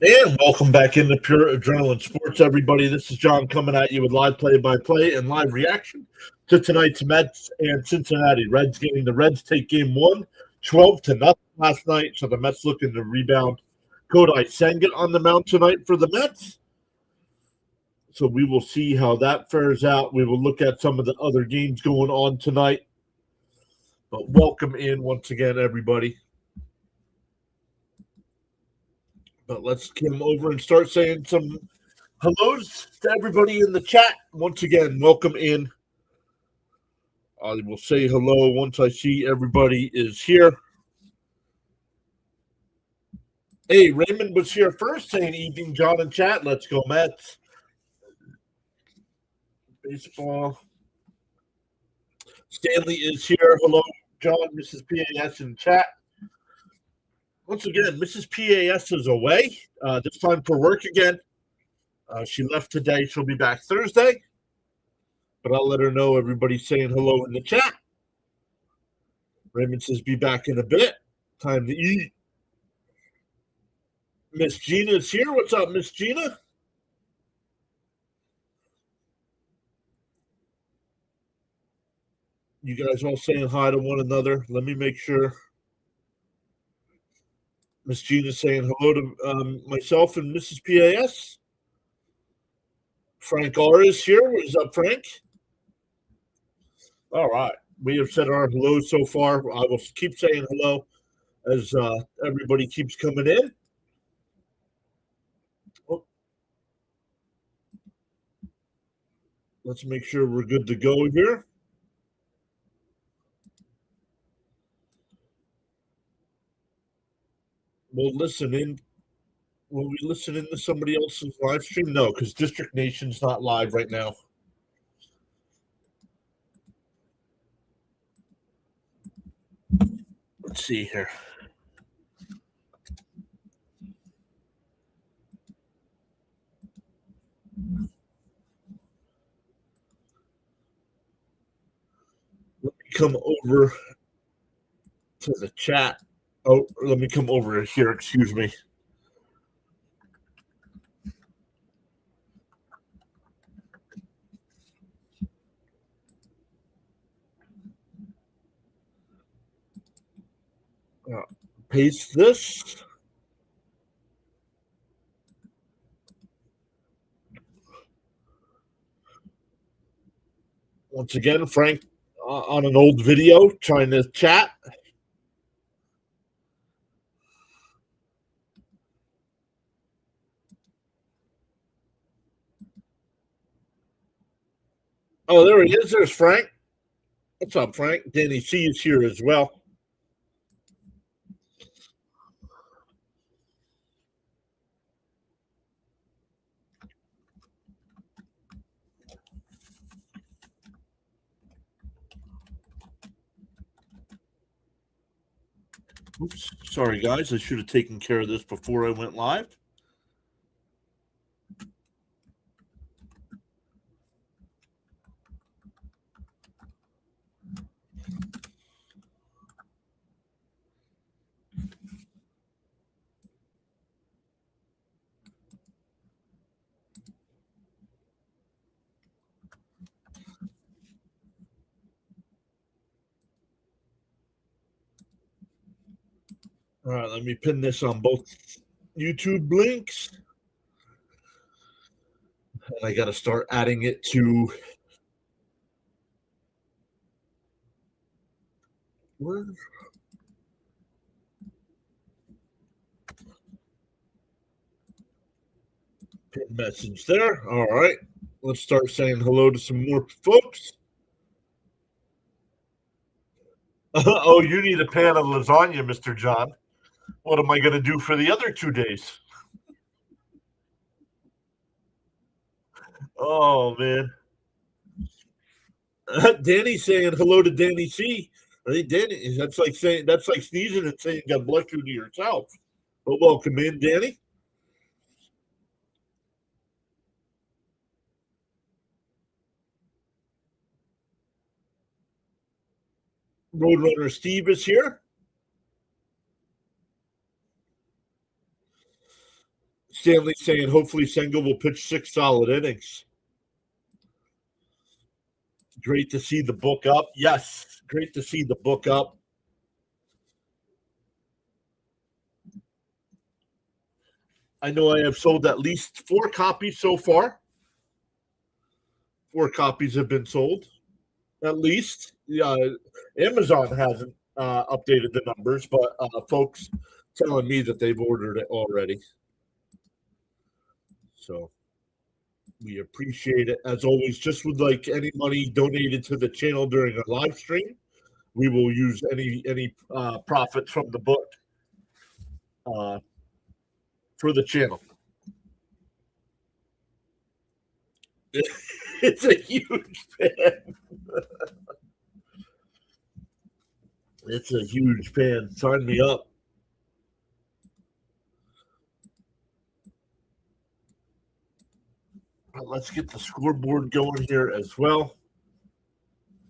And welcome back into Pure Adrenaline Sports, everybody. This is John coming at you with live play-by-play and live reaction to tonight's Mets and Cincinnati Reds game. The Reds take game one, 12-0 last night, so the Mets looking to rebound. Kodai Senga on the mound tonight for the Mets. So we will see how that fares out. We will look at some of the other games going on tonight. But welcome in once again, everybody. But let's come over and start saying some hellos to everybody in the chat. Once again, welcome in. I will say hello once I see everybody is here. Hey, Raymond was here first saying evening, John in chat. Let's go, Mets. Baseball. Stanley is here. Hello, John, Mrs. PAS in chat. Once again, Mrs. PAS is away, this time for work again. She left today. She'll be back Thursday. But I'll let her know everybody's saying hello in the chat. Raymond says be back in a bit. Time to eat. Miss Gina's here. What's up, Miss Gina? You guys all saying hi to one another. Let me make sure. Miss Gina's saying hello to myself and Mrs. PAS. Frank R is here. What is up, Frank? All right. We have said our hello so far. I will keep saying hello as everybody keeps coming in. Oh. Let's make sure we're good to go here. We'll listen in. Will we listen in to somebody else's live stream? No, because District Nation's not live right now. Let's see here. Let me come over to the chat. Oh, let me come over here. Excuse me. Paste this. Once again, Frank on an old video trying to chat. Oh, there he is. There's Frank. What's up, Frank? Danny C is here as well. Oops, sorry guys, I should have taken care of this before I went live. All right, let me pin this on both YouTube links. And I got to start adding it to where? Pin message there. All right. Let's start saying hello to some more folks. Oh, you need a pan of lasagna, Mr. John. What am I going to do for the other 2 days? Oh, man. Danny's saying hello to Danny C. I think Danny, that's like sneezing and saying God bless you to yourself. But welcome in, Danny. Roadrunner Steve is here. Stanley saying hopefully Senga will pitch 6 solid innings. Great to see the book up. Yes, great to see the book up. I know I have sold at least 4 copies so far. 4 copies have been sold, at least. Amazon hasn't updated the numbers, but folks telling me that they've ordered it already. So we appreciate it. As always, just with like any money donated to the channel during a live stream, we will use any profits from the book for the channel. It's a huge fan. It's a huge fan. Sign me up. Let's get the scoreboard going here as well.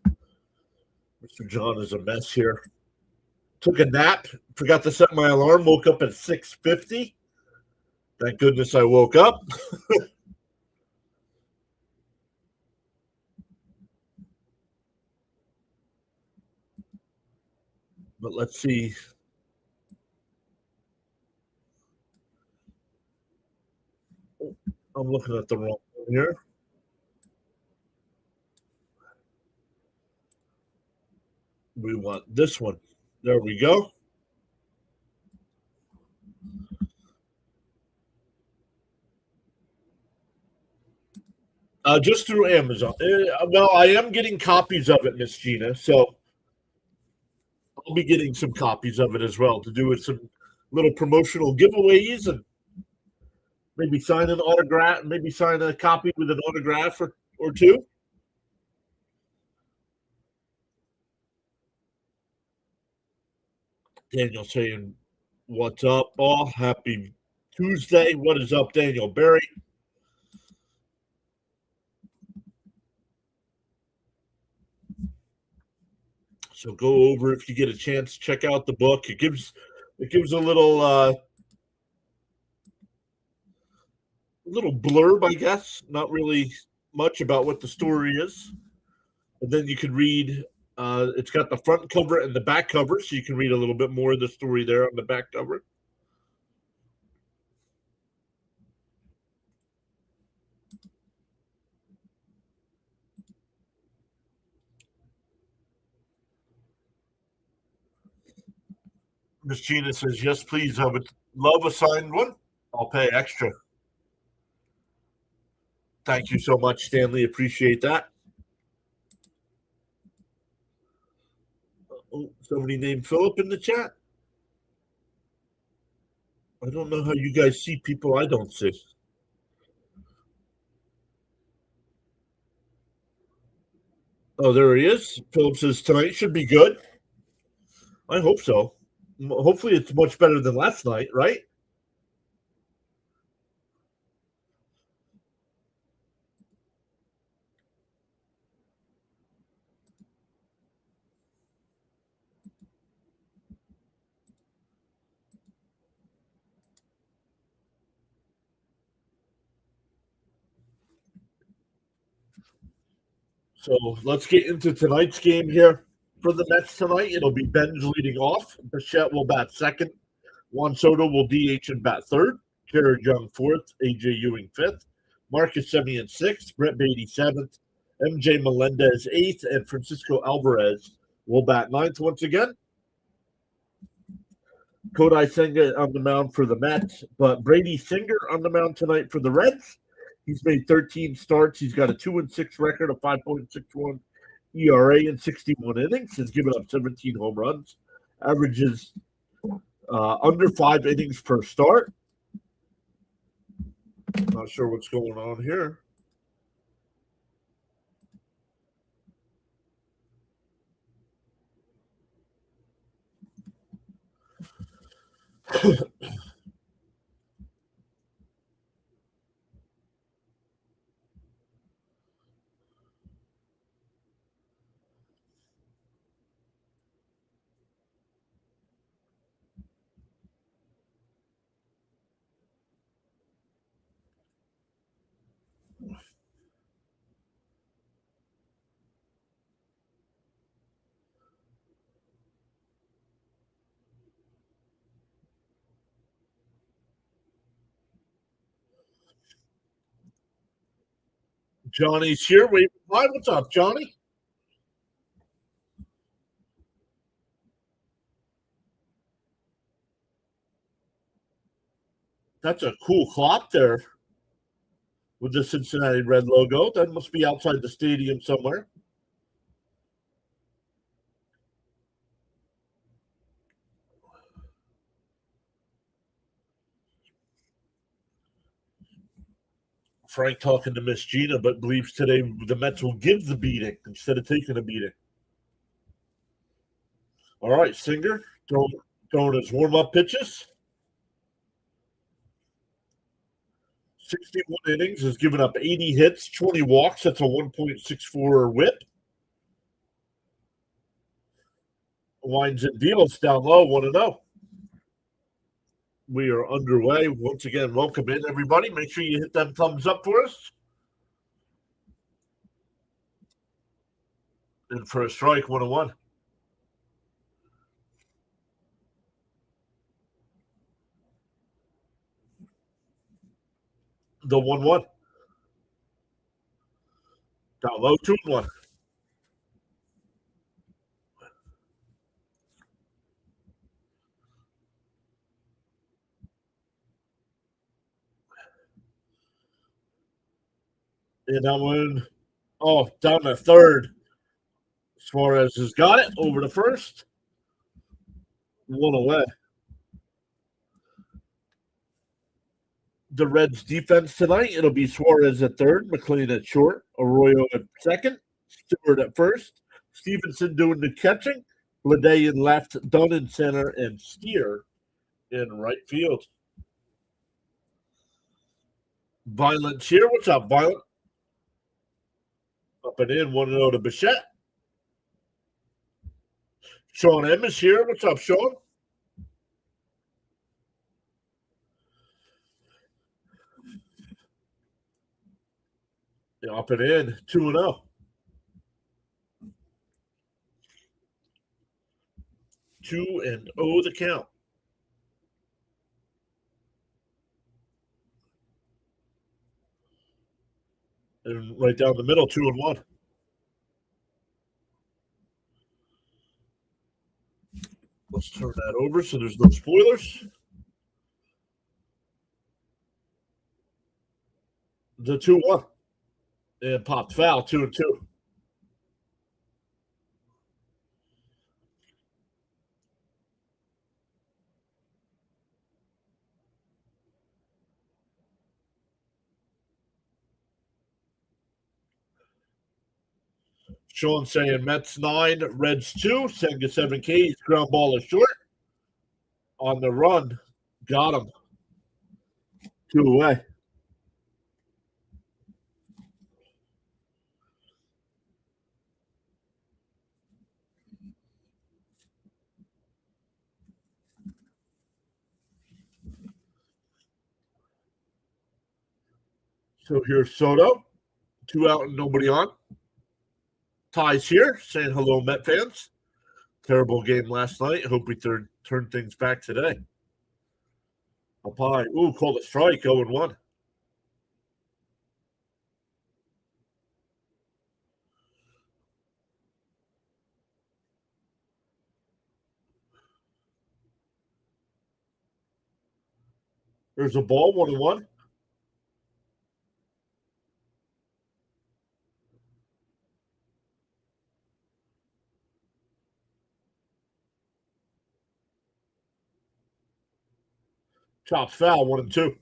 Mr. John is a mess here. Took a nap. Forgot to set my alarm. Woke up at 6:50. Thank goodness I woke up. But let's see. I'm looking at the wrong one here. We want this one. There we go. Just through Amazon. Well, I am getting copies of it, Miss Gina. So I'll be getting some copies of it as well to do with some little promotional giveaways and maybe sign an autograph, maybe sign a copy with an autograph or two. Daniel saying, "What's up, all? Happy Tuesday. What is up, Daniel Barry?" So go over if you get a chance. Check out the book. It gives a little blurb, I guess. Not really much about what the story is, and then you can read. It's got the front cover and the back cover, so you can read a little bit more of the story there on the back cover. Miss Gina says, "Yes, please. I would love a signed one. I'll pay extra." Thank you so much, Stanley. Appreciate that. Oh, somebody named Philip in the chat. I don't know how you guys see people I don't see. Oh, there he is. Philip says tonight should be good. I hope so. Hopefully, it's much better than last night, right? So let's get into tonight's game here. For the Mets tonight, it'll be Benz leading off. Bichette will bat second. Juan Soto will DH and bat third. Jared Young fourth. AJ Ewing fifth. Marcus Semien sixth. Brett Beatty seventh. MJ Melendez eighth. And Francisco Alvarez will bat ninth once again. Kodai Senga on the mound for the Mets, but Brady Singer on the mound tonight for the Reds. He's made 13 starts. He's got a 2-6 record, a 5.61 ERA in 61 innings. Has given up 17 home runs. Averages under 5 innings per start. Not sure what's going on here. Johnny's here. Wait, hi, what's up, Johnny? That's a cool clock there with the Cincinnati Red logo. That must be outside the stadium somewhere. Frank talking to Miss Gina, but believes today the Mets will give the beating instead of taking a beating. All right, Singer throwing his warm-up pitches. 61 innings, has given up 80 hits, 20 walks. That's a 1.64 whip. Winds and deals down low, 1-0. We are underway. Once again, welcome in, everybody. Make sure you hit them thumbs up for us. And for a strike, 1-1. The 1-1. Down low, 2-1. And that one, down to third. Suarez has got it over to first. 1 away. The Reds defense tonight, it'll be Suarez at third, McLean at short, Arroyo at second, Stewart at first, Stevenson doing the catching, Lede in left, Dunn in center, and Steer in right field. Violence here. What's up, Violent? Up and in, 1-0 to Bichette. Sean M is here. What's up, Sean? Up and in, 2-0. 2-0 the count. And right down the middle, 2-1. Let's turn that over so there's no spoilers. The 2-1. And popped foul, 2-2. Sean saying Mets 9, Reds 2, Senga 7K. Ground ball is short. On the run, got him. 2 away. So here's Soto. 2 out and nobody on. Ty's here saying hello, Met fans. Terrible game last night. Hope we turn things back today. Up high. Ooh, called a strike, 0-1. There's a ball, 1-1. Chops foul, 1-2.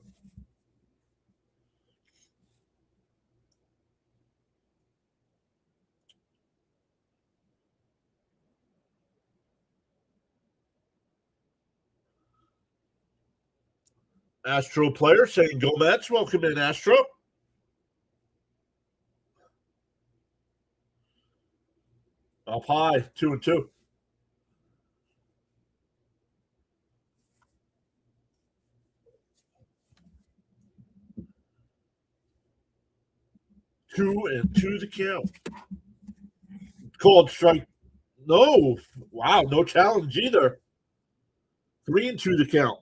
Astro player saying go Mets. Welcome in, Astro. Up high, 2-2. Two and two the count. Called strike. No. Wow, no challenge either. 3-2 the count.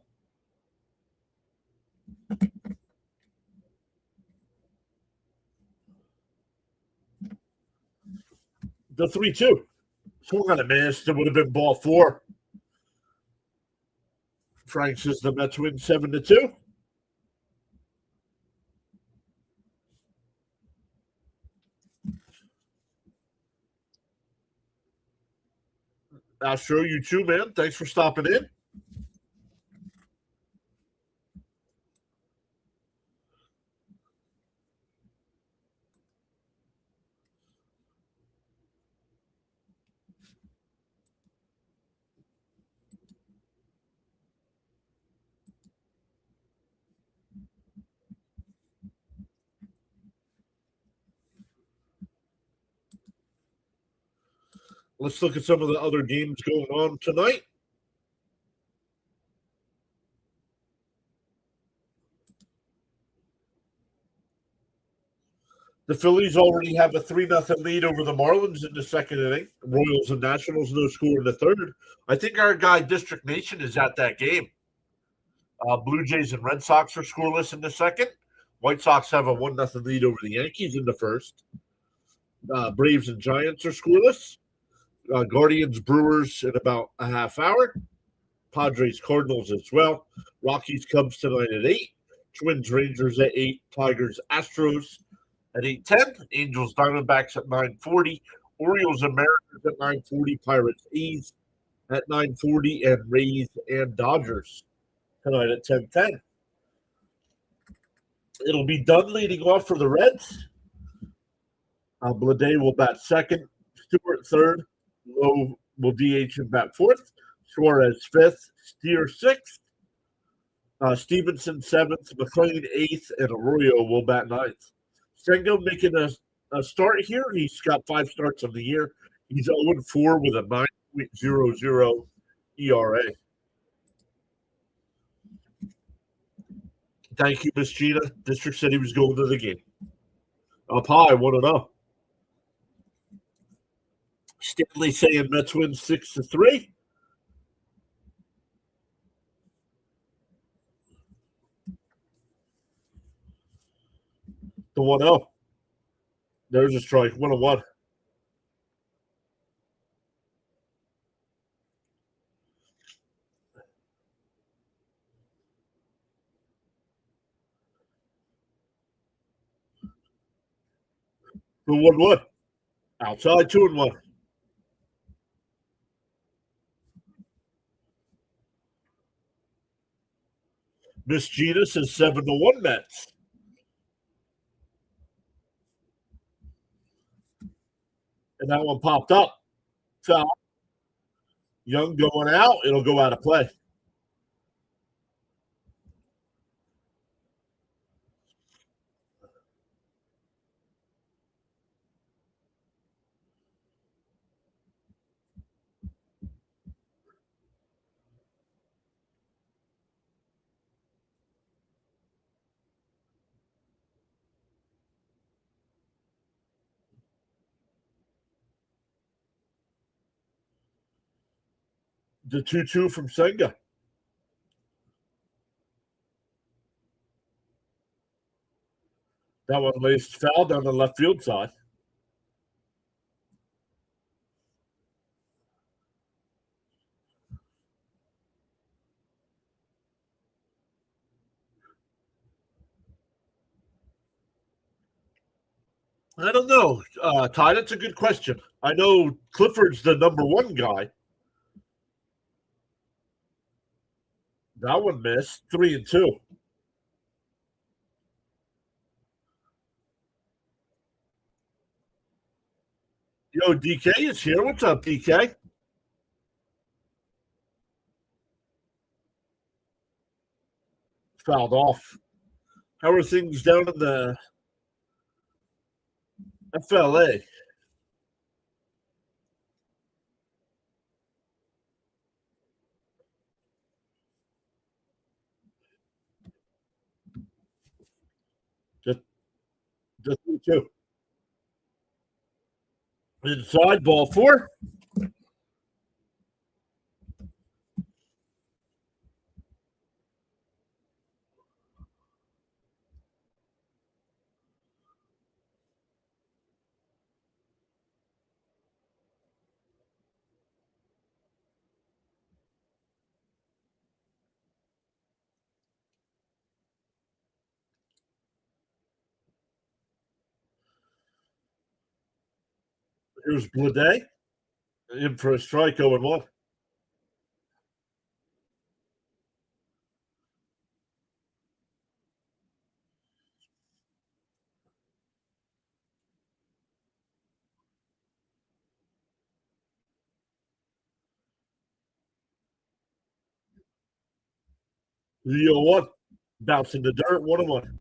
The 3-2. Swung on a miss. It would have been ball 4. Frank says the Mets win 7-2. Astro, you too, man. Thanks for stopping in. Let's look at some of the other games going on tonight. The Phillies already have a 3-0 lead over the Marlins in the second inning. Royals and Nationals, no score in the third. I think our guy District Nation is at that game. Blue Jays and Red Sox are scoreless in the second. White Sox have a 1-0 lead over the Yankees in the first. Braves and Giants are scoreless. Guardians, Brewers in about a half hour. Padres, Cardinals as well. Rockies, Cubs tonight at 8. Twins, Rangers at 8. Tigers, Astros at 8:10. Angels, Diamondbacks at 9:40. Orioles and Mariners at 9:40. Pirates, A's at 9:40. And Rays and Dodgers tonight at 10:10. It'll be done leading off for the Reds. Blade will bat second. Stewart third. Lowe will DH and bat fourth. Suarez fifth. Steer sixth. Stevenson seventh. McLean eighth. And Arroyo will bat ninth. Sengo making a start here. He's got 5 starts on the year. He's 0-4 with a 9.00 ERA. Thank you, Miss Gina. District said he was going to the game. Up high, 1-0. Stanley saying Mets win 6-3. The 1-0. There's a strike. 1-1. The 1-1. Outside 2-1. Miss Gina says 7-1 Mets. And that one popped up. Foul. Young going out. It'll go out of play. The 2-2 from Senga. That one laced foul down the left field side. I don't know, Ty. That's a good question. I know Clifford's the number 1 guy. That one missed. 3-2. Yo, DK is here. What's up, DK? Fouled off. How are things down in the FLA? Just 3-2. Inside, ball 4. Here's Blade in for a strike, 0-1. The 0-1. Bouncing the dirt, 1-1.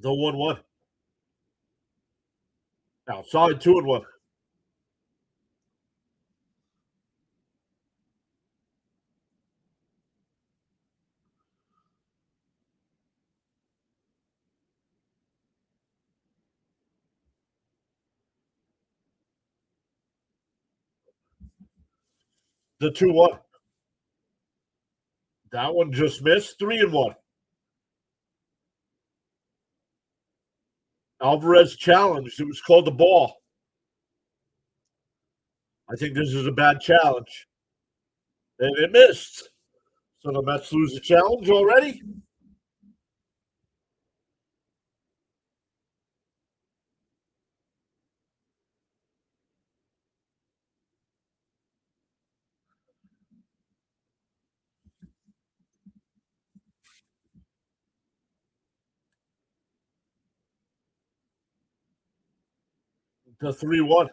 The 1-1. Outside, 2-1. The 2-1. That one just missed, 3-1. Alvarez challenged. It was called the ball. I think this is a bad challenge. And it missed. So the Mets lose the challenge already. The 3-1.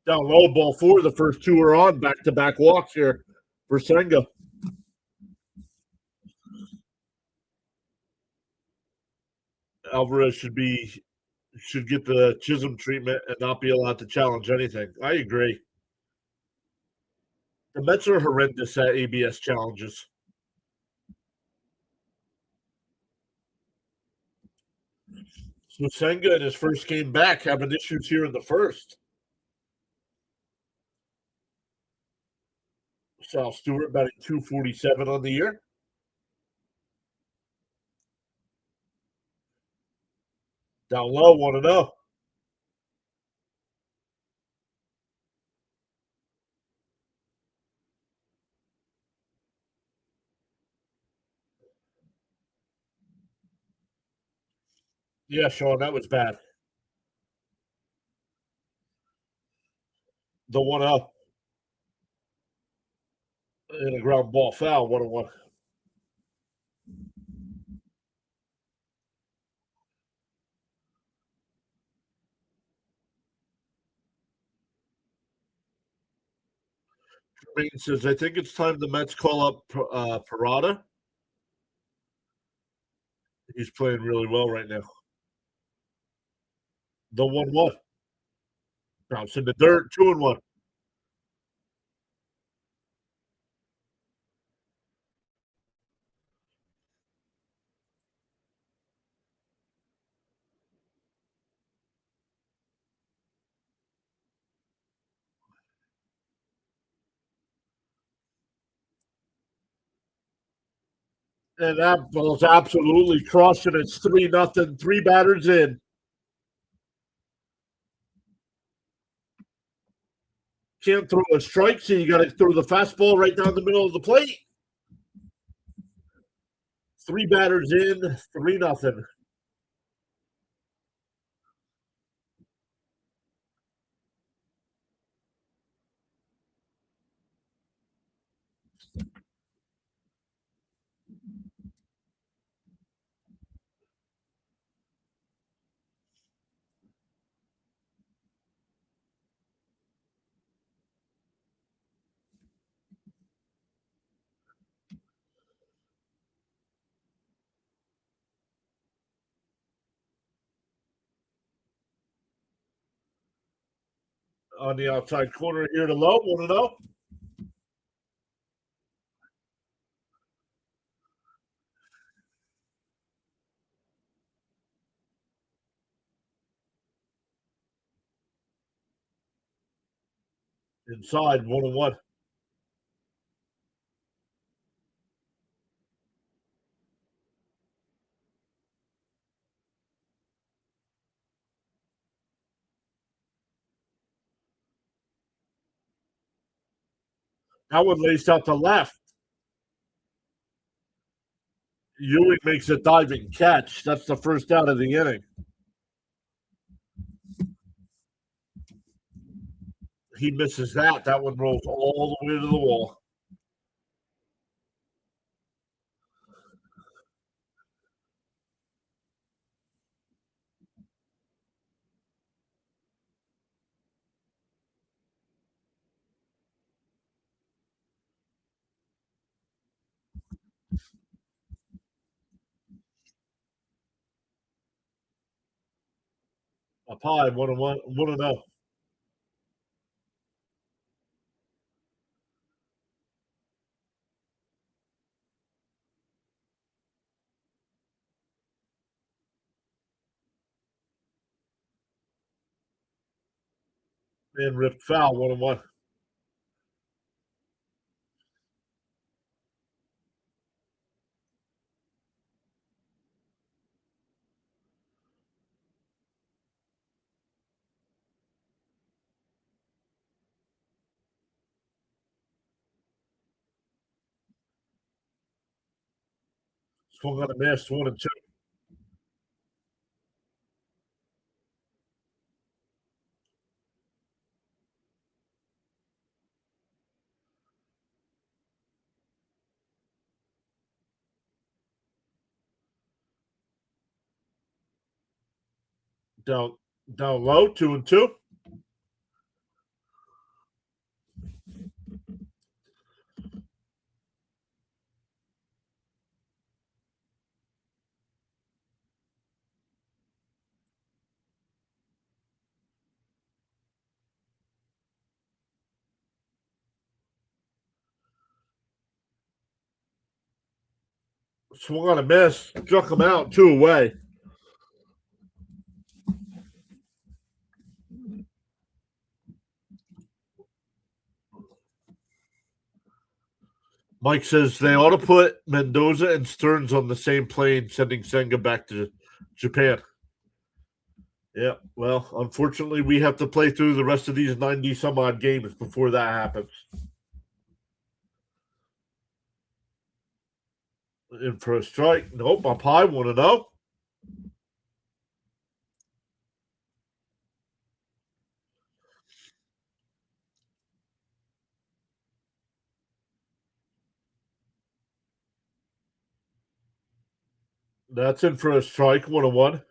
Down low, ball 4. The first two are on. Back-to-back walks here for Senga. Alvarez should get the Chisholm treatment and not be allowed to challenge anything. I agree. The Mets are horrendous at ABS challenges. So Senga in his first game back having issues here in the first. Sal Stewart batting 247 on the year. Down low, 1-0. Yeah, Sean, that was bad. The 1-0. And a ground ball foul, 1-1. Jermaine says, I think it's time the Mets call up Parada. He's playing really well right now. The 1-1. Bounce in the dirt, 2-1. And that ball's absolutely crushing. It's 3-0. 3 batters in. Can't throw a strike, so you got to throw the fastball right down the middle of the plate. 3 batters in, 3-0. On the outside corner here to low, 1-0. Inside, 1-1. That one laced out to left. Ewing makes a diving catch. That's the first out of the inning. He misses that. That one rolls all the way to the wall. Up high, 1-1, 1-0. And ripped foul, 1-1. Swung on a miss, 1-2. Down low, 2-2. Swung on a miss, struck him out, 2 away. Mike says they ought to put Mendoza and Stearns on the same plane, sending Senga back to Japan. Yeah, well, unfortunately, we have to play through the rest of these 90 some odd games before that happens. In for a strike. Nope, up high, 1-0. That's in for a strike, 1-1.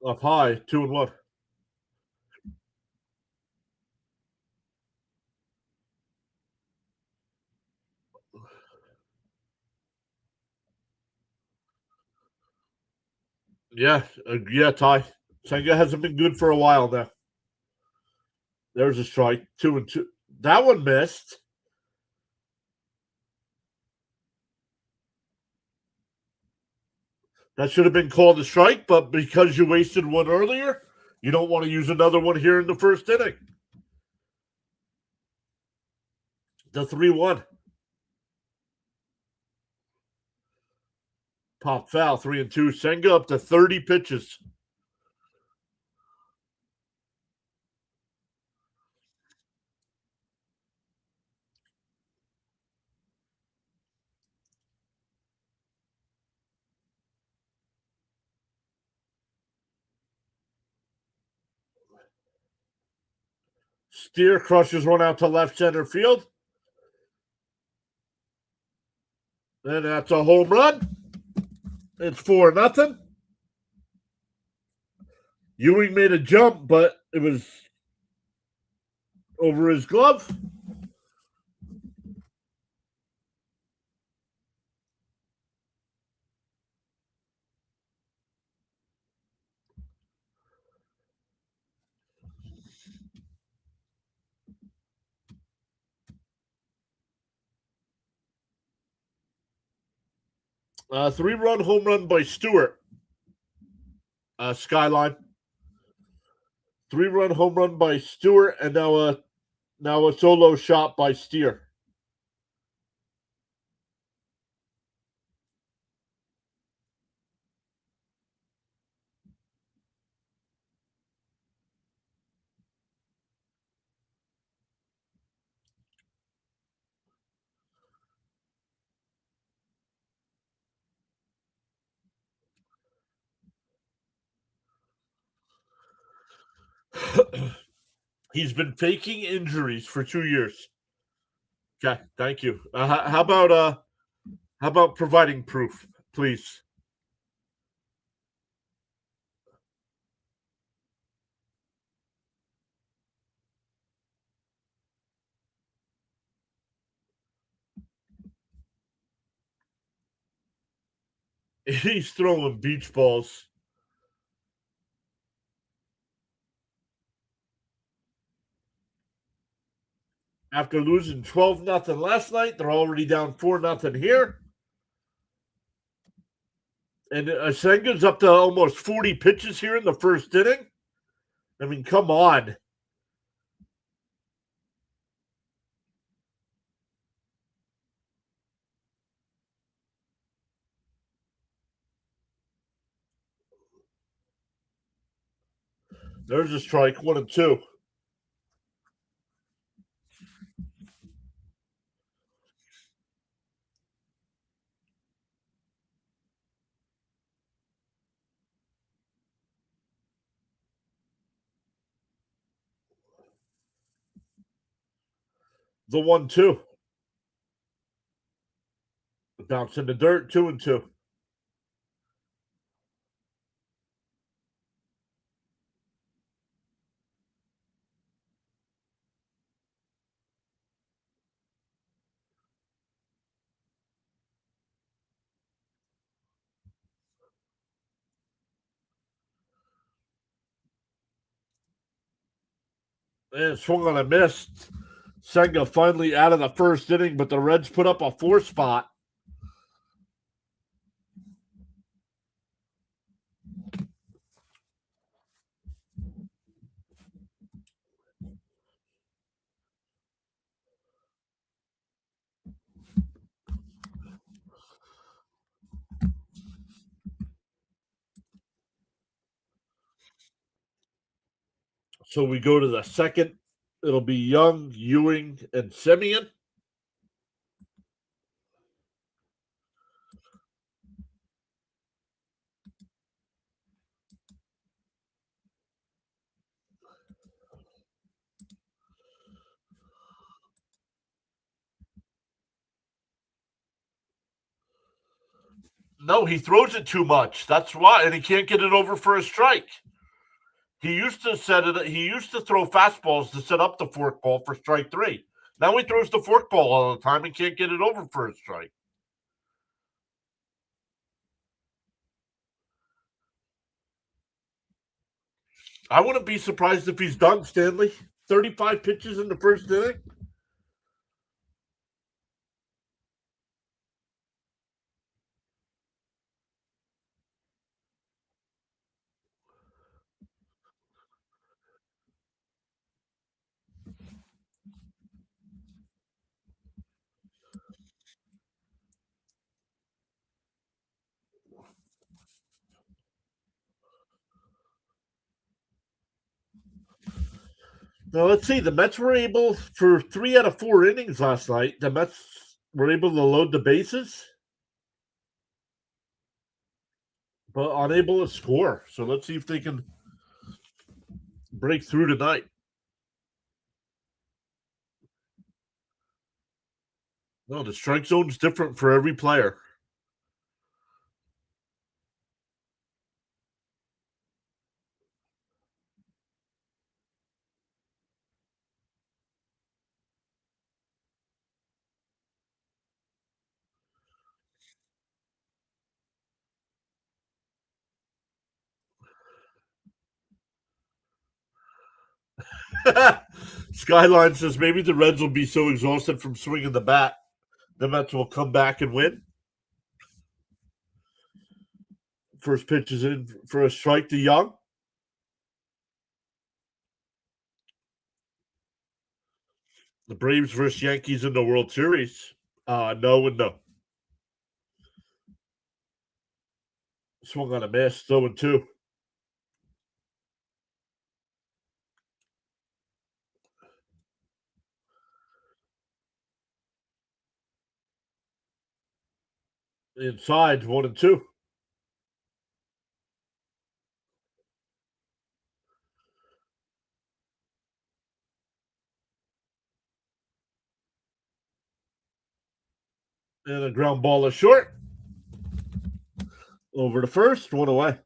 Up high, 2-1. Yeah, Ty. Senga hasn't been good for a while now. There's a strike, 2-2. That one missed. That should have been called a strike, but because you wasted one earlier, you don't want to use another one here in the first inning. The 3-1. Pop foul, 3-2. Senga up to 30 pitches. Steer crushes one out to left center field. And that's a home run. It's 4-0. Ewing made a jump, but it was over his glove. Three-run home run by Stewart. Skyline. Three-run home run by Stewart, and now a solo shot by Steer. He's been faking injuries for 2 years. Okay, thank you. How about providing proof, please? He's throwing beach balls. After losing 12-0 last night, they're already down 4-0 here. And Senga's up to almost 40 pitches here in the first inning. I mean, come on. There's a strike, 1-2. The 1-2. Bounce in the dirt, 2-2. And swung on a miss. Senga finally out of the first inning, but the Reds put up a 4 spot. So we go to the second. It'll be Young, Ewing, and Simeon. No, he throws it too much. That's why, and he can't get it over for a strike. He used to set it. He used to throw fastballs to set up the forkball for strike 3. Now he throws the forkball all the time and can't get it over for a strike. I wouldn't be surprised if he's done, Stanley. 35 pitches in the first inning. Now let's see. The Mets were able for 3 out of 4 innings last night. The Mets were able to load the bases, but unable to score. So let's see if they can break through tonight. No, the strike zone's different for every player. Skyline says maybe the Reds will be so exhausted from swinging the bat, the Mets will come back and win. First pitch is in for a strike to Young. The Braves versus Yankees in the World Series. No and no. Swung on a miss, 0-2. Inside, 1-2. And a ground ball is short. Over to first, one away.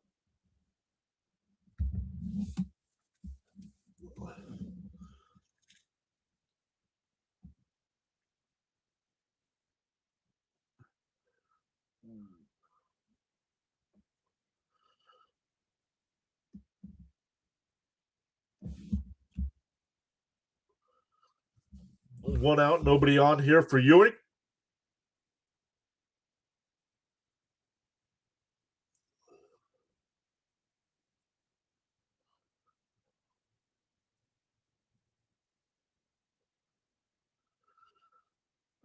One out, nobody on here for Ewing.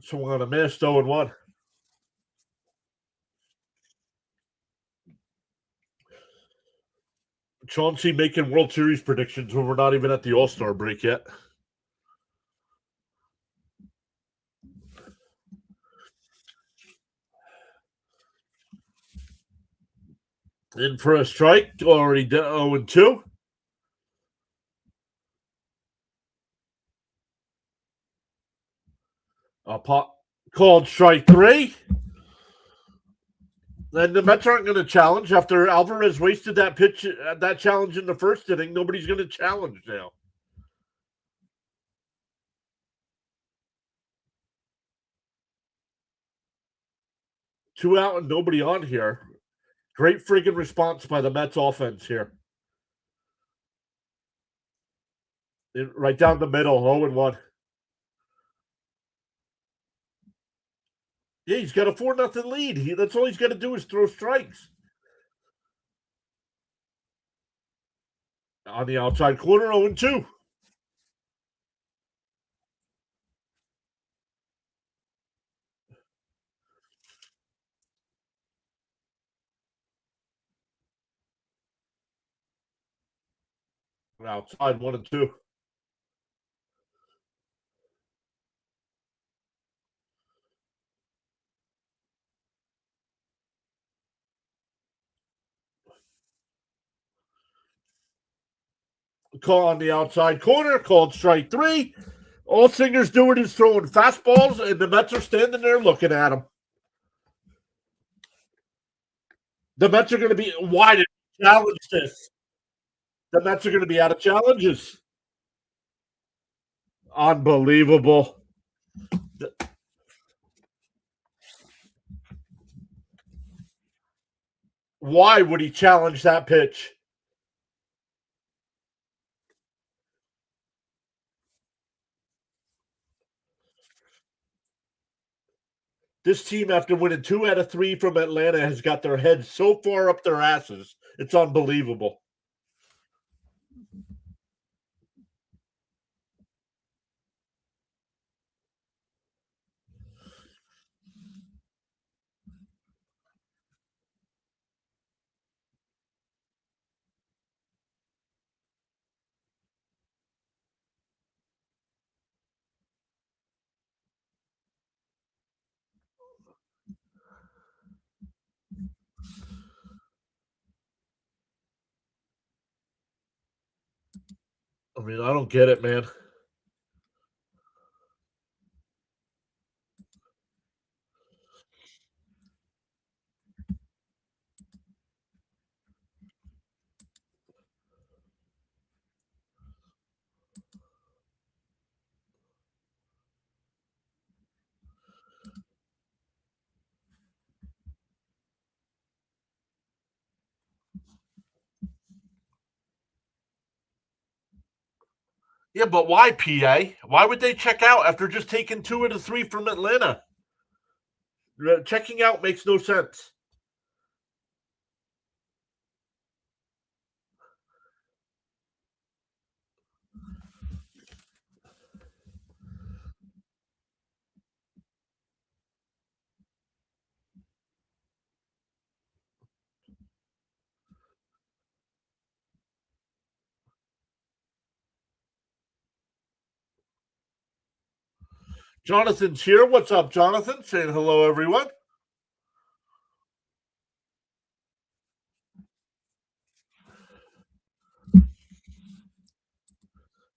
Swung on a miss, 0-1. Chauncey making World Series predictions when we're not even at the All-Star break yet. In for a strike, already 0-2. A pop called strike 3. And the Mets aren't going to challenge after Alvarez wasted that pitch, that challenge in the first inning. Nobody's going to challenge now. Two out and nobody on here. Great friggin' response by the Mets offense here. Right down the middle, 0-1. Yeah, he's got a 4-0 lead. That's all he's got to do is throw strikes. On the outside corner, 0-2. Outside 1-2. Call on the outside corner, called strike 3. All Singer's doing is throwing fastballs, and the Mets are standing there looking at him. The Mets are going to be, why did he challenge this? The Mets are going to be out of challenges. Unbelievable. Why would he challenge that pitch? This team, after winning 2 out of 3 from Atlanta, has got their heads so far up their asses. It's unbelievable. I mean, I don't get it, man. Yeah, but why, PA? Why would they check out after just taking 2 out of 3 from Atlanta? Checking out makes no sense. Jonathan's here. What's up, Jonathan? Saying hello, everyone.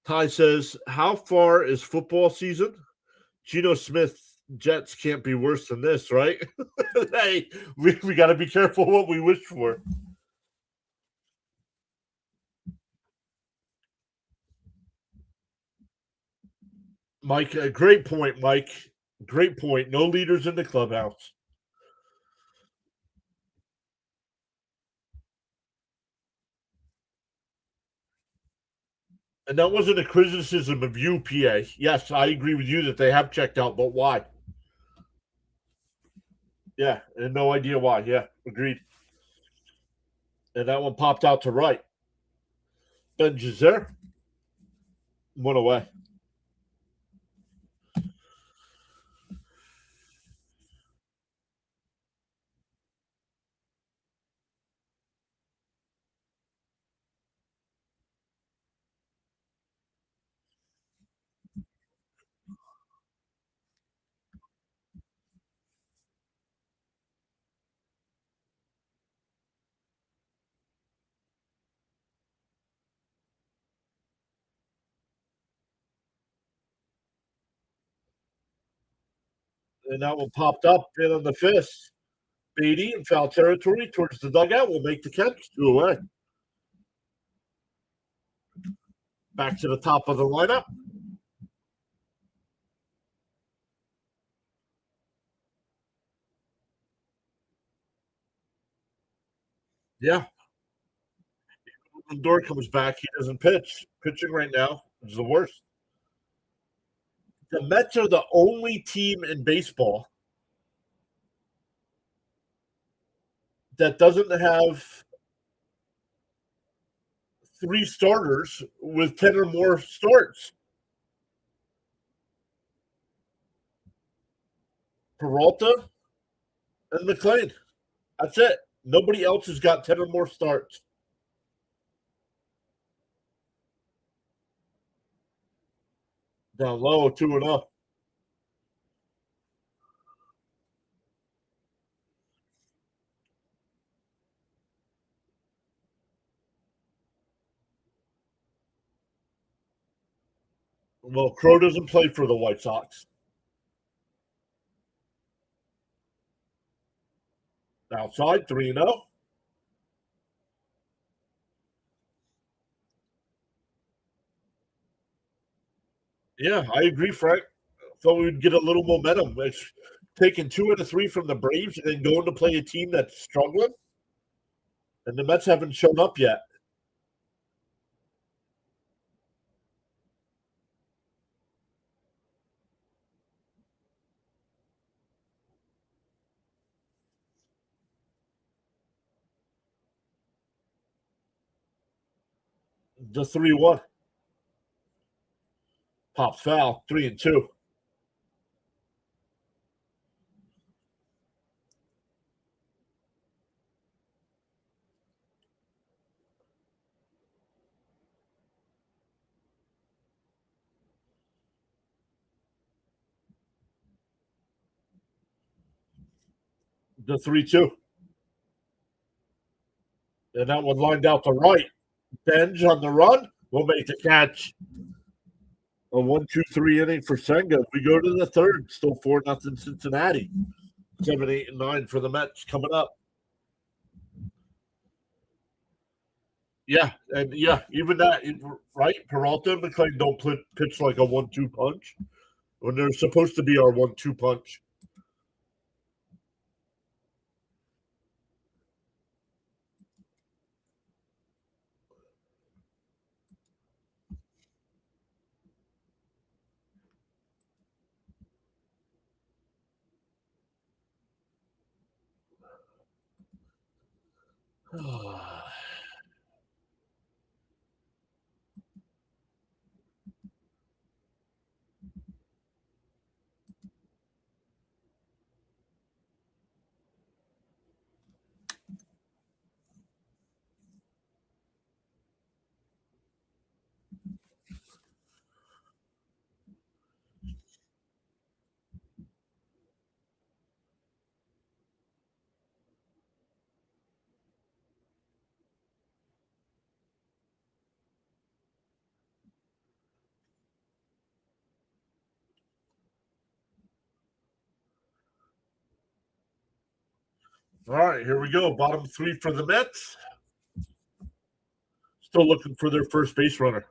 Ty says, how far is football season? Geno Smith Jets can't be worse than this, right? Hey, we got to be careful what we wish for. Mike, great point, Mike. Great point. No leaders in the clubhouse. And that wasn't a criticism of you, PA. Yes, I agree with you that they have checked out, but why? Yeah, and no idea why. Yeah, agreed. And that one popped out to right. Ben Giselle went away. And that one popped up in on the fist. Beatty in foul territory towards the dugout will make the catch. 2 away. Back to the top of the lineup. Yeah. When Dort comes back, he doesn't pitch. Pitching right now is the worst. The Mets are the only team in baseball that doesn't have three starters with 10 or more starts. Peralta and McLean. That's it. Nobody else has got 10 or more starts. Down low, 2-0. Well, Crow doesn't play for the White Sox. Outside, 3-0. Yeah, I agree, Frank. Thought we'd get a little momentum. It's taking 2 out of 3 from the Braves and then going to play a team that's struggling. And the Mets haven't shown up yet. The 3-1. Pops foul, 3-2. The 3-2. And that one lined out to right. Benj on the run will make the catch. A 1-2-3 inning for Senga. We go to the third. Still 4-0 Cincinnati. 7, 8, and 9 for the Mets coming up. Yeah, and yeah, even that, right? Peralta and McLean don't pitch like a 1-2 punch when they're supposed to be our 1-2 punch. All right, here we go. Bottom three for the Mets. Still looking for their first base runner.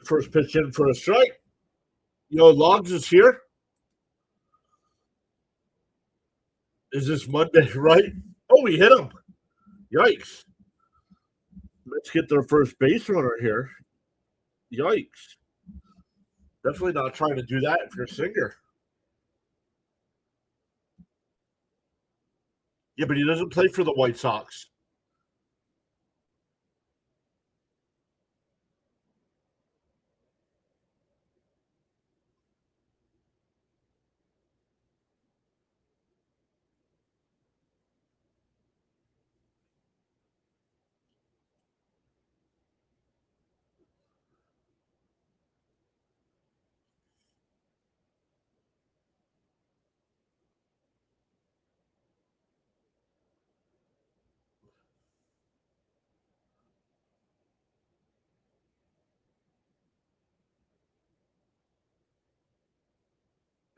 First pitch in for a strike. Logs is here. Is this Monday, right? Oh, we hit him. Yikes. Let's get their first base runner here. Yikes. Definitely not trying to do that if you're Singer. Yeah, but he doesn't play for the White Sox.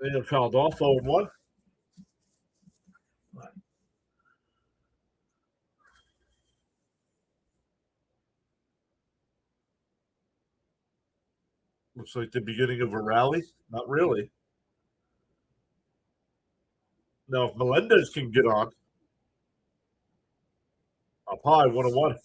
They have fouled off 0-1. Looks like the beginning of a rally. Not really. Now, if Melendez can get on, up high, 1-1.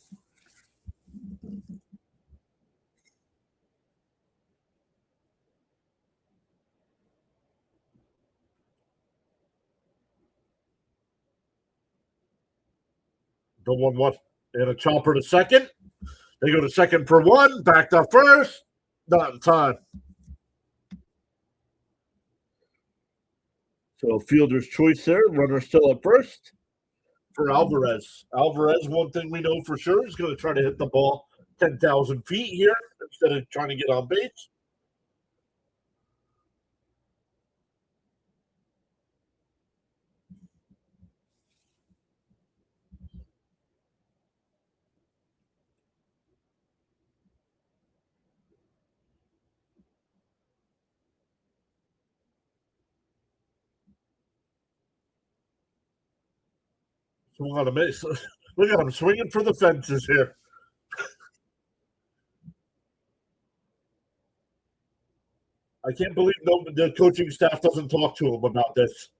The 1-1. And a chopper to second. They go to second for one. Back to first. Not in time. So fielder's choice there. Runner still at first for Alvarez. Alvarez, one thing we know for sure, is going to try to hit the ball 10,000 feet here instead of trying to get on base. Swung on a miss. Look at him swinging for the fences here. I can't believe the coaching staff doesn't talk to him about this.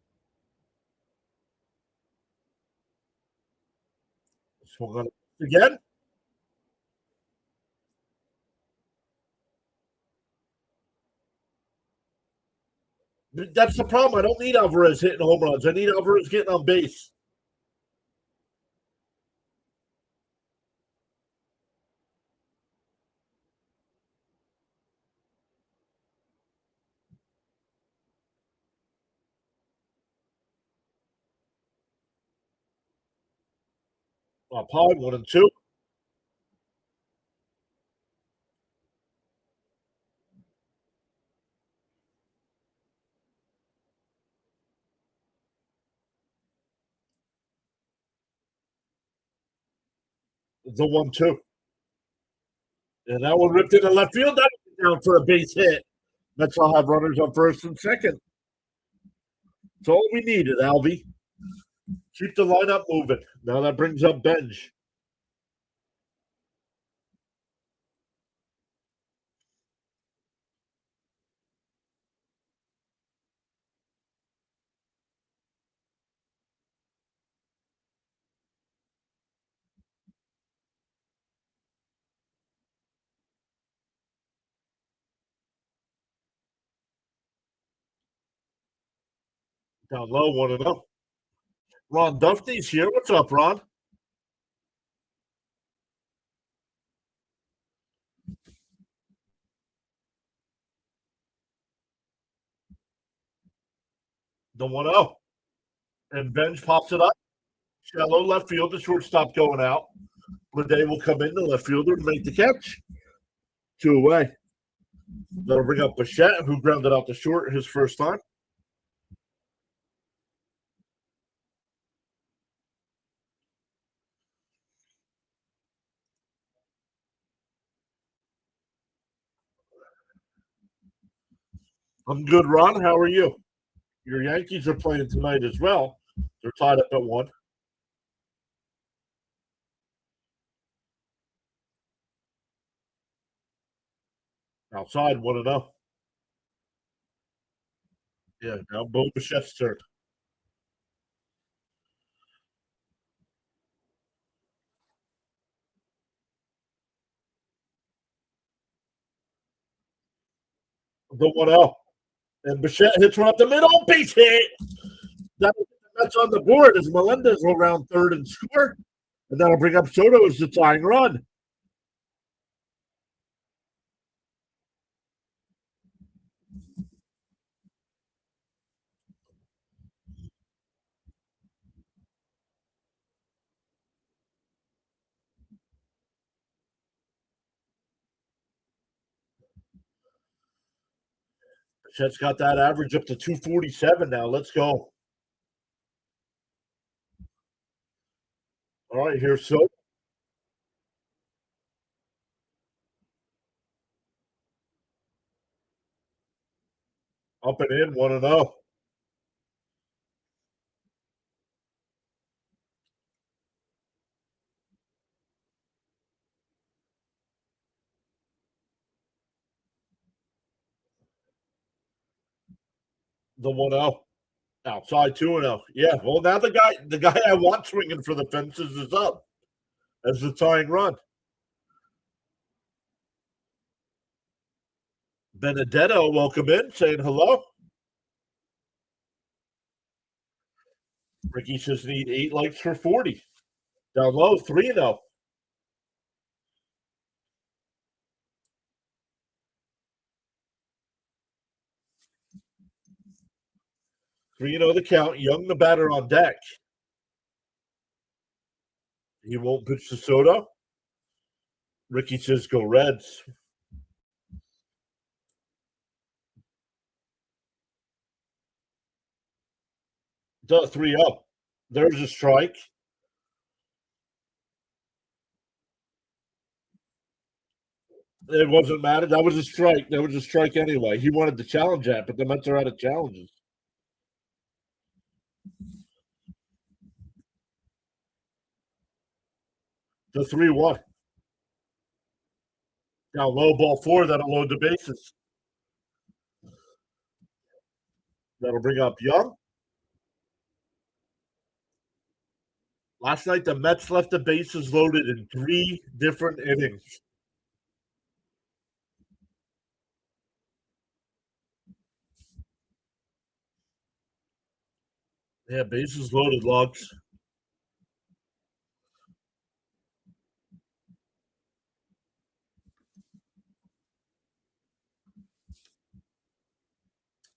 Swung on again. That's the problem. I don't need Alvarez hitting home runs. I need Alvarez getting on base. Up high, 1-2. The 1-2. And that one ripped into left field. That down for a base hit. Mets will have runners on first and second. That's all we needed, Alvy. Keep the lineup moving. Now that brings up Benj. Down low, 1-0. Ron Duffy's here. What's up, Ron? The 1-0. And Benj pops it up. Shallow left field. The shortstop going out. Lede will come in, the left fielder, and make the catch. 2 away. That'll bring up Bichette, who grounded out the short his first time. I'm good, Ron. How are you? Your Yankees are playing tonight as well. They're tied up at 1. Outside, 1-0. Yeah, now Bo Bichette's turn. The 1-0. And Bichette hits one up the middle. Base hit. That's on the board as Melendez will round third and score. And that'll bring up Soto as the tying run. Bichette's got that average up to 247 now. Let's go. All right, here's Soto. Up and in, 1-0. The 1-0. Outside 2-0. Yeah, well, now the guy I want swinging for the fences is up as the tying run. Benedetto, welcome in, saying hello. Ricky says need 8 likes for 40. Down low, 3-0. 3-0 the count. Young, the batter on deck. He won't pitch to Soto. Ricky says go Reds. 3-0. There's a strike. It wasn't matter. That was a strike. That was a strike anyway. He wanted to challenge that, but the Mets are out of challenges. The 3-1. Now low ball 4. That'll load the bases. That'll bring up Young. Last night, the Mets left the bases loaded in 3 different innings. Yeah, bases loaded, Logs.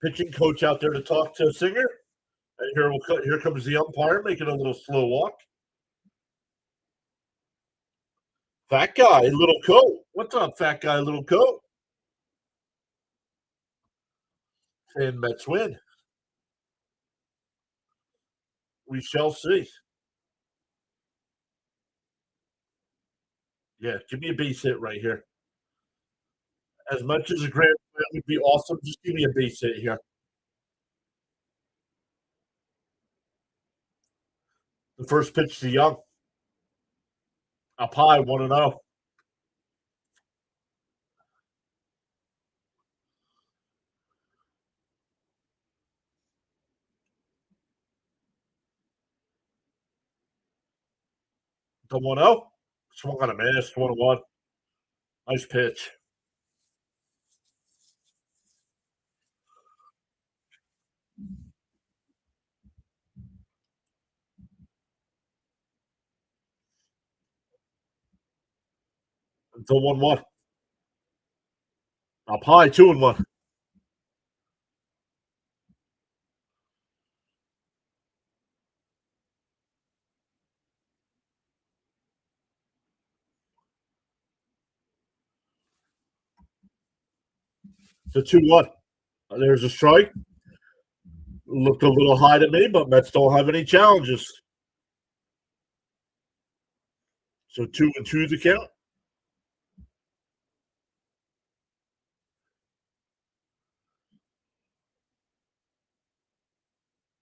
Pitching coach out there to talk to Singer. And here comes the umpire making a little slow walk. Fat guy, little coat. What's up, fat guy, little coat? And Mets win. We shall see. Yeah, give me a base hit right here. As much as a grand slam would be awesome, just give me a base hit here. The first pitch to Young. Up high, 1-0. The 1-0. Swung on a miss, 1-1. Nice pitch. The 1-1. Up high, 2-1. The 2-1. There's a strike. Looked a little high to me, but Mets don't have any challenges. So 2-2 the count.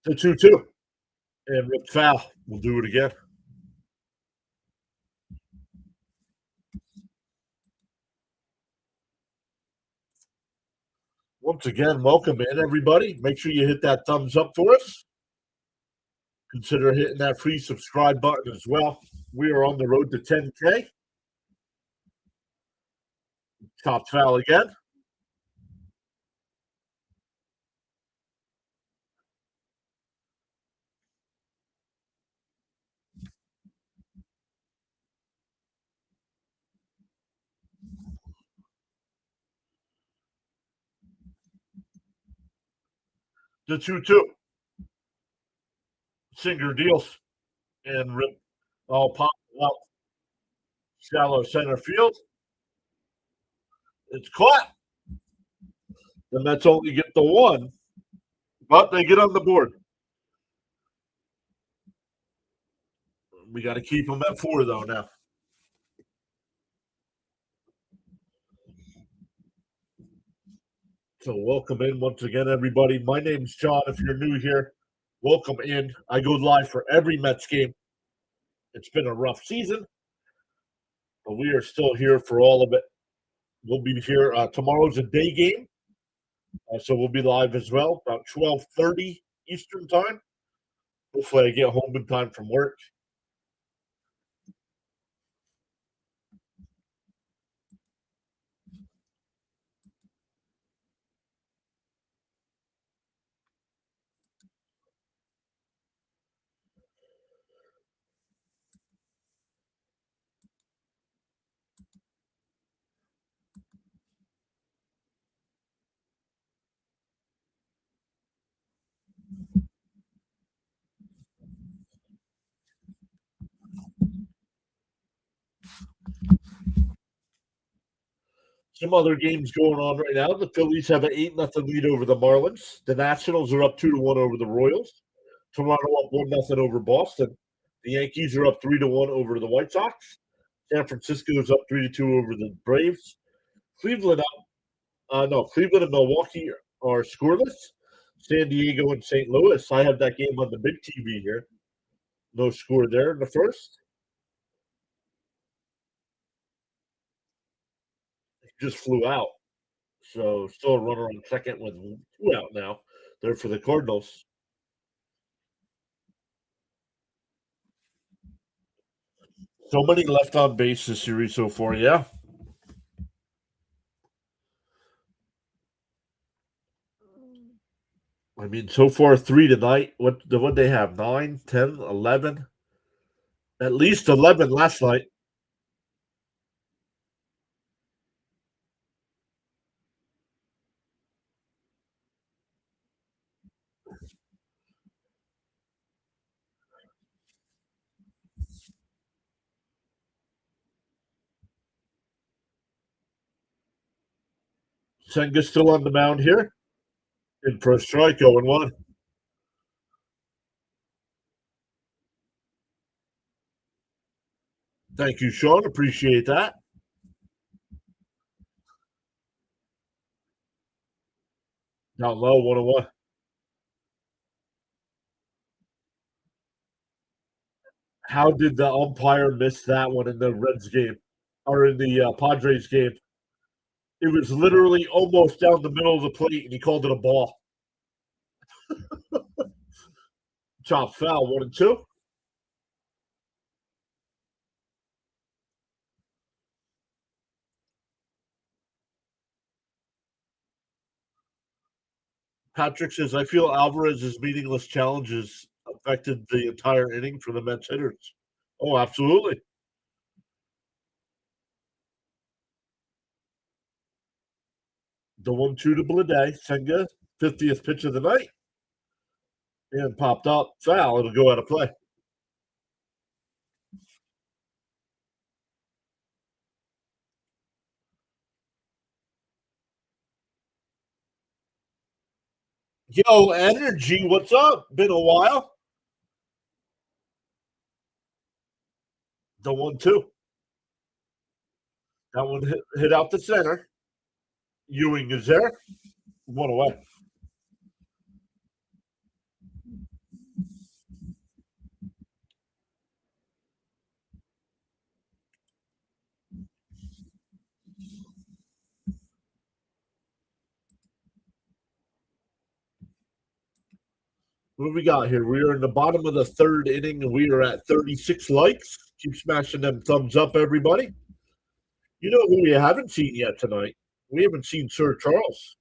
The 2-2. And ripped foul. We'll do it again. Once again, welcome in, everybody. Make sure you hit that thumbs up for us. Consider hitting that free subscribe button as well. We are on the road to 10K. Top foul again. The 2-2. Singer deals and rip. All pop out. Shallow center field. It's caught. The Mets only get the 1, but they get on the board. We got to keep them at 4, though, now. So welcome in once again, everybody. My name's John. If you're new here, welcome in. I go live for every Mets game. It's been a rough season, but we are still here for all of it. We'll be here. Tomorrow's a day game, so we'll be live as well, about 12:30 Eastern time. Hopefully I get home in time from work. Some other games going on right now. The Phillies have an 8-0 lead over the Marlins. The Nationals are up 2-1 over the Royals. Toronto up 1-0 over Boston. The Yankees are up 3-1 over the White Sox. San Francisco is up 3-2 over the Braves. Cleveland Cleveland and Milwaukee are scoreless. San Diego and St. Louis. I have that game on the big TV here. No score there in the first. Just flew out. So still a runner on second with 2 out now. There for the Cardinals. So many left on base this series so far, yeah. I mean, so far 3 tonight. What they have? 9, 10, 11? At least 11 last night. Senga's still on the mound here. In for a strike, 0-1. Thank you, Sean. Appreciate that. Down low, 1-1. How did the umpire miss that one in the Reds game or in the Padres game? It was literally almost down the middle of the plate, and he called it a ball. Chop foul, 1-2. Patrick says, I feel Alvarez's meaningless challenges affected the entire inning for the Mets hitters. Oh, absolutely. The 1-2 to Blade. Senga, 50th pitch of the night. And popped up. Foul. It'll go out of play. Yo, Energy, what's up? Been a while. The 1-2. That one hit out the center. Ewing is there. One away. What do we got here? We are in the bottom of the third inning, and we are at 36 likes. Keep smashing them thumbs up, everybody. You know who we haven't seen yet tonight? We haven't seen Sir Charles.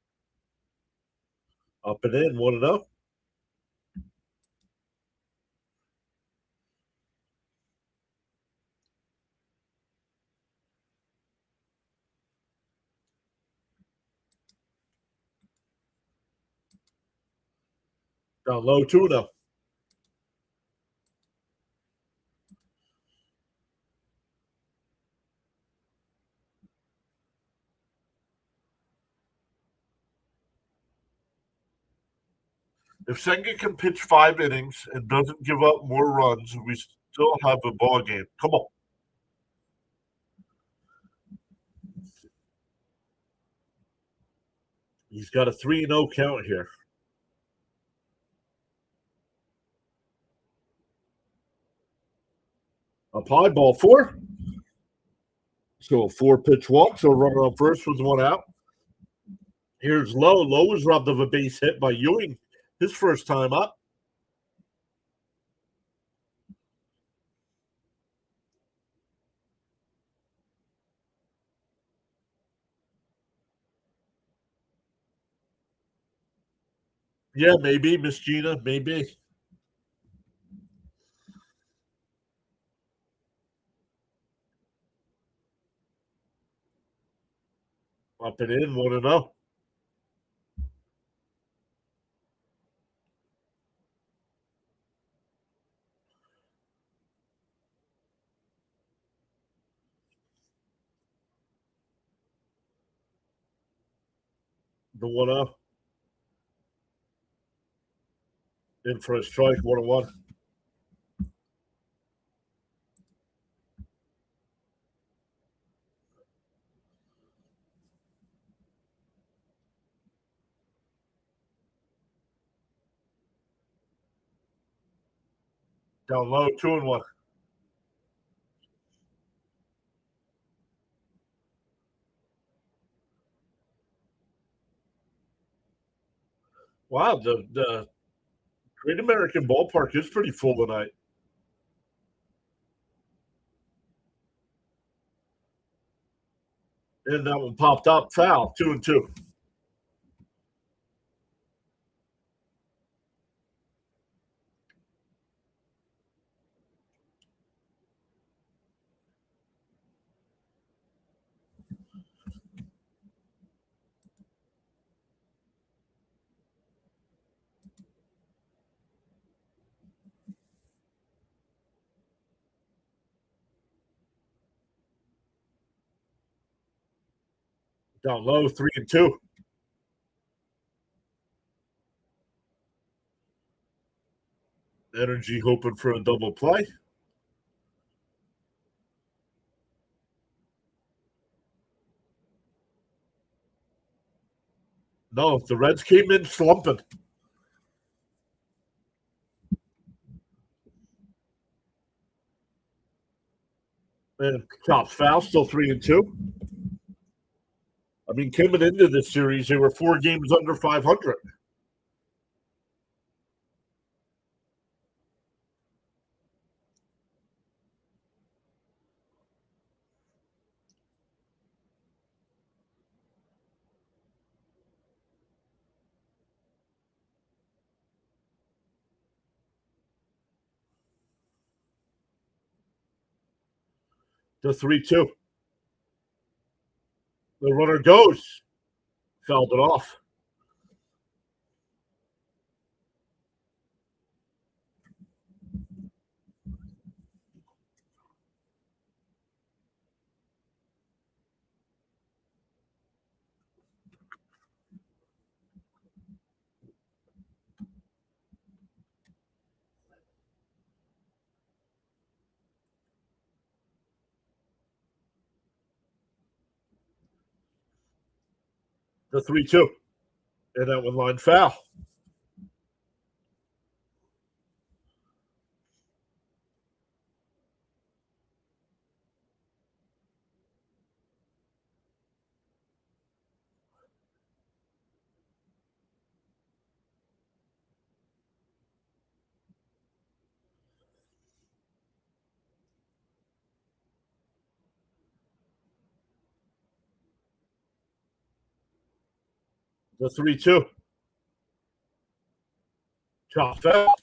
Up and in, 1-0. Down low, 2-0. If Senga can pitch 5 innings and doesn't give up more runs, we still have a ball game. Come on. He's got a 3-0 count here. Up high, ball 4. So a 4-pitch walk. So runner on first with 1 out. Here's Lowe. Lowe was robbed of a base hit by Ewing his first time up. Yeah, maybe. Miss Gina, maybe. Up and in, 1-0. The 1-0. In for a strike, 1-1. Down low, 2-1. Wow, the Great American Ballpark is pretty full tonight. And that one popped up, foul, 2-2. Down low, 3-2. Energy hoping for a double play. No, the Reds came in slumping. And chops foul, still 3-2. I mean, coming into this series, they were 4 games under 500. The 3-2. The runner goes. Fouled it off. The 3-2. And that one line foul. The 3-2. Chop foul.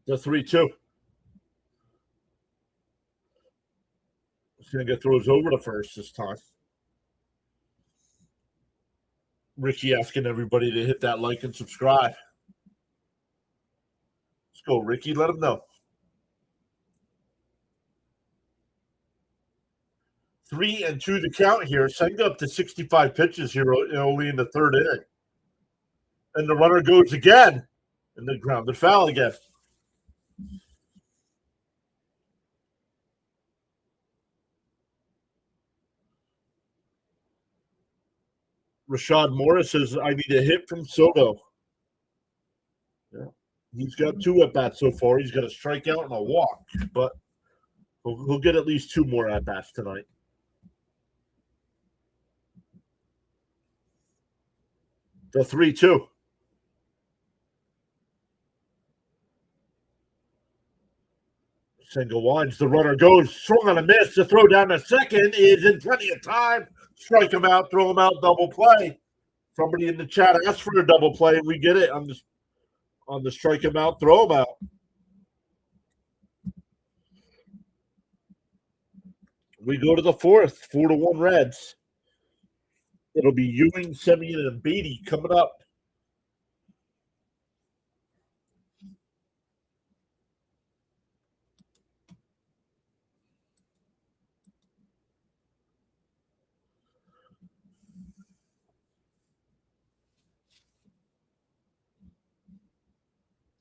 The 3-2. Senga throws over the first this time. Ricky asking everybody to hit that like and subscribe. Let's go, Ricky. Let him know. 3-2 to count here. Senga up to 65 pitches here only in the third inning. And the runner goes again. And the grounded foul again. Rashad Morris says, I need a hit from Soto. Yeah. He's got 2 at-bats so far. He's got a strikeout and a walk. But he'll get at least 2 more at-bats tonight. The 3-2. Single winds. The runner goes. Swung on a miss. The throw down to second is in plenty of time. Strike him out. Throw him out. Double play. Somebody in the chat asked for a double play. We get it on the strike him out. Throw him out. We go to the fourth. 4-1 Reds. It'll be Ewing, Semien, and Beatty coming up.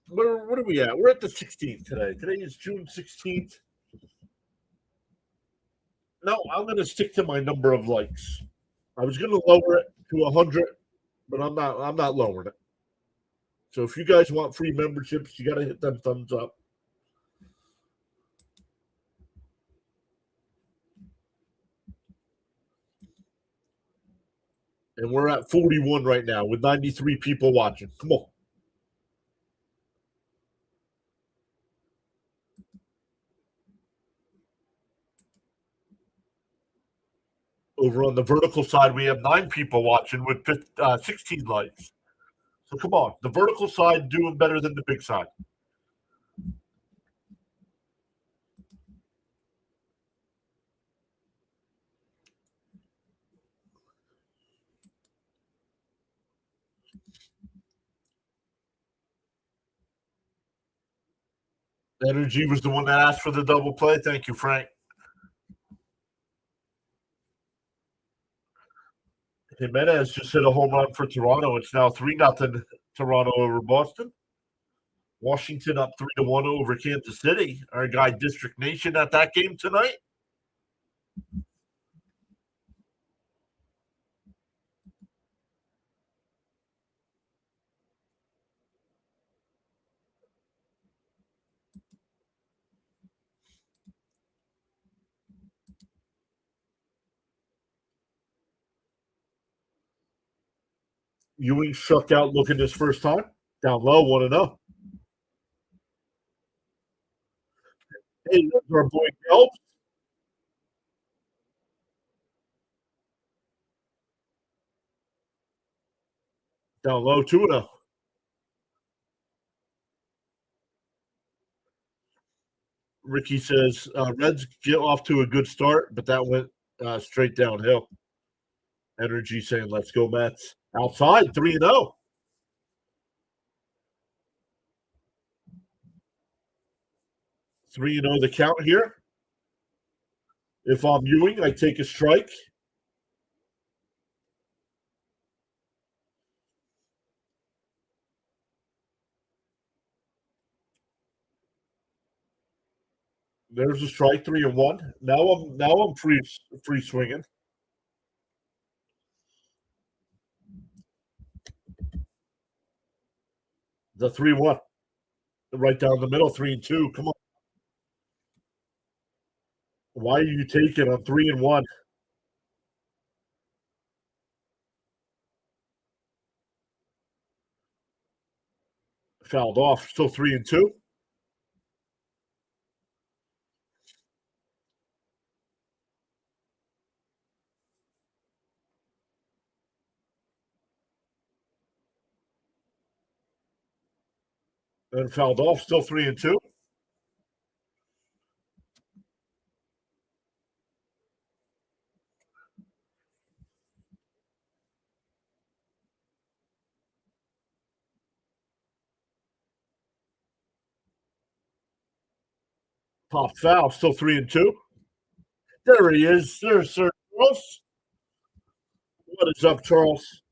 What are we at? We're at the 16th today. Today is June 16th. No, I'm going to stick to my number of likes. I was going to lower it to 100, but I'm not lowering it. So if you guys want free memberships, you got to hit them thumbs up. And we're at 41 right now with 93 people watching. Come on. Over on the vertical side, we have 9 people watching with 16 likes. So come on. The vertical side doing better than the big side. Energy was the one that asked for the double play. Thank you, Frank. Jimenez just hit a home run for Toronto. It's now 3-0 Toronto over Boston. Washington up 3-1 over Kansas City. Our guy District Nation at that game tonight. Ewing struck out looking his first time. Down low, 1-0. Hey, there's our boy Gelb. Down low, 2-0. Ricky says, Reds get off to a good start, but that went straight downhill. Energy saying, let's go, Mets. Outside, 3-0. 3-0 the count here. If I'm Ewing, I take a strike. There's a strike, 3-1. Now I'm free swinging. The 3-1. Right down the middle, 3-2. Come on. Why are you taking on 3-1? Fouled off. Still 3-2. And fouled off. Still 3-2. Pop foul. Still 3-2. There he is. There's Sir Charles. What is up, Charles?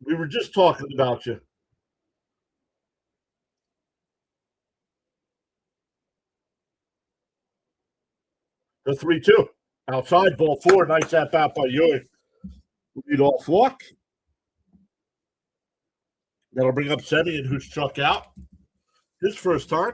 We were just talking about you. The 3-2. Outside, ball 4. Nice at bat by Ewing. Lead off walk. That'll bring up Semyon, who struck out his first time.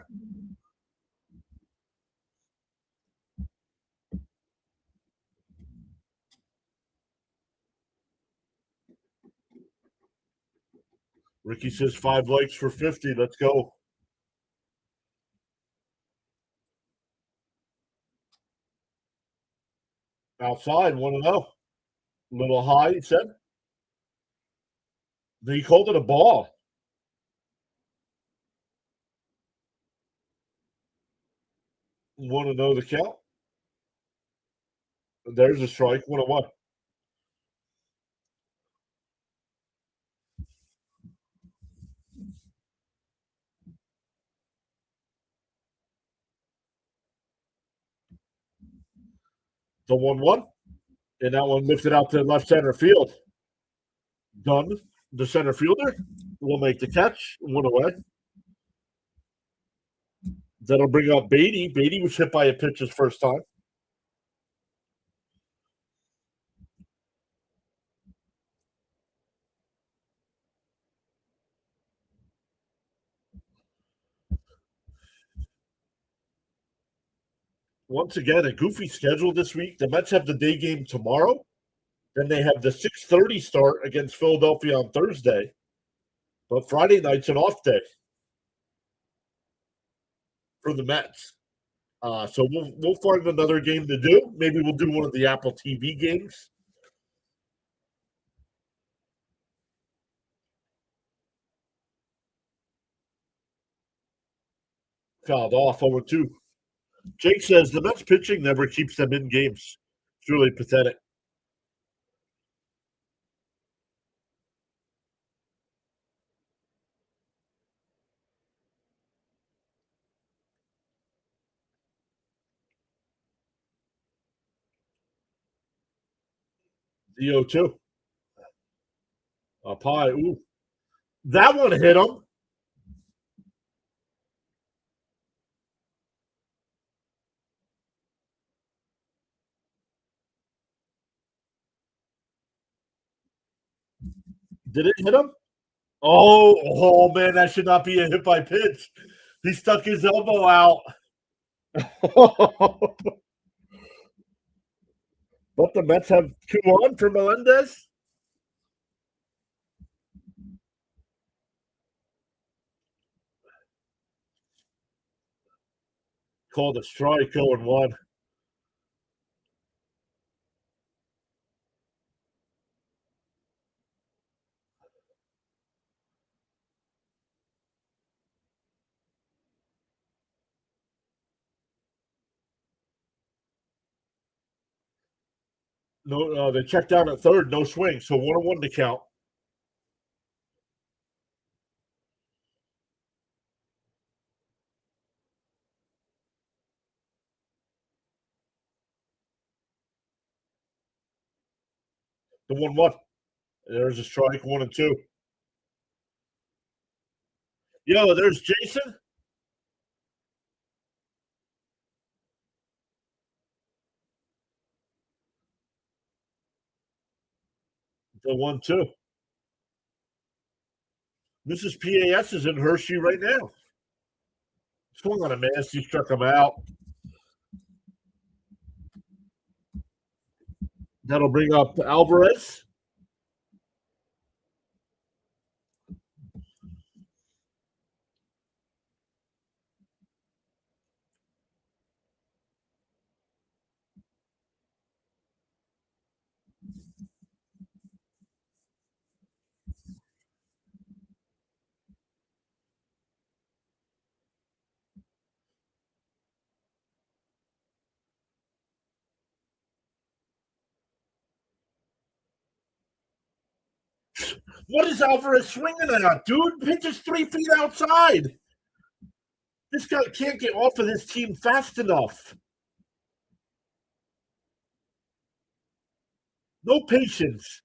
Ricky says 5 likes for 50. Let's go. Outside, 1-0. Little high, he said. He called it a ball. 1-0 the count. There's a strike. 1-1. The 1-1. And that one lifted out to left center field. Dunn, the center fielder, will make the catch. 1 away. That'll bring up Beatty. Beatty was hit by a pitch his first time. Once again, a goofy schedule this week. The Mets have the day game tomorrow. Then they have the 6:30 start against Philadelphia on Thursday. But Friday night's an off day for the Mets. So we'll find another game to do. Maybe we'll do one of the Apple TV games. Fouled off 0-2. Jake says the Mets pitching never keeps them in games. It's really pathetic. The 0-2. Up high. Ooh. That one hit him. Did it hit him? Oh man, that should not be a hit by pitch. He stuck his elbow out. But the Mets have 2 on for Melendez. Called a strike, 0-1. No, they checked down at third, no swing, so 1-1 to count. The 1-1. There's a strike, 1-2. Yo, there's Jason. The 1-2. Mrs. PAS is in Hershey right now. Swung on a mass, he struck him out. That'll bring up Alvarez. What is Alvarez swinging at, dude? Pitch is 3 feet outside. This guy can't get off of this team fast enough. No patience.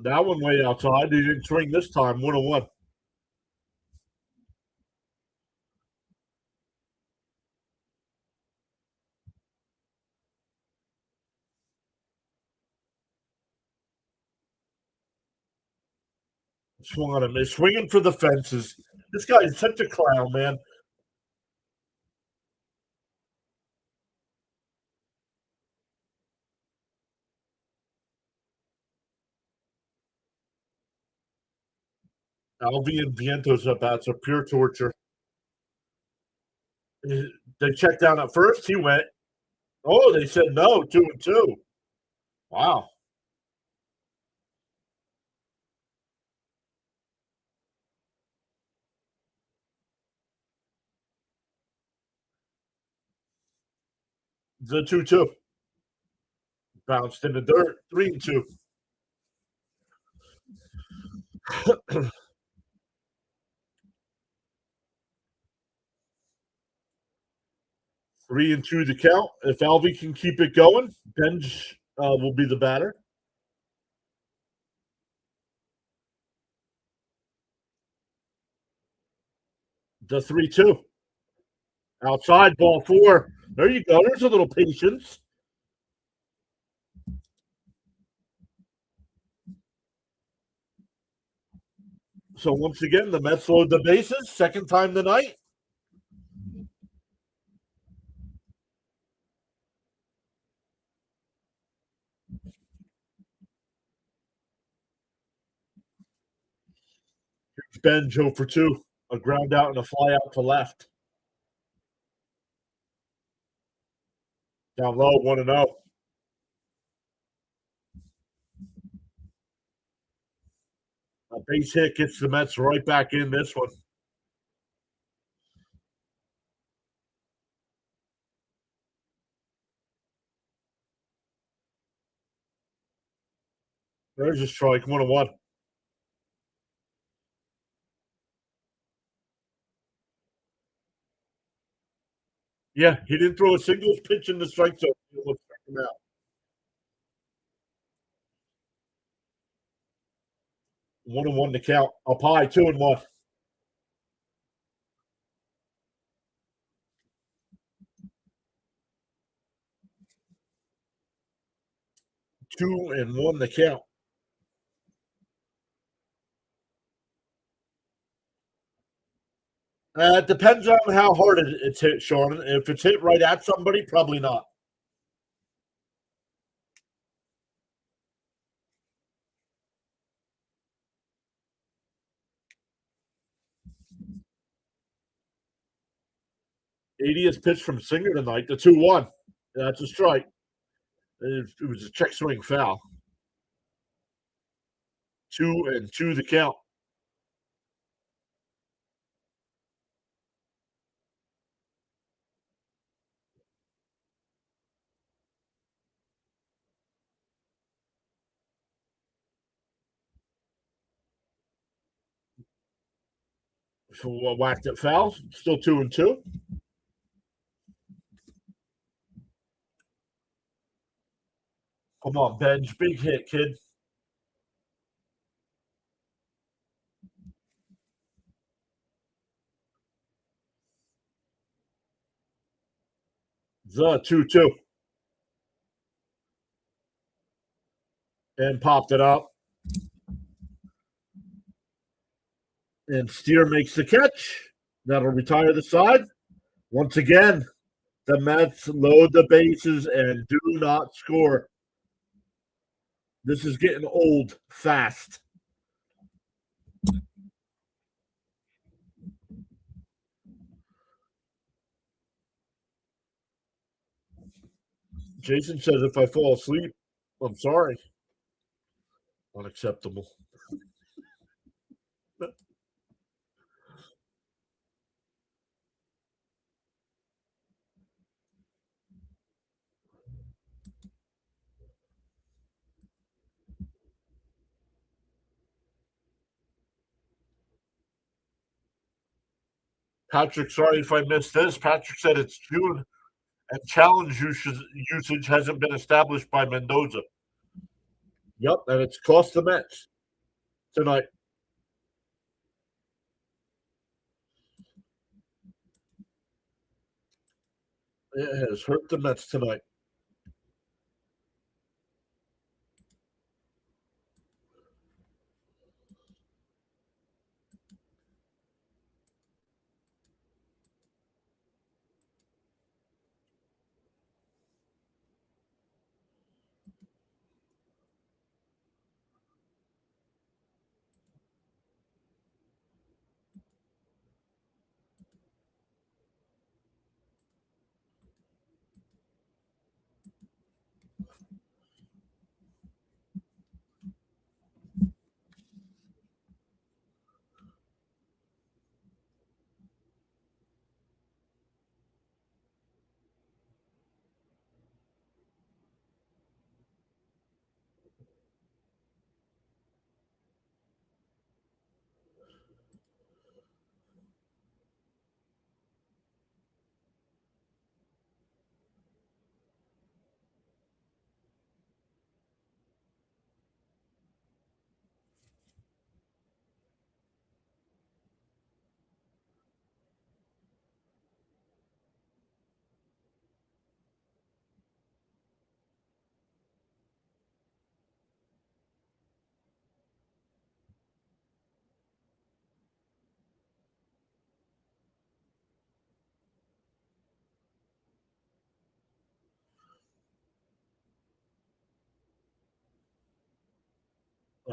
That one way outside. He didn't swing this time. 1-1. Swung on him. They're swinging for the fences. This guy is such a clown, man. Alvi and Vientos at bats are pure torture. They checked down at first. He went. Oh, they said no. 2-2. Wow. The 2-2. Bounced in the dirt. 3-2. 3-2 to count. If Alvi can keep it going, Benj will be the batter. The 3-2. Outside, ball 4. There you go. There's a little patience. So once again, the Mets load the bases. Second time tonight. Ben Joe for 2. A ground out and a fly out to left. Down low, 1-0. A base hit gets the Mets right back in this one. There's a strike, 1-1. Yeah, he didn't throw a single pitch in the strike zone. He'll check him out. 1-1 to count. Up high, 2-1. 2-1 to count. It depends on how hard it's hit, Sean. If it's hit right at somebody, probably not. '80th pitch from Singer tonight, the 2-1. That's a strike. It was a check swing foul. 2-2 the count. So whacked it foul. Still 2-2. Come on, Benj. Big hit, kid. The 2-2. And popped it up. And Steer makes the catch. That'll retire the side. Once again, the Mets load the bases and do not score. This is getting old fast. Jason says if I fall asleep, I'm sorry. Unacceptable. Patrick, sorry if I missed this. Patrick said it's June and challenge usage hasn't been established by Mendoza. Yep, and it's cost the Mets tonight. It has hurt the Mets tonight.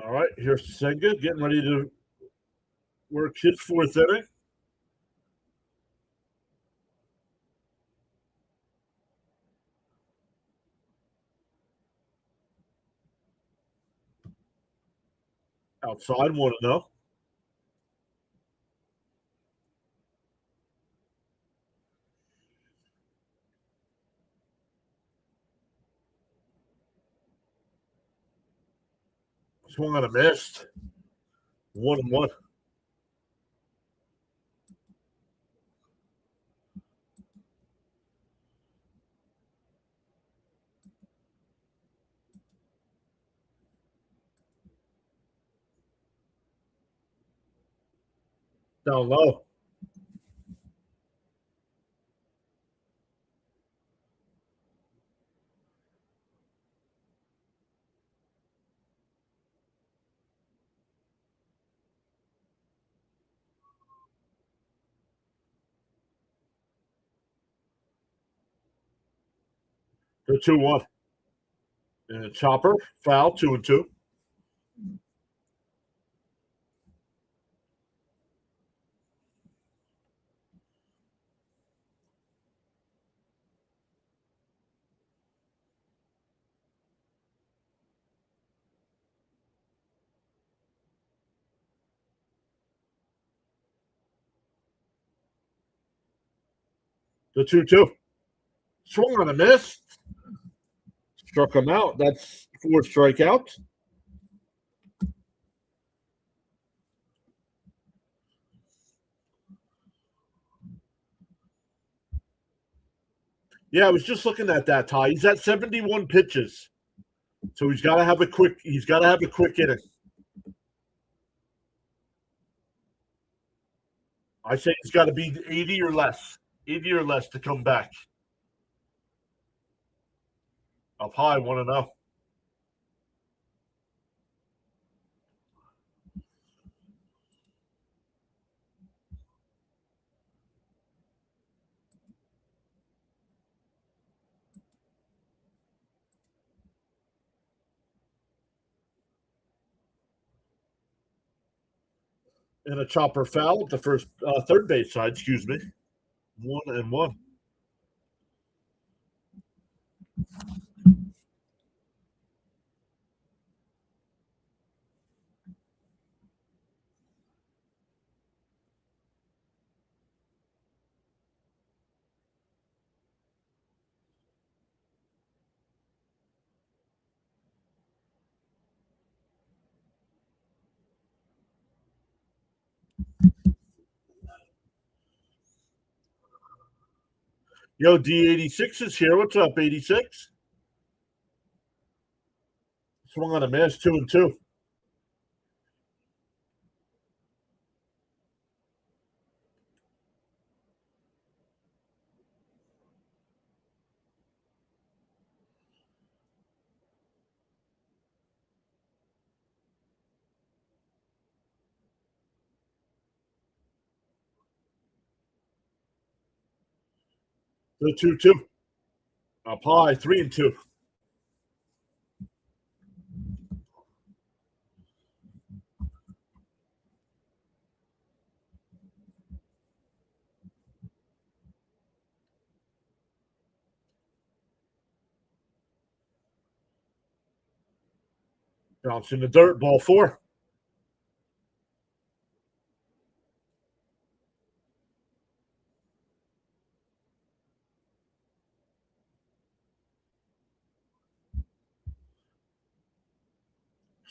All right, here's Senga getting ready to work his fourth inning. Outside, 1-0. Swung on a missed. 1-1. Down low. The 2-1. And a chopper, foul, 2-2. The 2-2. Swung on a miss. Struck him out. That's 4 strikeouts. Yeah, I was just looking at that, Ty. He's at 71 pitches. So he's got to have a quick inning. I say he's got to be 80 or less. 80 or less to come back. Up high, 1-0. And a chopper foul at the third base side, excuse me. 1-1. Yo, D86 is here. What's up, 86? Swung on a miss, 2-2. The 2-2. Up high, 3-2. Bounce in the dirt, ball 4.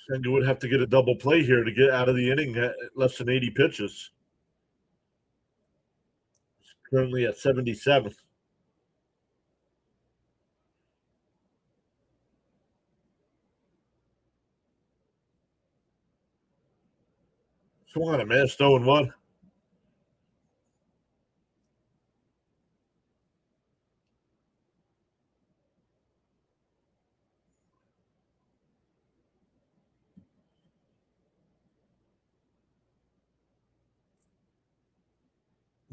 And you would have to get a double play here to get out of the inning at less than 80 pitches. Currently at 77. Swung on a miss, 0-1.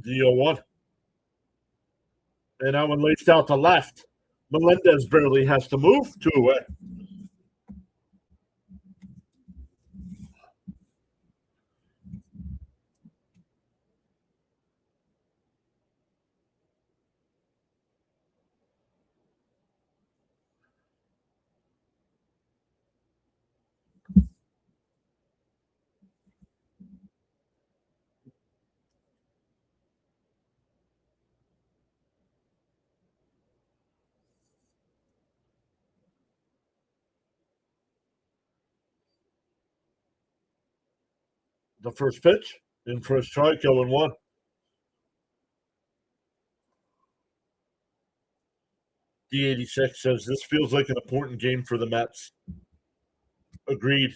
The 0-1. And that one laced out to left. Melendez barely has to move. 2 away. The first pitch in for a strike, 0-1. D86 says this feels like an important game for the Mets. Agreed.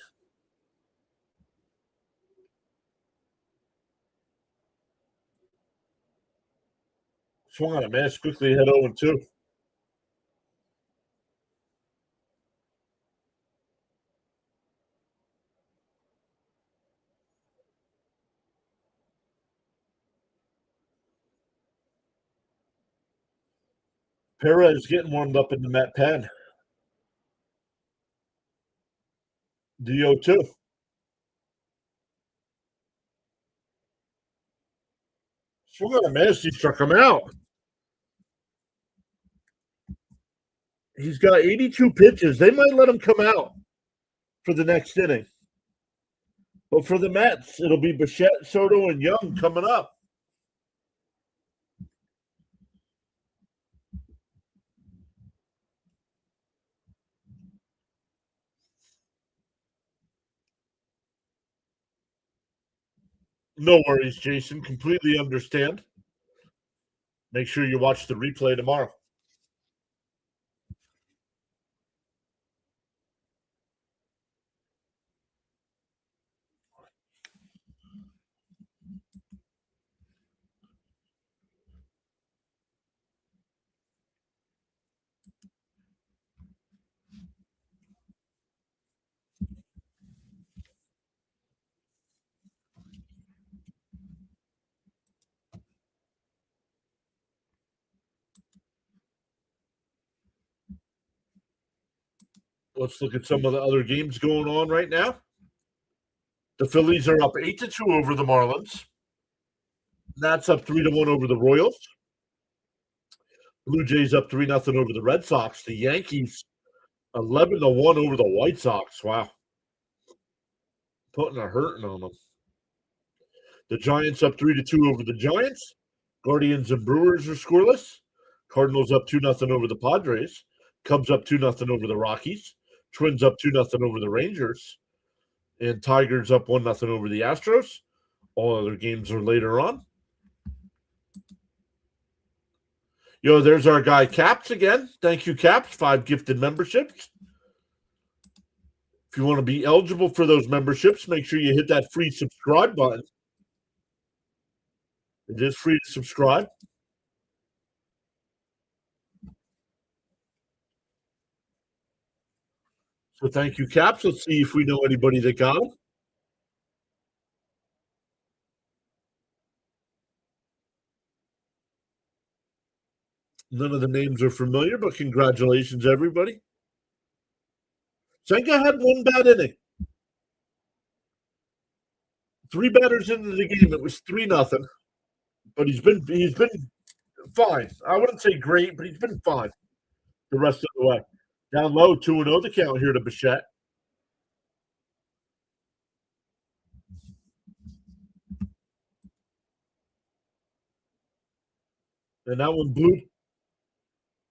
Swung on a miss, quickly hit 0-2. Perez getting warmed up in the Met pen. DO2. Swung on a miss. He struck him out. He's got 82 pitches. They might let him come out for the next inning. But for the Mets, it'll be Bichette, Soto, and Young coming up. No worries, Jason. Completely understand. Make sure you watch the replay tomorrow. Let's look at some of the other games going on right now. The Phillies are up 8-2 over the Marlins. Nats up 3-1 over the Royals. Blue Jays up 3-0 over the Red Sox. The Yankees 11-1 over the White Sox. Wow. Putting a hurting on them. The Giants up 3-2 over the Giants. Guardians and Brewers are scoreless. Cardinals up 2-0 over the Padres. Cubs up 2-0 over the Rockies. Twins up 2-0 over the Rangers. And Tigers up 1-0 over the Astros. All other games are later on. Yo, there's our guy Caps again. Thank you, Caps. 5 gifted memberships. If you want to be eligible for those memberships, make sure you hit that free subscribe button. It is free to subscribe. So thank you, Caps. Let's see if we know anybody that got them. None of the names are familiar, but congratulations, everybody. Senga had one bad inning. 3 batters into the game. It was 3-0. But he's been fine. I wouldn't say great, but he's been fine the rest of the way. Down low, 2-0 the count here to Bichette. And that one blew.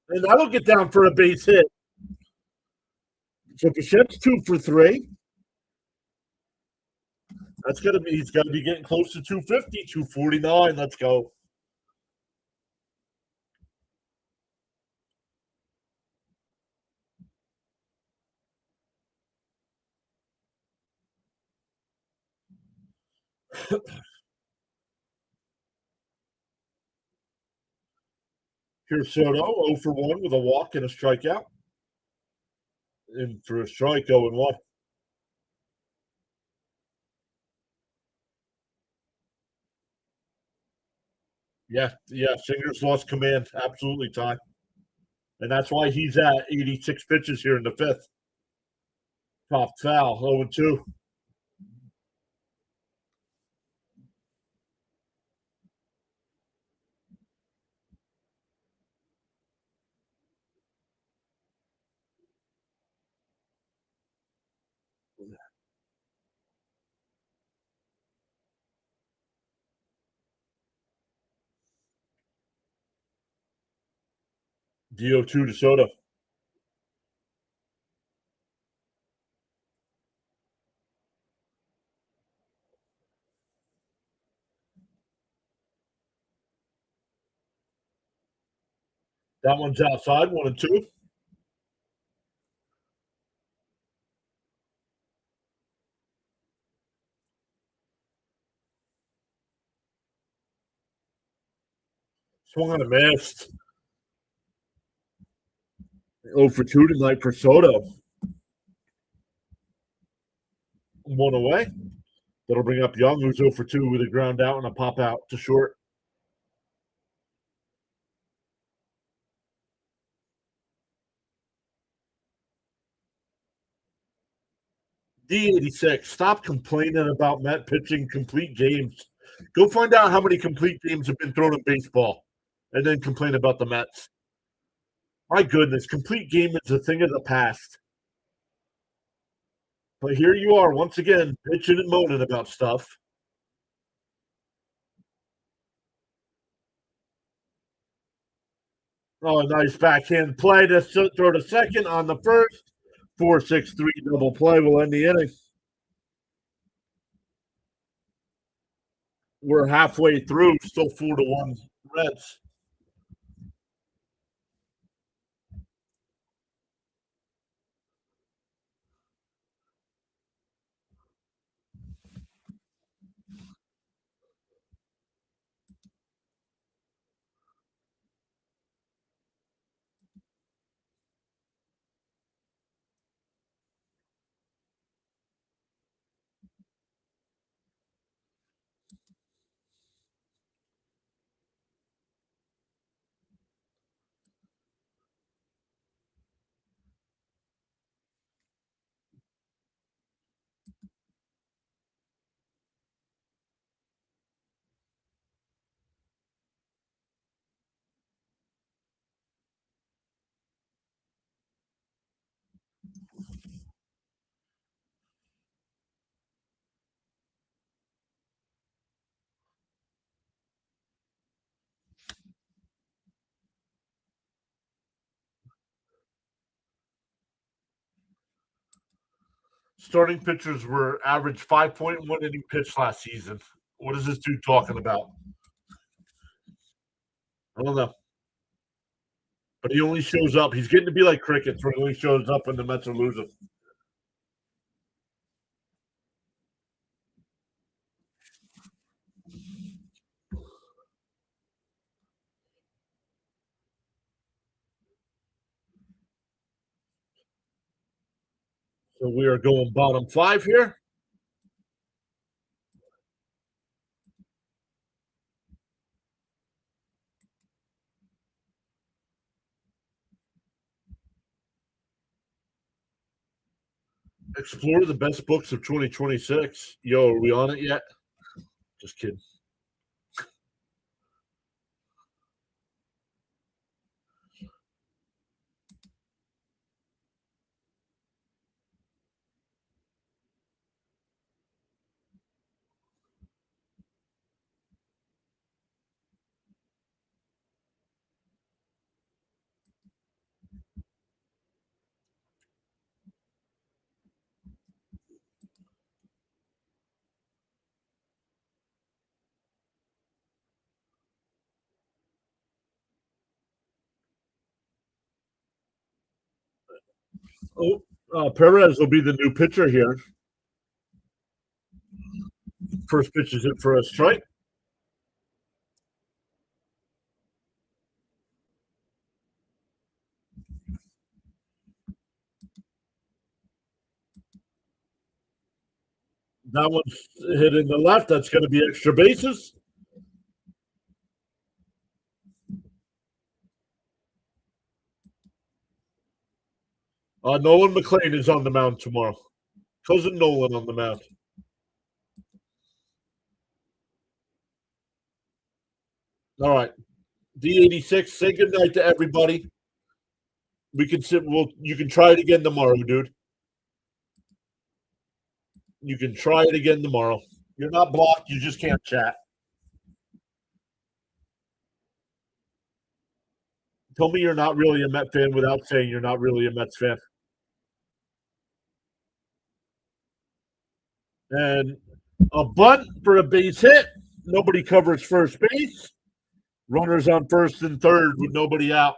And that'll get down for a base hit. So Bichette's 2 for 3. That's gonna be he's gotta be getting close to 250, 249. Let's go. Here's Soto, 0 for 1 with a walk and a strikeout. And for a strike, 0-1. Yeah, Singer's lost command. Absolutely, Ty. And that's why he's at 86 pitches here in the 5th. Top foul, 0-2. DO2 to Soto. That one's outside, 1-2. Swung on a missed. 0 for 2 tonight for Soto. 1 away. That'll bring up Young, who's 0 for 2 with a ground out and a pop out to short. D86, stop complaining about Met pitching complete games. Go find out how many complete games have been thrown in baseball and then complain about the Mets. My goodness, complete game is a thing of the past. But here you are once again bitching and moaning about stuff. Oh, nice backhand play to throw to second on the first. 4-6-3 double play will end the inning. We're halfway through, still 4-1 Reds. Starting pitchers were average 5.1 inning pitch last season. What is this dude talking about? I don't know. But he only shows up. He's getting to be like crickets where he only shows up when the Mets are losing. So we are going bottom five here. Explore the best books of 2026. Yo, are we on it yet? Just kidding. Oh, Perez will be the new pitcher here. First pitch is hit for a strike. That one's hit in the left. That's going to be extra bases. Nolan McLean is on the mound tomorrow. Cousin Nolan on the mound. All right. D86, say goodnight to everybody. We can sit. You can try it again tomorrow, dude. You can try it again tomorrow. You're not blocked. You just can't chat. Tell me you're not really a Met fan without saying you're not really a Mets fan. And a bunt for a base hit. Nobody covers first base. Runners on first and third with nobody out.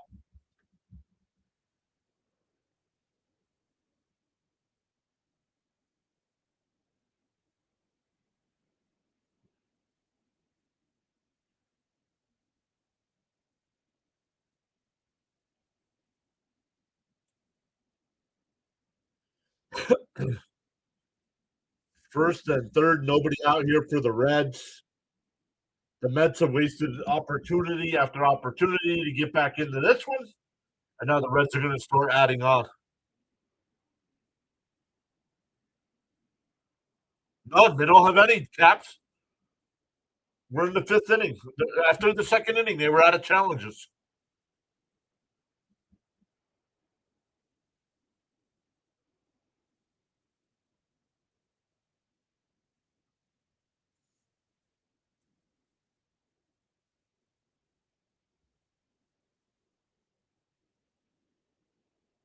First and third, nobody out here for the Reds. The Mets have wasted opportunity after opportunity to get back into this one. And now the Reds are going to start adding on. No, they don't have any caps. We're in the fifth inning. After the second inning, they were out of challenges.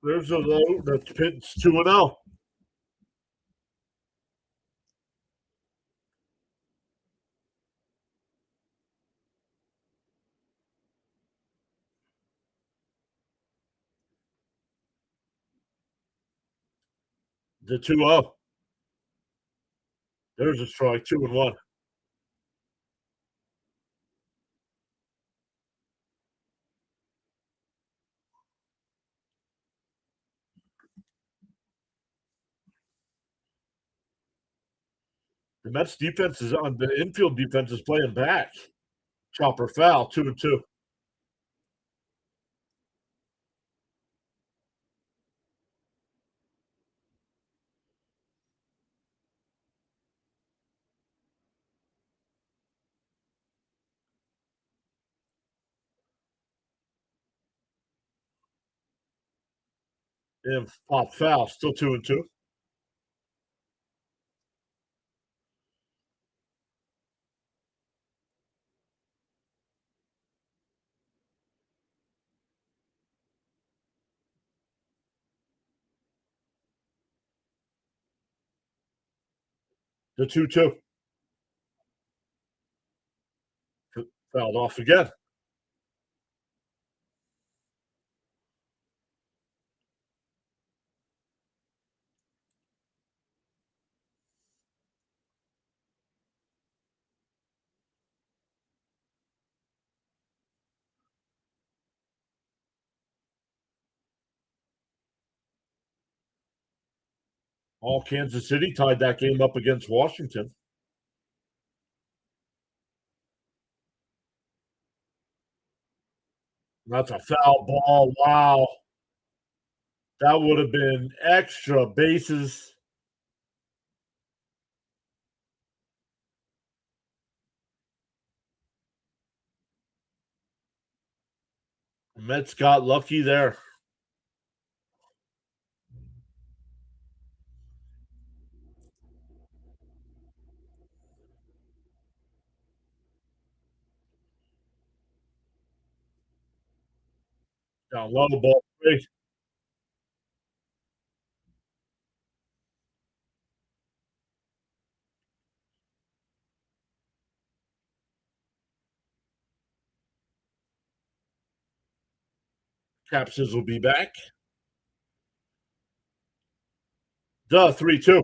There's a low that's pitched 2-0. The 2-0. There's a strike, 2-1. The Mets defense is on the infield defense is playing back. Chopper foul, 2-2. And pop foul, still 2-2. The 2-2. Fouled off again. All Kansas City tied that game up against Washington. That's a foul ball. Wow. That would have been extra bases. Mets got lucky there. Down low, ball three. Capses will be back. Duh, 3-2.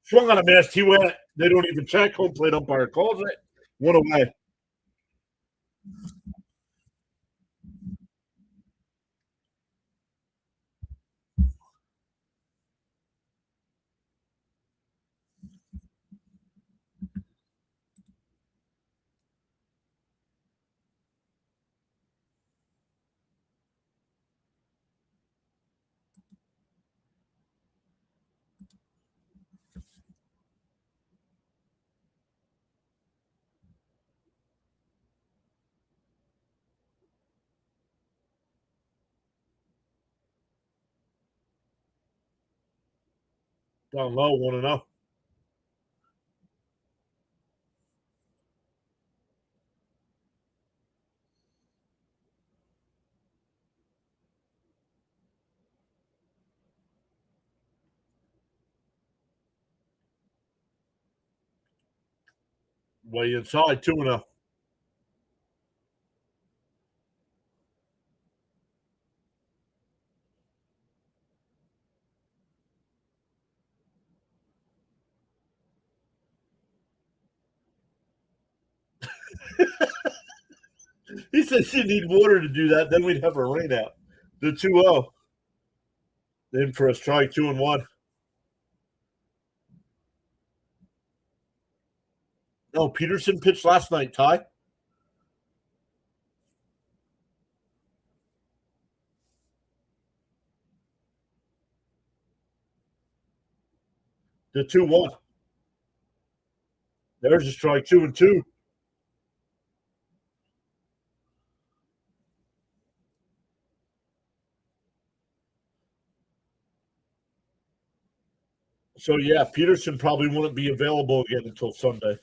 Swung on a miss. He went. They don't even check. Home plate umpire calls it. One away. Down low, 1-0. Way inside, 2-0. He says you need water to do that. Then we'd have a rain out. The 2-0. In for a strike, 2-1. No, Peterson pitched last night, Ty. The 2-1. There's a strike, 2-2. So yeah, Peterson probably wouldn't be available again until Sunday.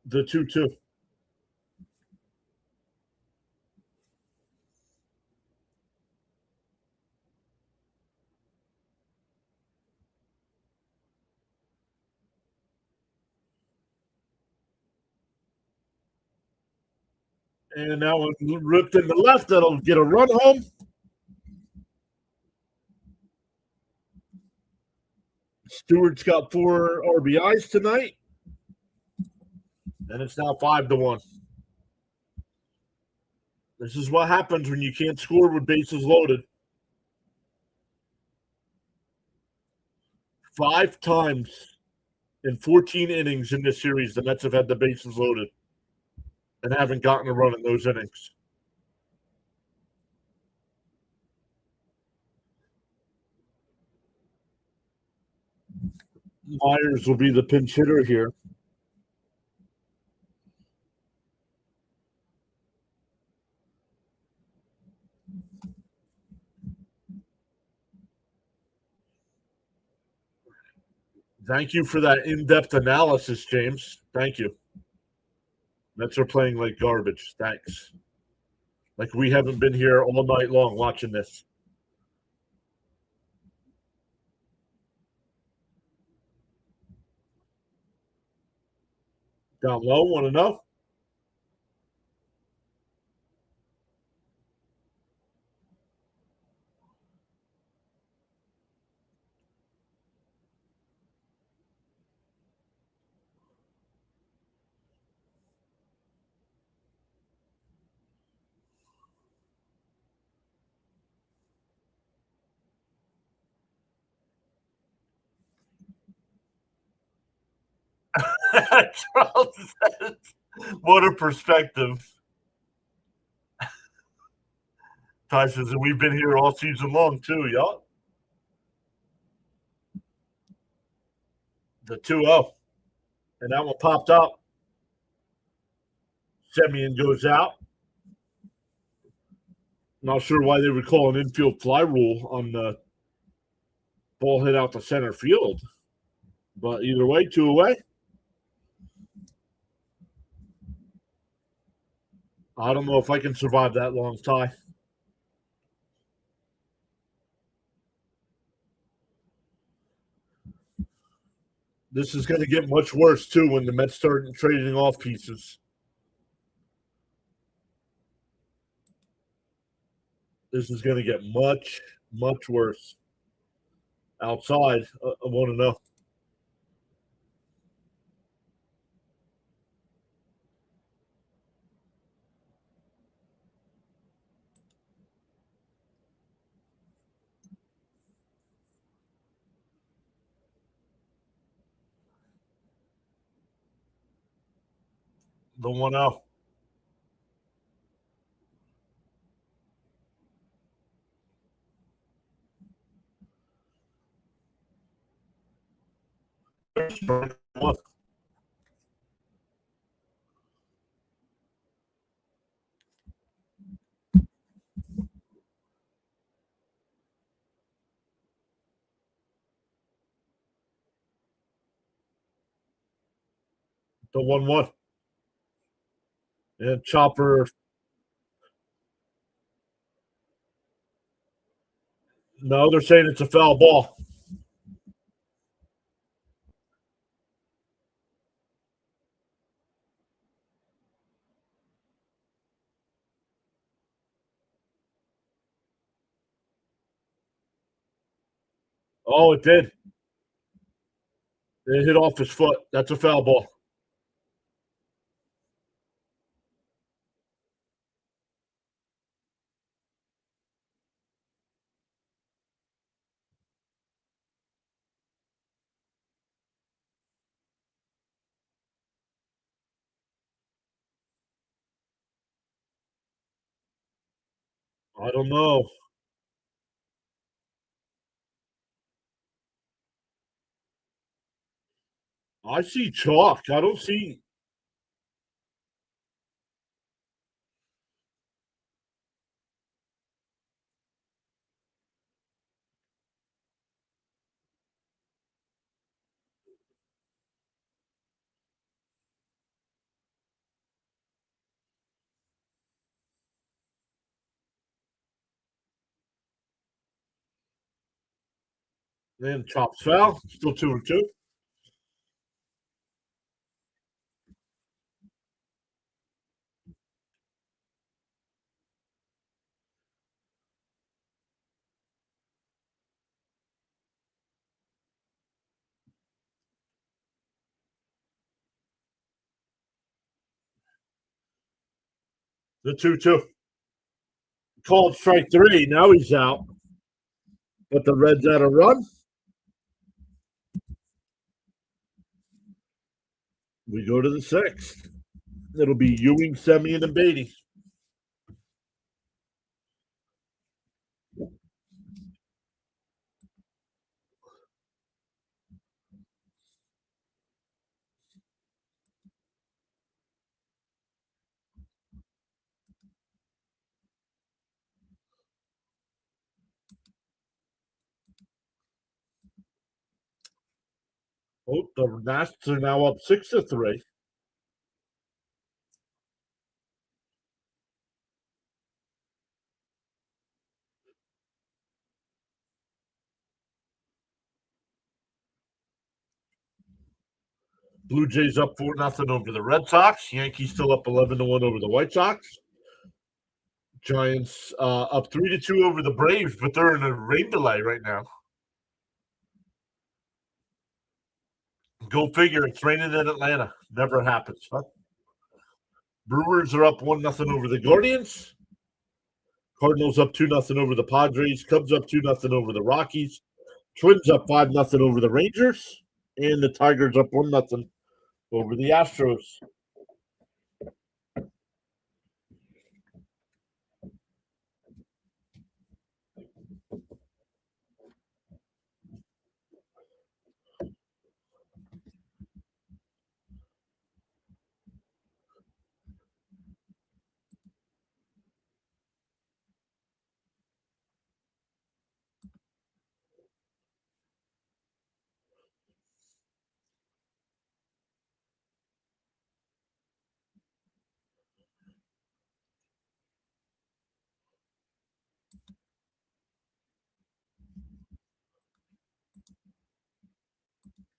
The 2-2. And now ripped in the left. That'll get a run home. Stewart's got 4 RBIs tonight. And it's now 5-1. This is what happens when you can't score with bases loaded. 5 times in 14 innings in this series, the Mets have had the bases loaded and haven't gotten a run in those innings. Myers will be the pinch hitter here. Thank you for that in-depth analysis, James. Thank you. Mets are playing like garbage. Thanks. Like we haven't been here all night long watching this. Down low, want to know? Charles says, what a perspective. Ty says, and we've been here all season long, too, y'all. The 2-0. And that one popped up. Semien goes out. Not sure why they would call an infield fly rule on the ball hit out to center field. But either way, 2 away. I don't know if I can survive that long, Ty. This is going to get much worse, too, when the Mets start trading off pieces. This is going to get much, much worse. Outside, I want to know. The 1-0. The 1-1. And Chopper. No, they're saying it's a foul ball. Oh, it did. It hit off his foot. That's a foul ball. I don't know. I see chalk. I don't see. And chops foul. Still 2-2. The 2-2. Called strike three. Now he's out. But the Reds had a run. We go to the sixth. It'll be Ewing, Semien, and Beatty. Oh, the Nats are now up 6-3. Blue Jays up 4-0 over the Red Sox. Yankees still up 11-1 over the White Sox. Giants up 3-2 over the Braves, but they're in a rain delay right now. Go figure. It's raining in Atlanta. Never happens, huh? Brewers are up 1-0 over the Guardians. Cardinals up 2-0 over the Padres. Cubs up 2-0 over the Rockies. Twins up 5-0 over the Rangers. And the Tigers up 1-0 over the Astros.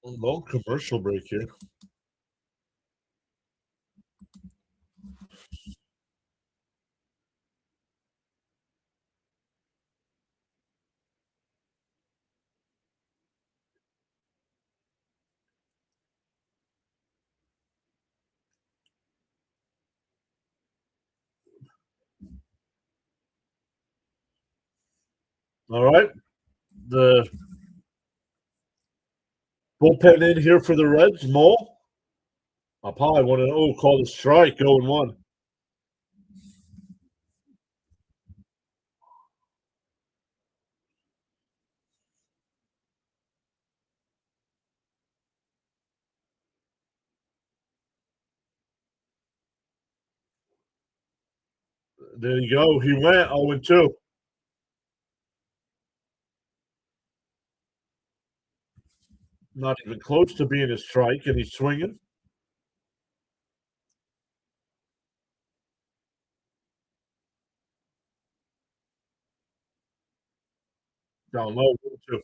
Long commercial break here. All right. The bullpen in here for the Reds. Mole. Up high. 1-0. Called a strike. 0-1. There you go. He went 0-2. Not even close to being a strike, and he's swinging. Down low. 1-2.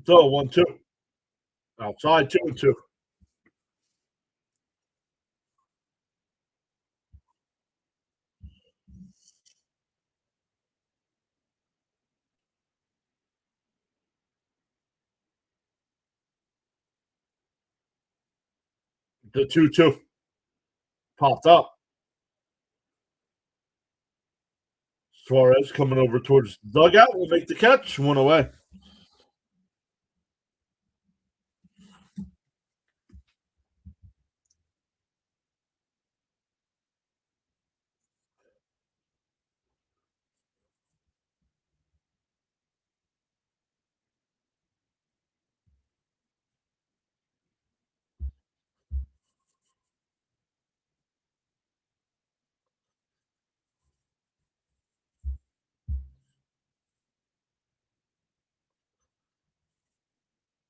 So 1-2. Outside 2-2. The 2-2 popped up. Suarez coming over towards the dugout will make the catch. 1 away.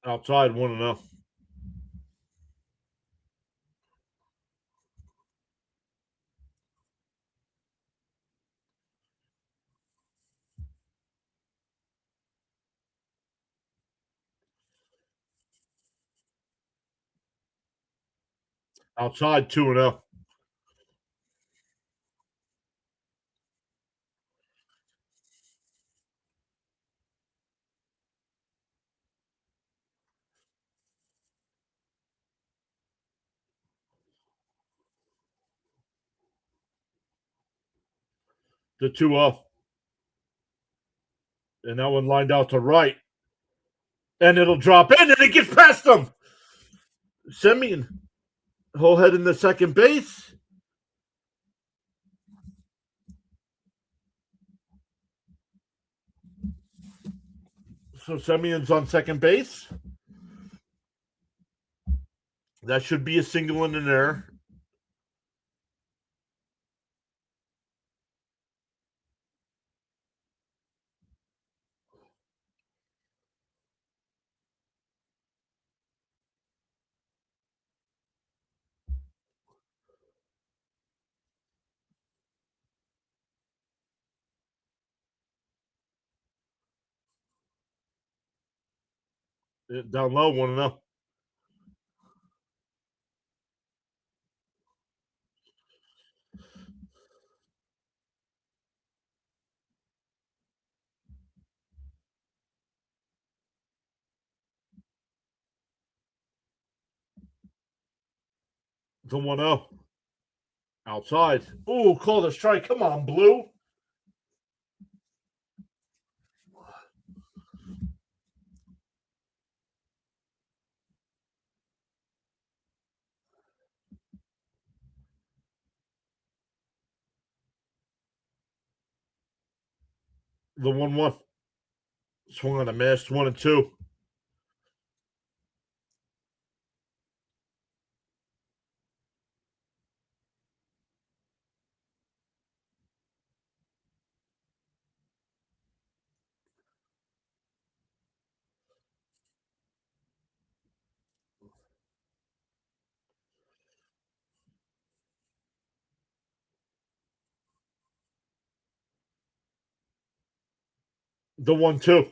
Outside 1-0. Outside 2-0. The 2-0. And that one lined out to right. And it'll drop in and it gets past them. Semyon. Whole head in the second base. So Semyon's on second base. That should be a single and an error. Down low, 1-0. The 1-0. Outside. Ooh, call the strike. Come on, Blue. The 1-1. Swung on a miss. 1-2. The 1-2.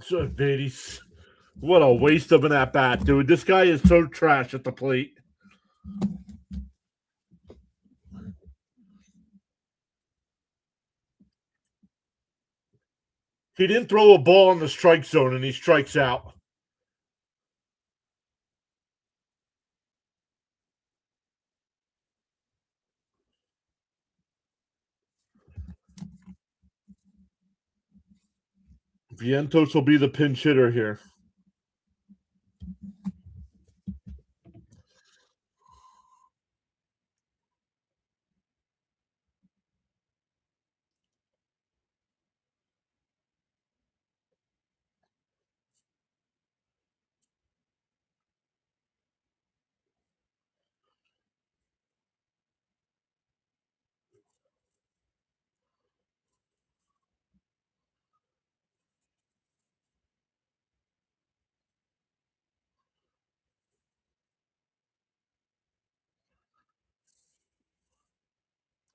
So, Beatties. What a waste of an at bat, dude. This guy is so trash at the plate. He didn't throw a ball in the strike zone and he strikes out. Vientos will be the pinch hitter here.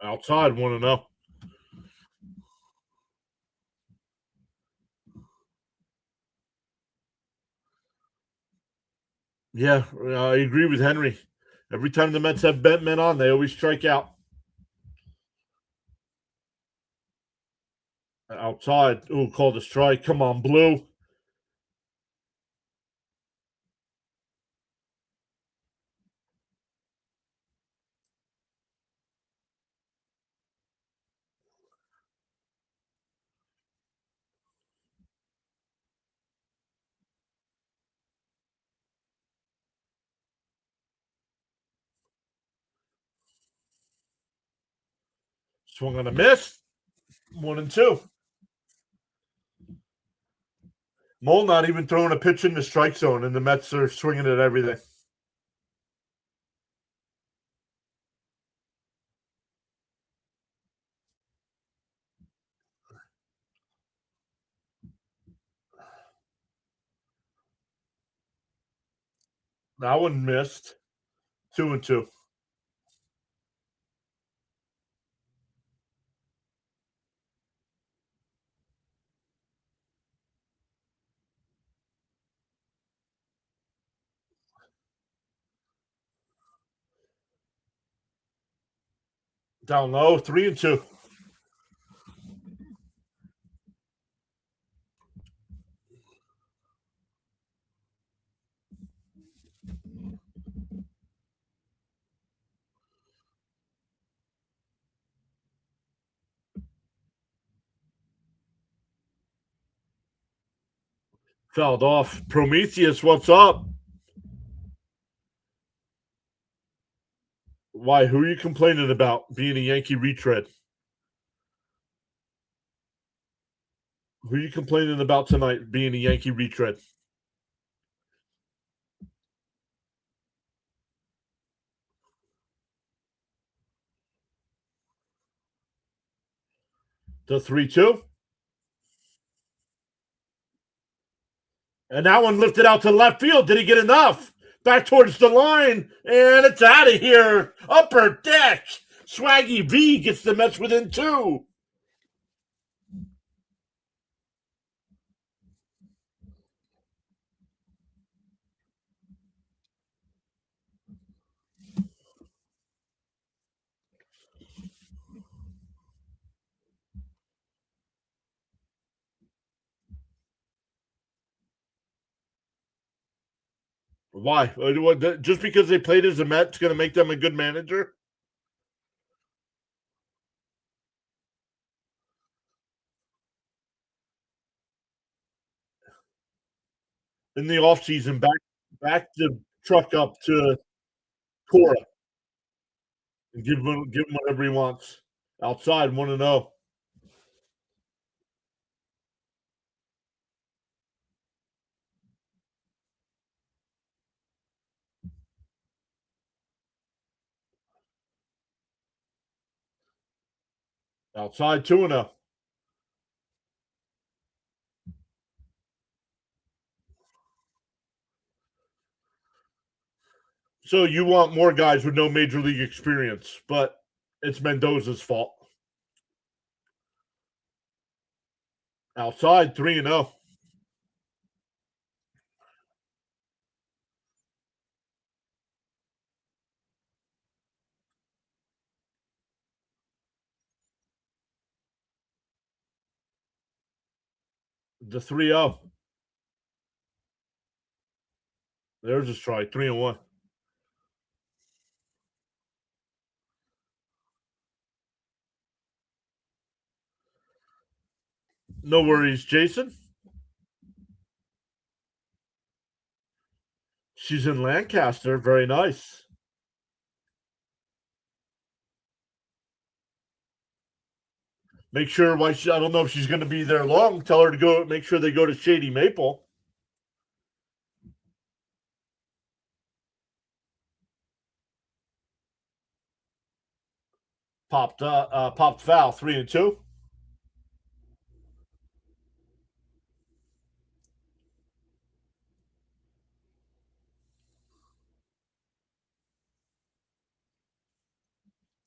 Outside 1-0. Yeah, I agree with Henry. Every time the Mets have men on, they always strike out. Outside. Ooh, called a strike. Come on, Blue. Swung on a miss. 1-2. Mole not even throwing a pitch in the strike zone, and the Mets are swinging at everything. That one missed. 2-2. Down low, 3-2. Fouled off. Prometheus, what's up? Why? Who are you complaining about being a Yankee retread? Who are you complaining about tonight being a Yankee retread? The 3-2? And that one lifted out to left field. Did he get enough? Back towards the line, and it's out of here. Upper deck. Swaggy V gets the Mets within 2. Why? Just because they played as a Met, going to make them a good manager? In the offseason, back the truck up to Cora and give him whatever he wants. Outside, 1-0. Outside, 2-0. So you want more guys with no major league experience, but it's Mendoza's fault. Outside, 3-0. The 3-0. There's a strike. 3-1. No worries, Jason. She's in Lancaster. Very nice. Make sure I don't know if she's going to be there long. Tell her to go. Make sure they go to Shady Maple. Popped foul. 3-2.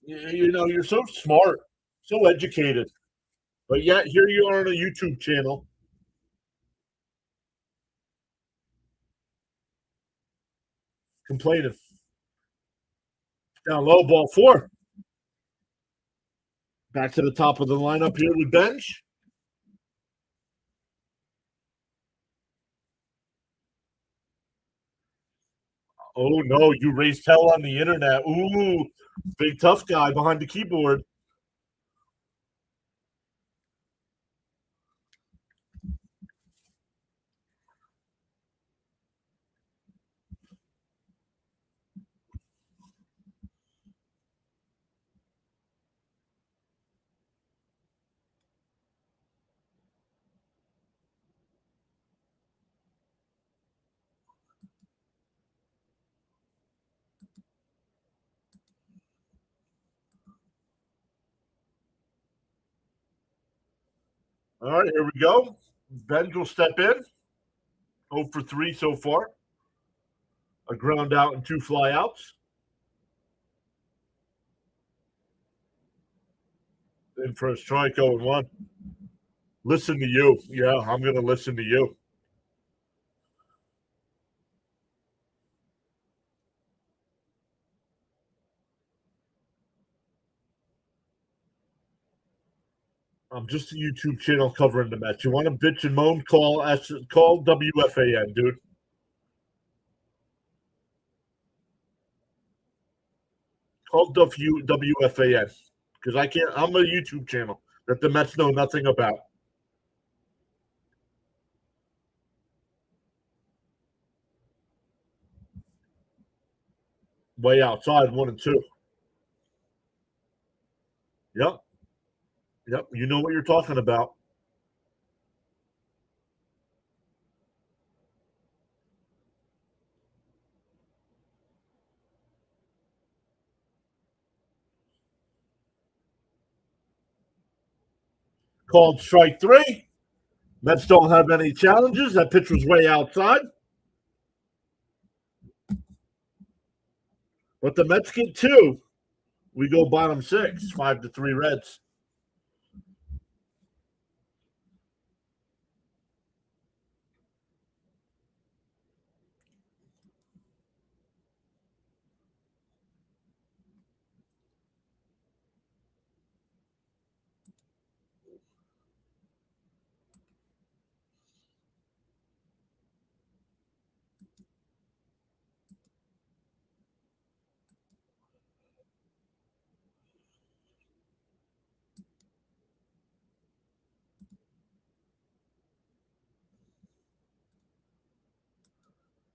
You're so smart, so educated, but yet here you are on a YouTube channel complaining. Down low, ball 4. Back to the top of the lineup here with Bench. Oh no, you raised hell on the internet. Ooh, big tough guy behind the keyboard. All right, here we go. Benj will step in. 0 for 3 so far. A ground out and 2 fly outs. In for a strike, 0-1. Listen to you. Yeah, I'm going to listen to you. I'm just a YouTube channel covering the Mets. You want to bitch and moan? Call WFAN, dude. Call WFAN because I can't. I'm a YouTube channel that the Mets know nothing about. Way outside, 1-2. Yep. Yep. You know what you're talking about. Called strike 3. Mets don't have any challenges. That pitch was way outside. But the Mets get 2. We go bottom 6, 5-3 Reds.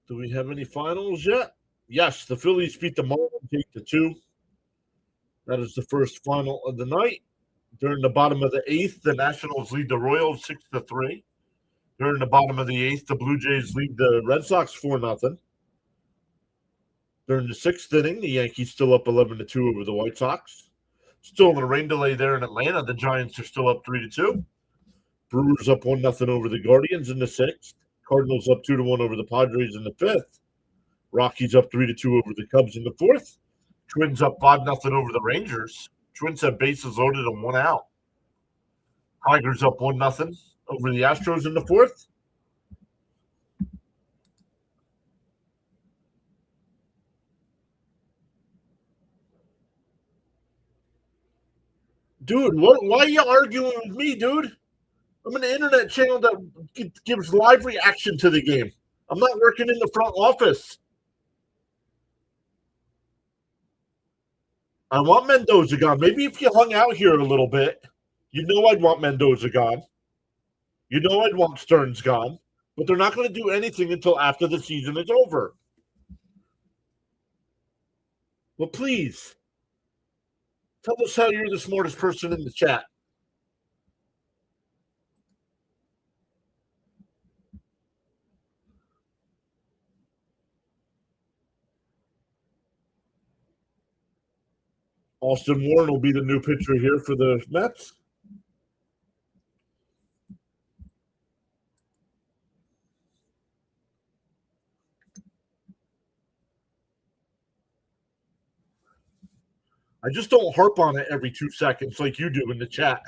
Do we have any finals yet? Yes, the Phillies beat the Marlins 8-2. That is the first final of the night. During the bottom of the 8th, the Nationals lead the Royals 6-3. During the bottom of the 8th, the Blue Jays lead the Red Sox 4-0. During the 6th inning, the Yankees still up 11-2 over the White Sox. Still in a rain delay there in Atlanta. The Giants are still up 3-2. Brewers up 1-0 over the Guardians in the 6th. Cardinals up 2-1 over the Padres in the 5th. Rockies up 3-2 over the Cubs in the 4th. Twins up 5-0 over the Rangers. Twins have bases loaded and 1 out. Tigers up 1-0 over the Astros in the 4th. Dude, why are you arguing with me, dude? I'm an internet channel that gives live reaction to the game. I'm not working in the front office. I want Mendoza gone. Maybe if you hung out here a little bit, you know I'd want Mendoza gone. You know I'd want Stearns gone. But they're not going to do anything until after the season is over. Well, please, tell us how you're the smartest person in the chat. Austin Warren will be the new pitcher here for the Mets. I just don't harp on it every 2 seconds like you do in the chat.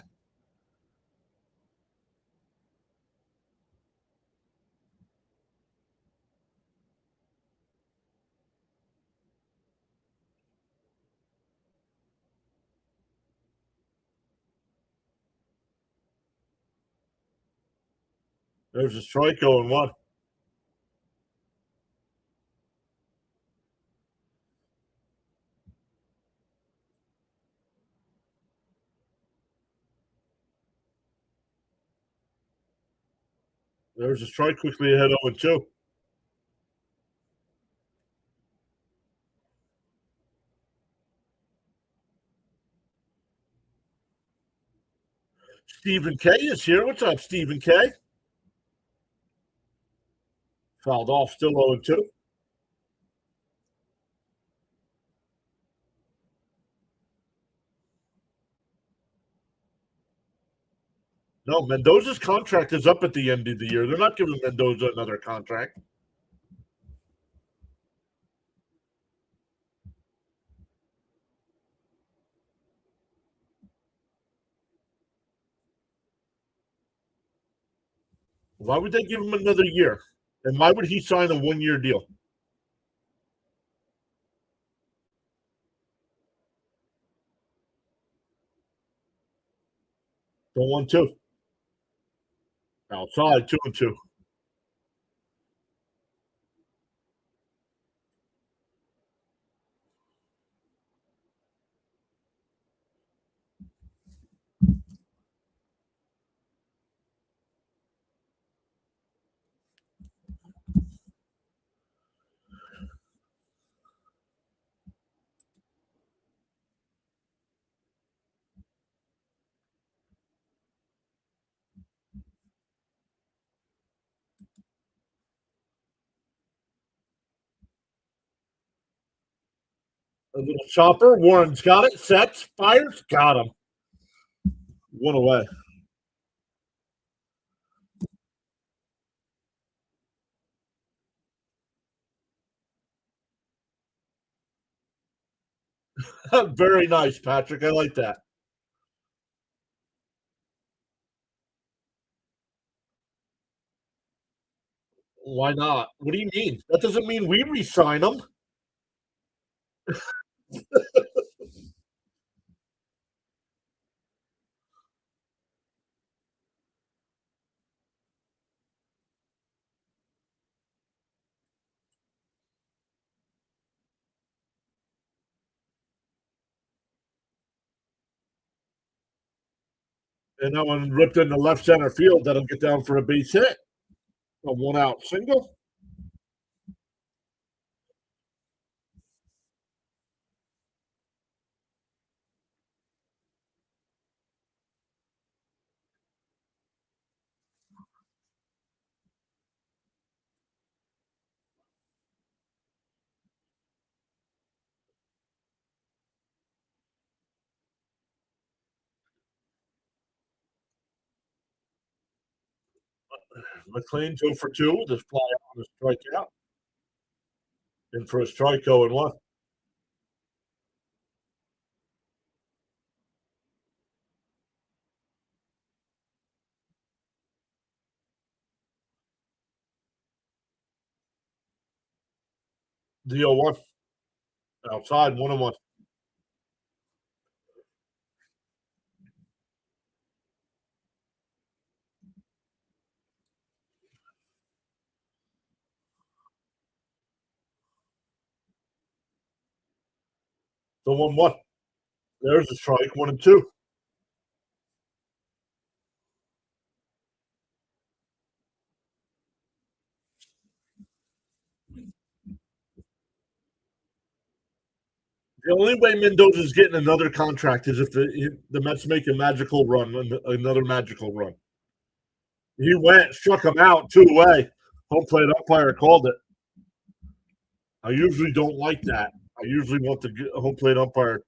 There's a strike going 1. There's a strike quickly ahead 0-2. Stephen K is here. What's up, Stephen K? Fouled off, still 0-2. No, Mendoza's contract is up at the end of the year. They're not giving Mendoza another contract. Why would they give him another year? And why would he sign a 1-year deal? Don't want to. Outside, 2-2. A little chopper. Warren's got it. Sets. Fires. Got him. One away. Very nice, Patrick. I like that. Why not? What do you mean? That doesn't mean we re-sign him. And that one ripped into left center field. That'll get down for a base hit. A 1-out single. McLean 2 for 2. Just fly out on a strikeout. In for a strike 0-1. The 0-1. Outside 1-1. The 1-1. There's a strike. 1-2. The only way Mendoza's getting another contract is if the Mets make a magical run, another magical run. He went, struck him out 2 away. Home plate umpire called it. I usually don't like that. I usually want the home plate umpire.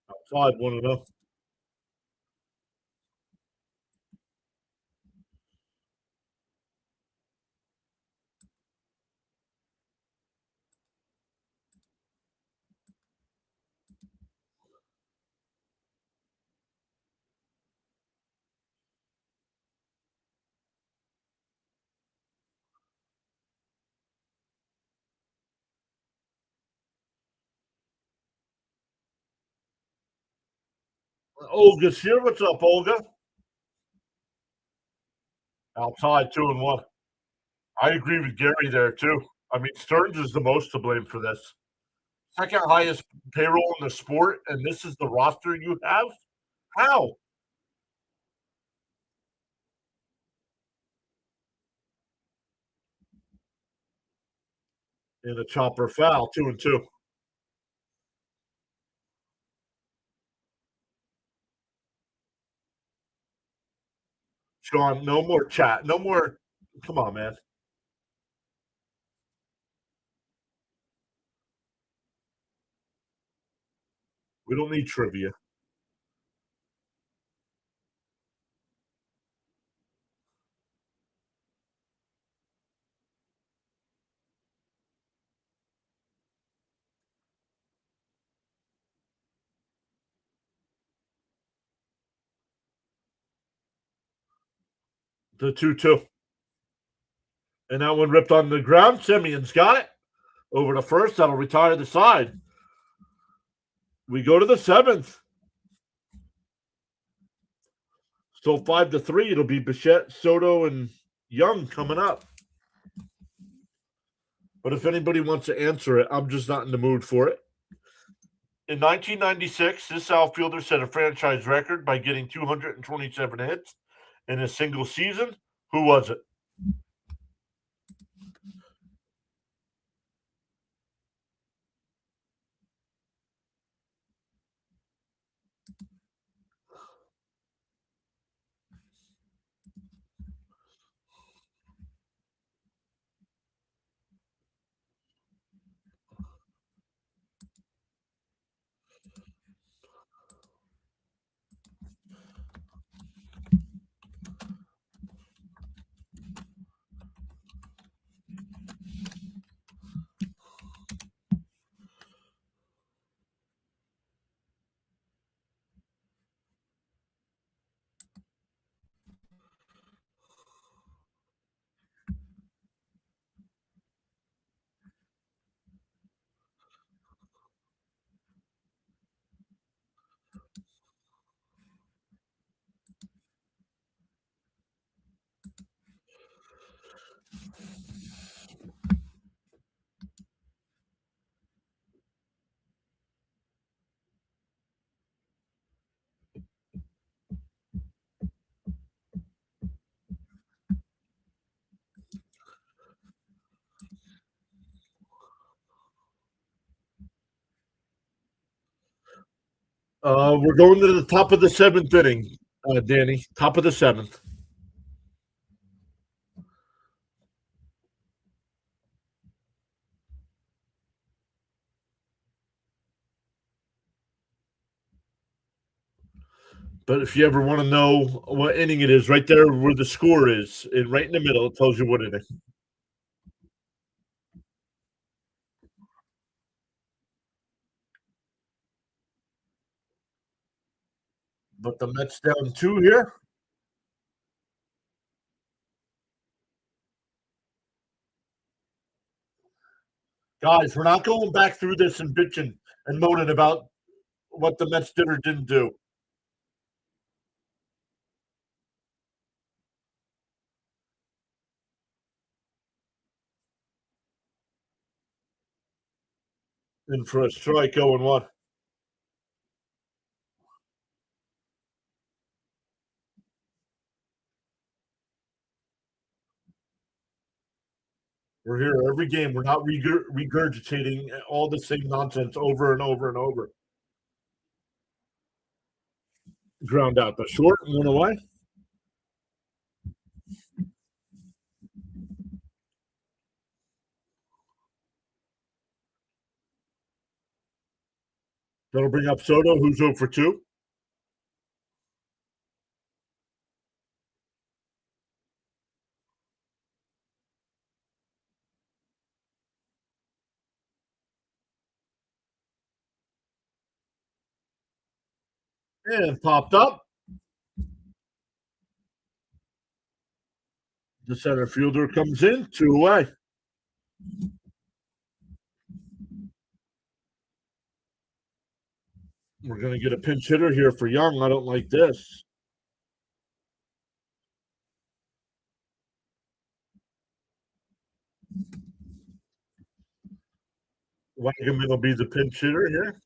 Outside 1-0. Olga's here. What's up, Olga? Outside 2-1. I agree with Gary there too. I mean, Stearns is the most to blame for this. Second highest payroll in the sport, and this is the roster you have? How? In a chopper foul, 2-2. Sean, no more chat. No more. Come on, man. We don't need trivia. The 2-2. And that one ripped on the ground. Simeon's got it. Over the first. That'll retire the side. We go to the 7th. Still 5-3. It'll be Bichette, Soto, and Young coming up. But if anybody wants to answer it, I'm just not in the mood for it. In 1996, this outfielder set a franchise record by getting 227 hits in a single season. Who was it? We're going to the top of the 7th inning, Danny. Top of the 7th. But if you ever want to know what inning it is, right there where the score is, right in the middle, it tells you what inning. But the Mets down 2 here. Guys, we're not going back through this and bitching and moaning about what the Mets did or didn't do. And for a strike, 0-1. We're here every game. We're not regurgitating all the same nonsense over and over and over. Ground out the short and went away. That'll bring up Soto, who's 0 for 2. And popped up. The center fielder comes in, 2 away. We're going to get a pinch hitter here for Young. I don't like this. Wagaman will be the pinch hitter here.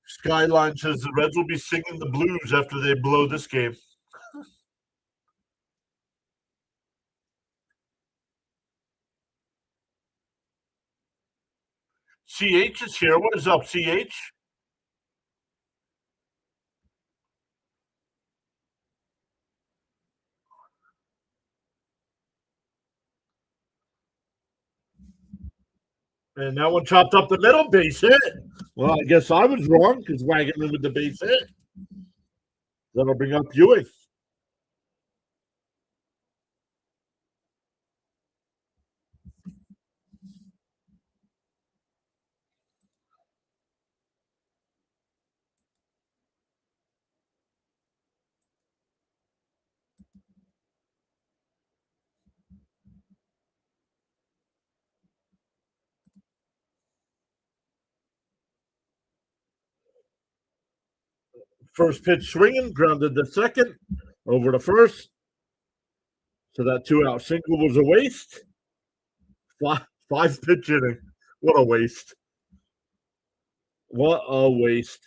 Skyline says the Reds will be singing the blues after they blow this game. CH is here. What is up, CH? And that one chopped up the middle, base hit. Well, I guess I was wrong because Wagner with the base hit. That'll bring up Ewing. First pitch swinging, grounded to second, over to first. So that 2-out single was a waste. Five pitch inning. What a waste. What a waste.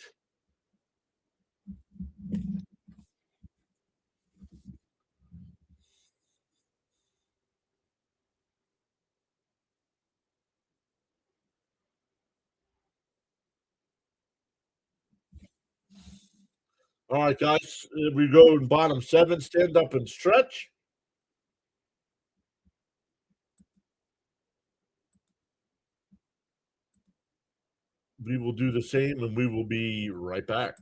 All right, guys, we go in bottom 7, stand up and stretch. We will do the same, and we will be right back.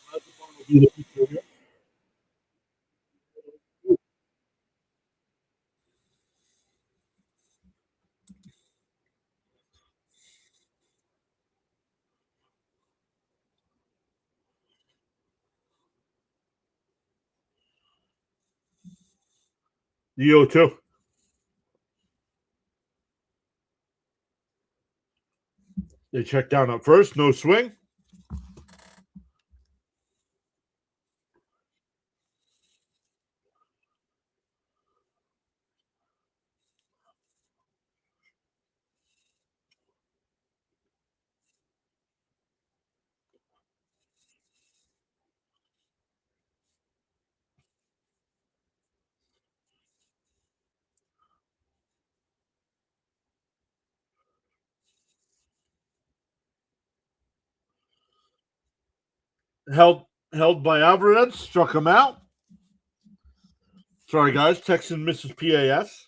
The 0-2. They check down at first, no swing. Held by Alvarez, struck him out. Sorry, guys, texting Mrs. PAS.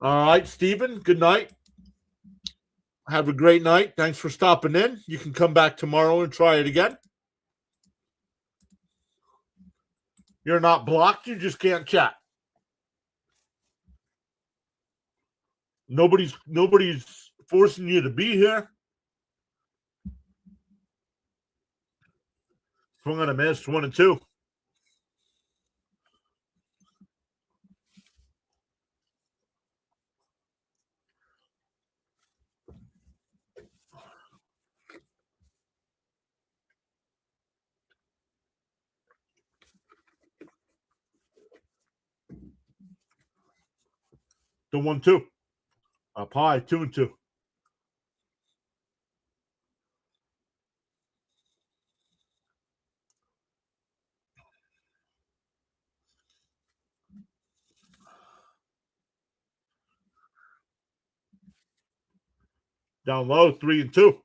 All right, Steven, good night. Have a great night. Thanks for stopping in. You can come back tomorrow and try it again. You're not blocked. You just can't chat. Nobody's forcing you to be here. Swung on a miss, 1-2. The 1-2. Up high, 2-2. Down low, 3-2.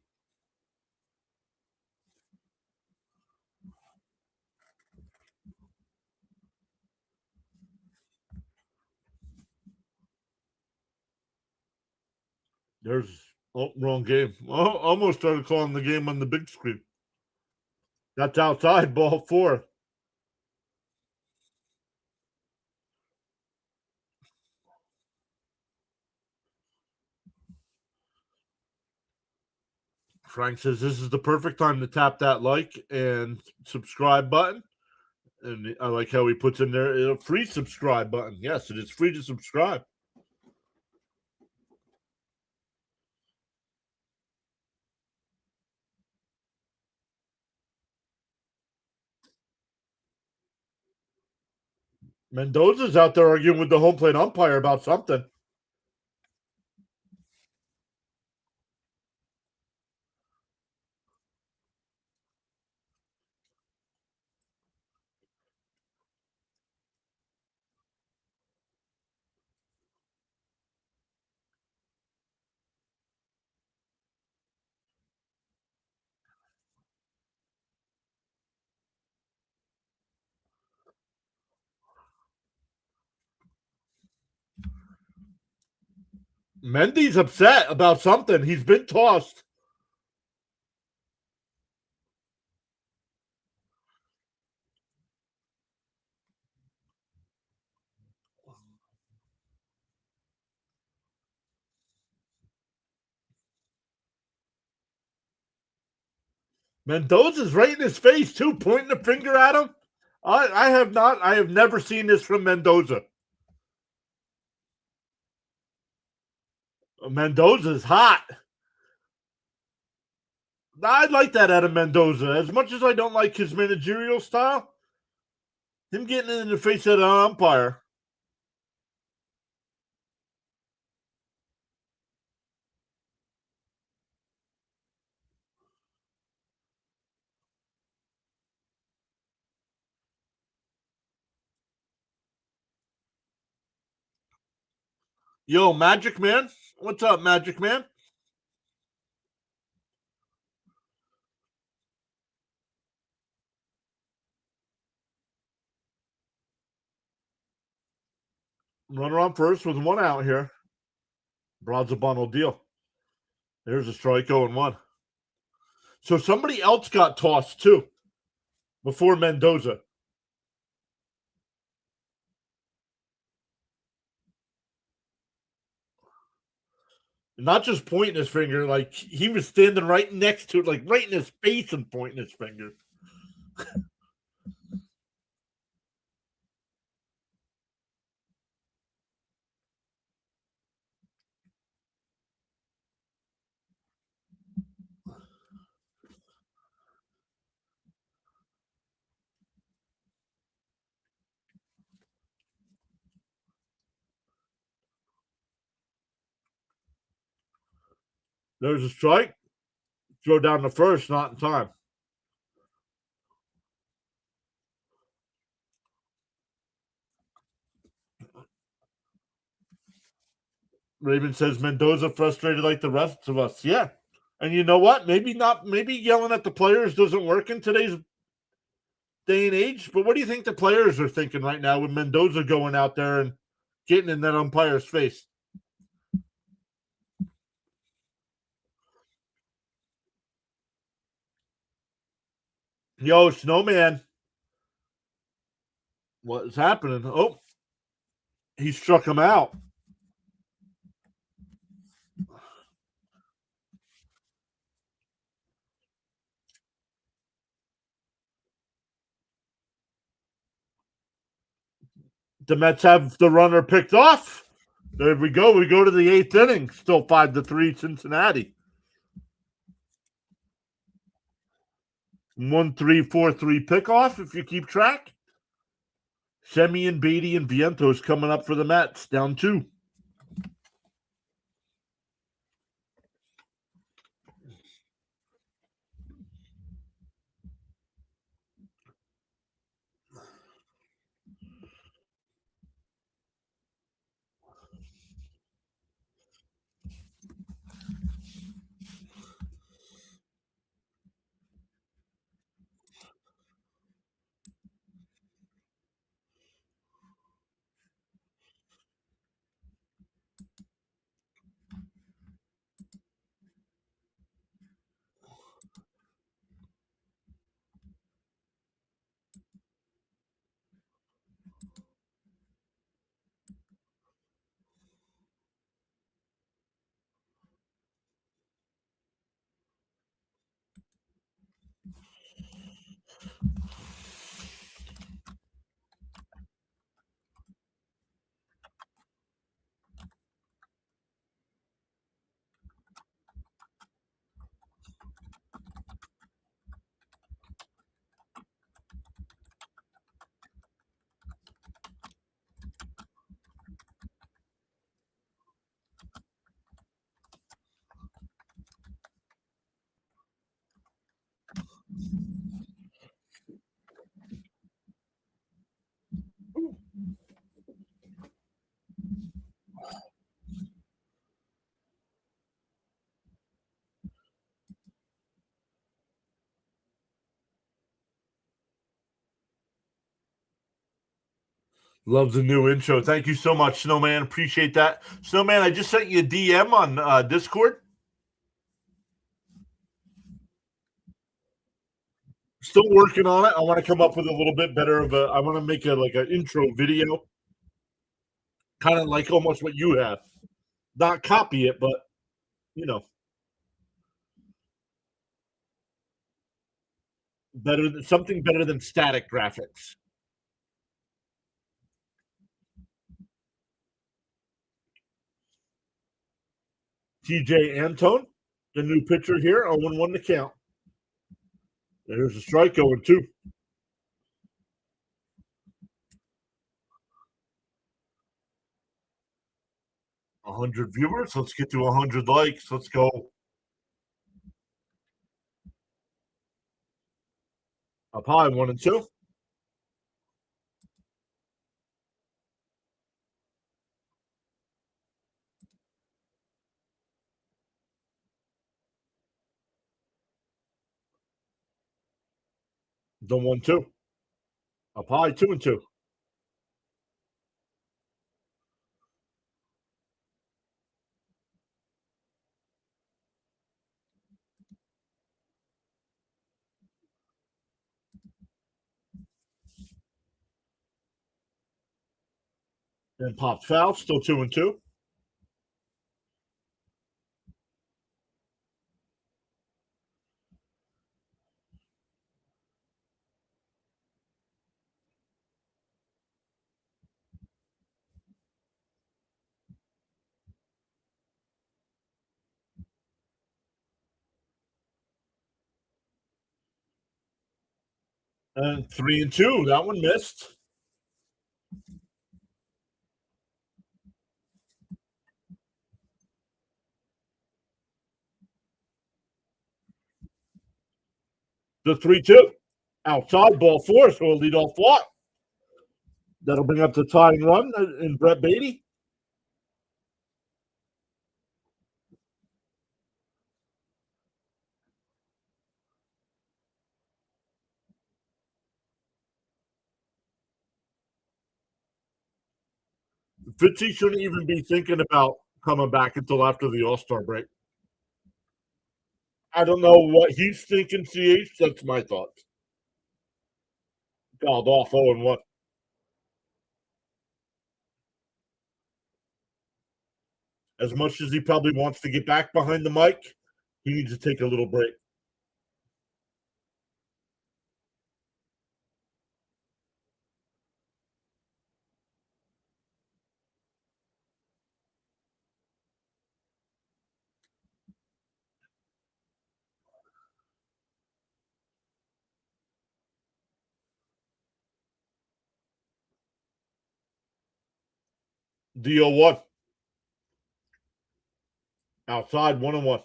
Wrong game. Oh, almost started calling the game on the big screen. That's outside, ball 4. Frank says this is the perfect time to tap that like and subscribe button. And I like how he puts in there a free subscribe button. Yes, it is free to subscribe. Mendoza's out there arguing with the home plate umpire about something. Mendy's upset about something. He's been tossed. Mendoza's right in his face, too, pointing the finger at him. I have never seen this from Mendoza. Mendoza's hot. I like that out of Mendoza. As much as I don't like his managerial style, him getting in the face of an umpire. Yo, Magic Man. What's up, Magic Man? Runner on first with 1 out here. Broad's a bundle deal. There's a strike, 0-1. So somebody else got tossed, too, before Mendoza. Not just pointing his finger, like he was standing right next to it, like right in his face and pointing his finger. There's a strike. Throw down the first, not in time. Raven says Mendoza frustrated like the rest of us. Yeah. And you know what? Maybe yelling at the players doesn't work in today's day and age. But what do you think the players are thinking right now with Mendoza going out there and getting in that umpire's face? Yo, Snowman, what is happening? Oh, he struck him out. The Mets have the runner picked off. There we go. We go to the eighth inning. Still 5-3 Cincinnati. 1-3-4-3 pickoff, if you keep track. Semien, Beatty, and Vientos coming up for the Mets. Down 2. Love the new intro. Thank you so much, Snowman. Appreciate that. Snowman, I just sent you a DM on Discord. Still working on it. I want to come up with a little bit better of a. I want to make a like an intro video, kind of like almost what you have. Not copy it, but you know, better than something better than static graphics. TJ Antone, the new pitcher here, 0-1 to count. There's a strike going 2. 100 viewers. Let's get to 100 likes. Let's go. Up high, 1-2. The 1-2. Up high, 2-2. And popped foul, still 2-2. And 3-2. That one missed. The 3-2. Outside, ball 4, so a lead off walk. That'll bring up the tying run in Brett Beatty. Fitzy shouldn't even be thinking about coming back until after the All-Star break. I don't know what he's thinking, CH. That's my thoughts. Fouled off 0-1. As much as he probably wants to get back behind the mic, he needs to take a little break. D-O-1. Outside, 1-1.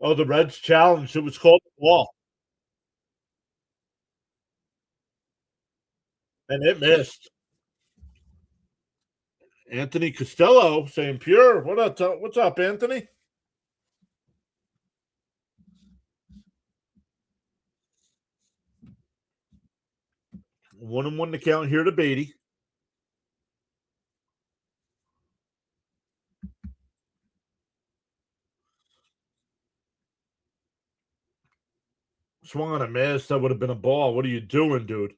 Oh, the Reds challenged. It was called the ball, and it missed. Anthony Costello saying, Pure, what's up, Anthony? One and one to count here to Beatty. Swung on a miss. That would have been a ball. What are you doing, dude?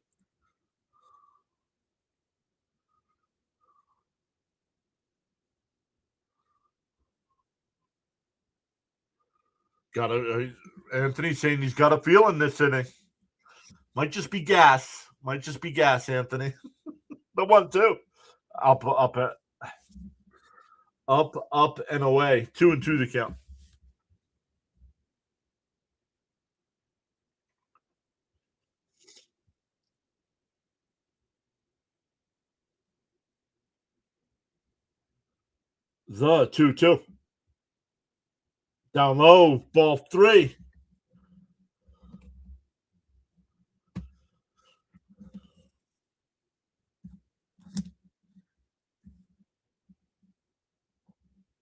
Anthony saying he's got a feeling this inning. Might just be gas. Anthony. The 1-2. Up and away. 2-2 the count. The 2-2. Down low, ball 3.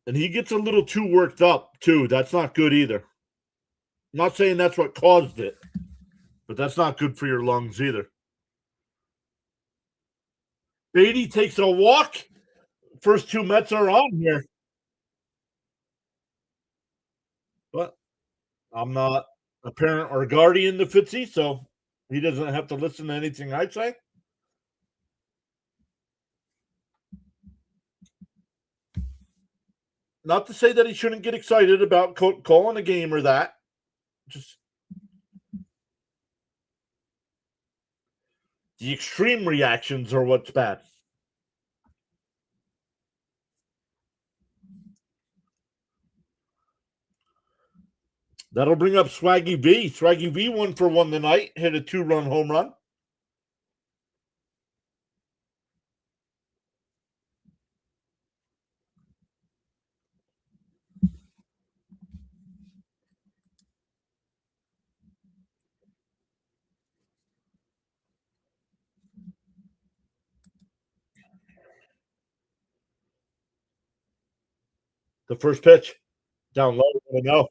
And he gets a little too worked up, too. That's not good either. I'm not saying that's what caused it, but that's not good for your lungs either. Beatty takes a walk. First two Mets are on here. But I'm not a parent or guardian to Fitzy, so he doesn't have to listen to anything I say. Not to say that he shouldn't get excited about calling a game or that. Just the extreme reactions are what's bad. That'll bring up Swaggy V. Swaggy V 1-for-1 tonight. Hit a 2-run home run. The first pitch. Down low. No.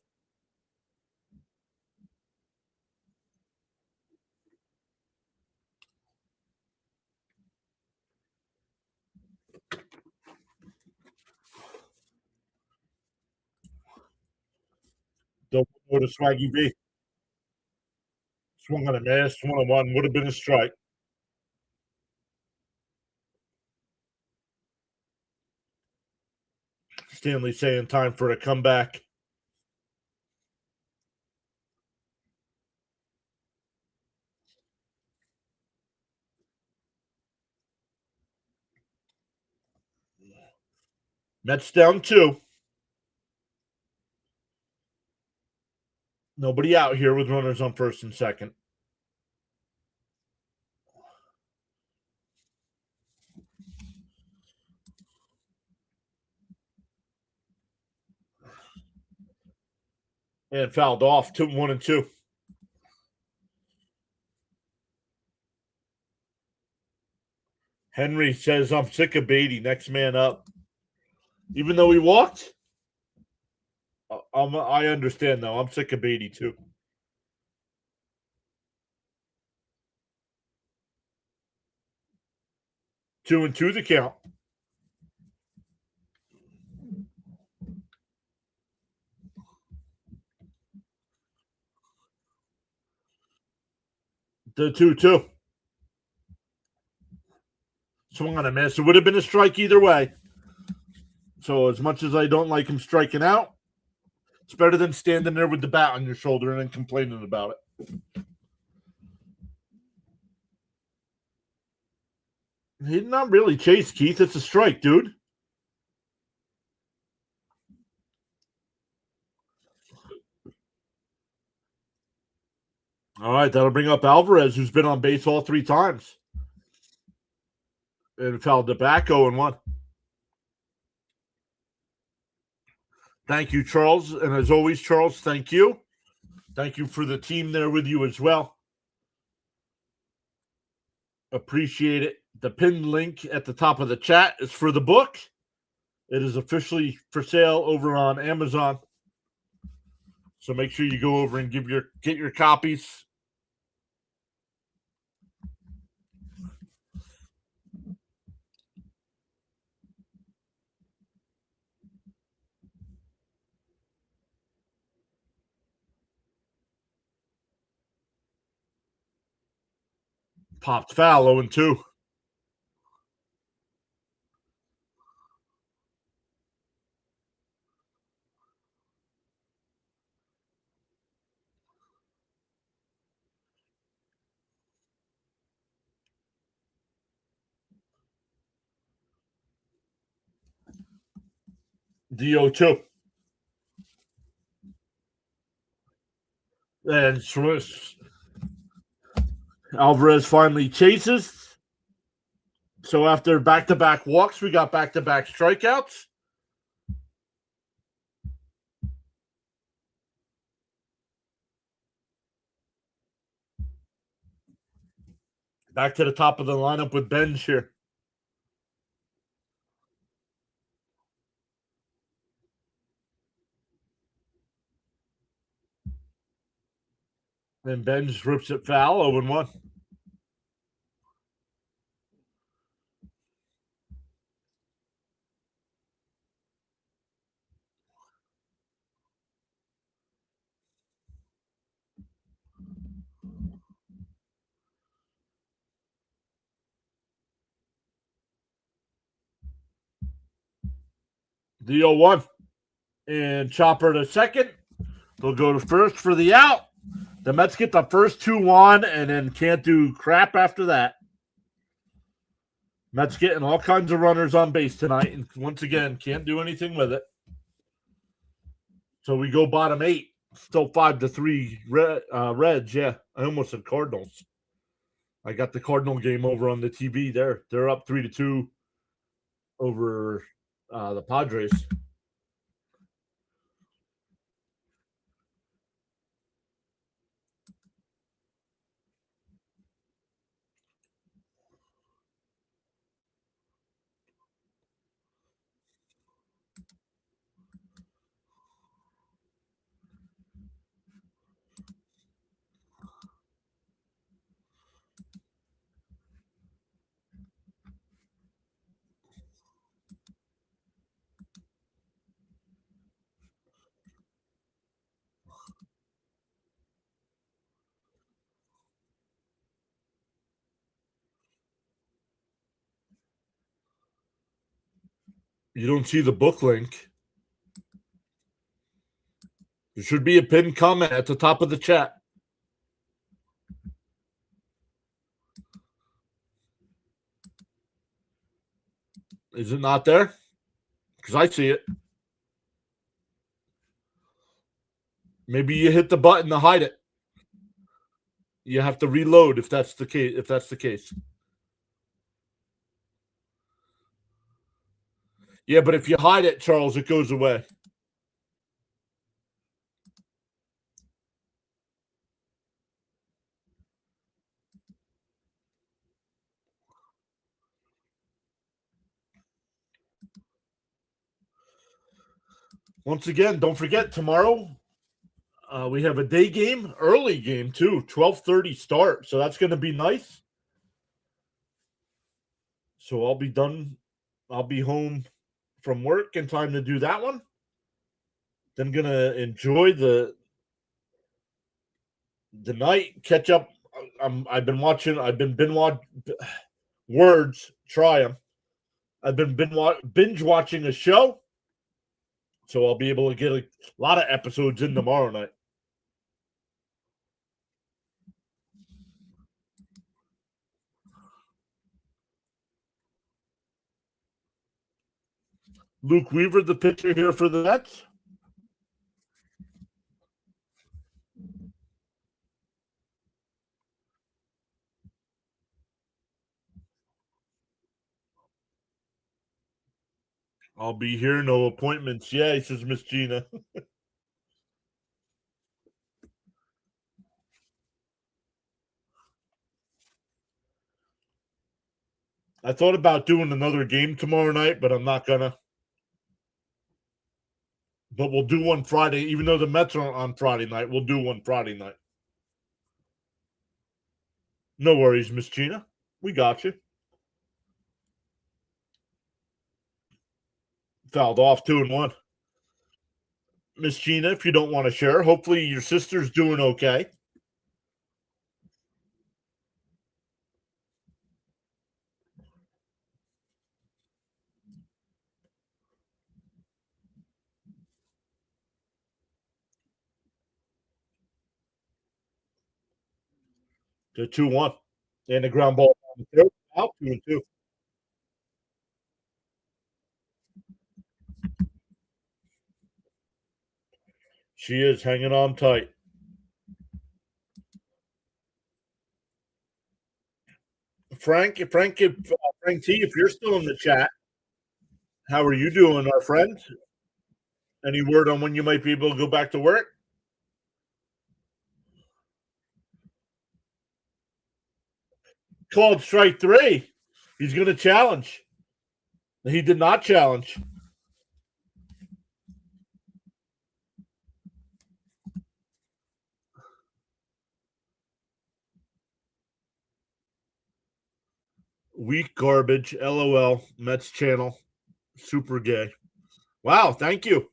Don't go to Swaggy V. Swung on a miss. 1-1. Would have been a strike. Stanley saying time for a comeback. Mets down 2. Nobody out here with runners on first and second. And fouled off. 1-2. Henry says, I'm sick of Beatty. Next man up. Even though he walked, I understand, though. I'm sick of Beatty, too. 2-2 the count. The 2-2. Swung on a miss. It would have been a strike either way. So as much as I don't like him striking out, it's better than standing there with the bat on your shoulder and then complaining about it. He did not really chase, Keith. It's a strike, dude. All right, that'll bring up Alvarez, who's been on base all 3 times. And fouled it back 0-1. Thank you, Charles. And as always, Charles, thank you. Thank you for the team there with you as well. Appreciate it. The pinned link at the top of the chat is for the book. It is officially for sale over on Amazon. So make sure you go over and get your copies. Popped foul 0-2. The 0-2. And Alvarez finally chases. So after back-to-back walks, we got back-to-back strikeouts. Back to the top of the lineup with Benj here. And Benj rips it foul, 0-1. The 0-1. And Chopper to second. They'll go to first for the out. The Mets get the first 2 on and then can't do crap after that. Mets getting all kinds of runners on base tonight. And once again, can't do anything with it. So we go bottom 8. Still 5-3 Reds. Yeah, I almost said Cardinals. I got the Cardinal game over on the TV there. They're up 3-2 over the Padres. You don't see the book link. There should be a pinned comment at the top of the chat. Is it not there? Because I see it. Maybe you hit the button to hide it. You have to reload if that's the case. Yeah, but if you hide it, Charles, it goes away. Once again, don't forget tomorrow we have a day game, early game too, 12:30 start. So that's going to be nice. So I'll be done. I'll be home from work in time to do that one. Then going to enjoy the night, catch up I've been watching. I've been words. Try them. I've been binge watching a show, so I'll be able to get a lot of episodes in tomorrow night. Luke Weaver, the pitcher here for the Mets. I'll be here. No appointments. Yeah, says Miss Gina. I thought about doing another game tomorrow night, but I'm not gonna. But we'll do one Friday, even though the Mets are on Friday night. We'll do one Friday night. No worries, Miss Gina. We got you. Fouled off 2-1. Miss Gina, if you don't want to share, hopefully your sister's doing okay. To 2-1. And the ground ball out 2-2. She is hanging on tight. Frank T, if you're still in the chat, how are you doing, our friend? Any word on when you might be able to go back to work? Called strike 3. He's going to challenge. He did not challenge. Weak garbage. LOL. Mets channel. Super gay. Wow, thank you.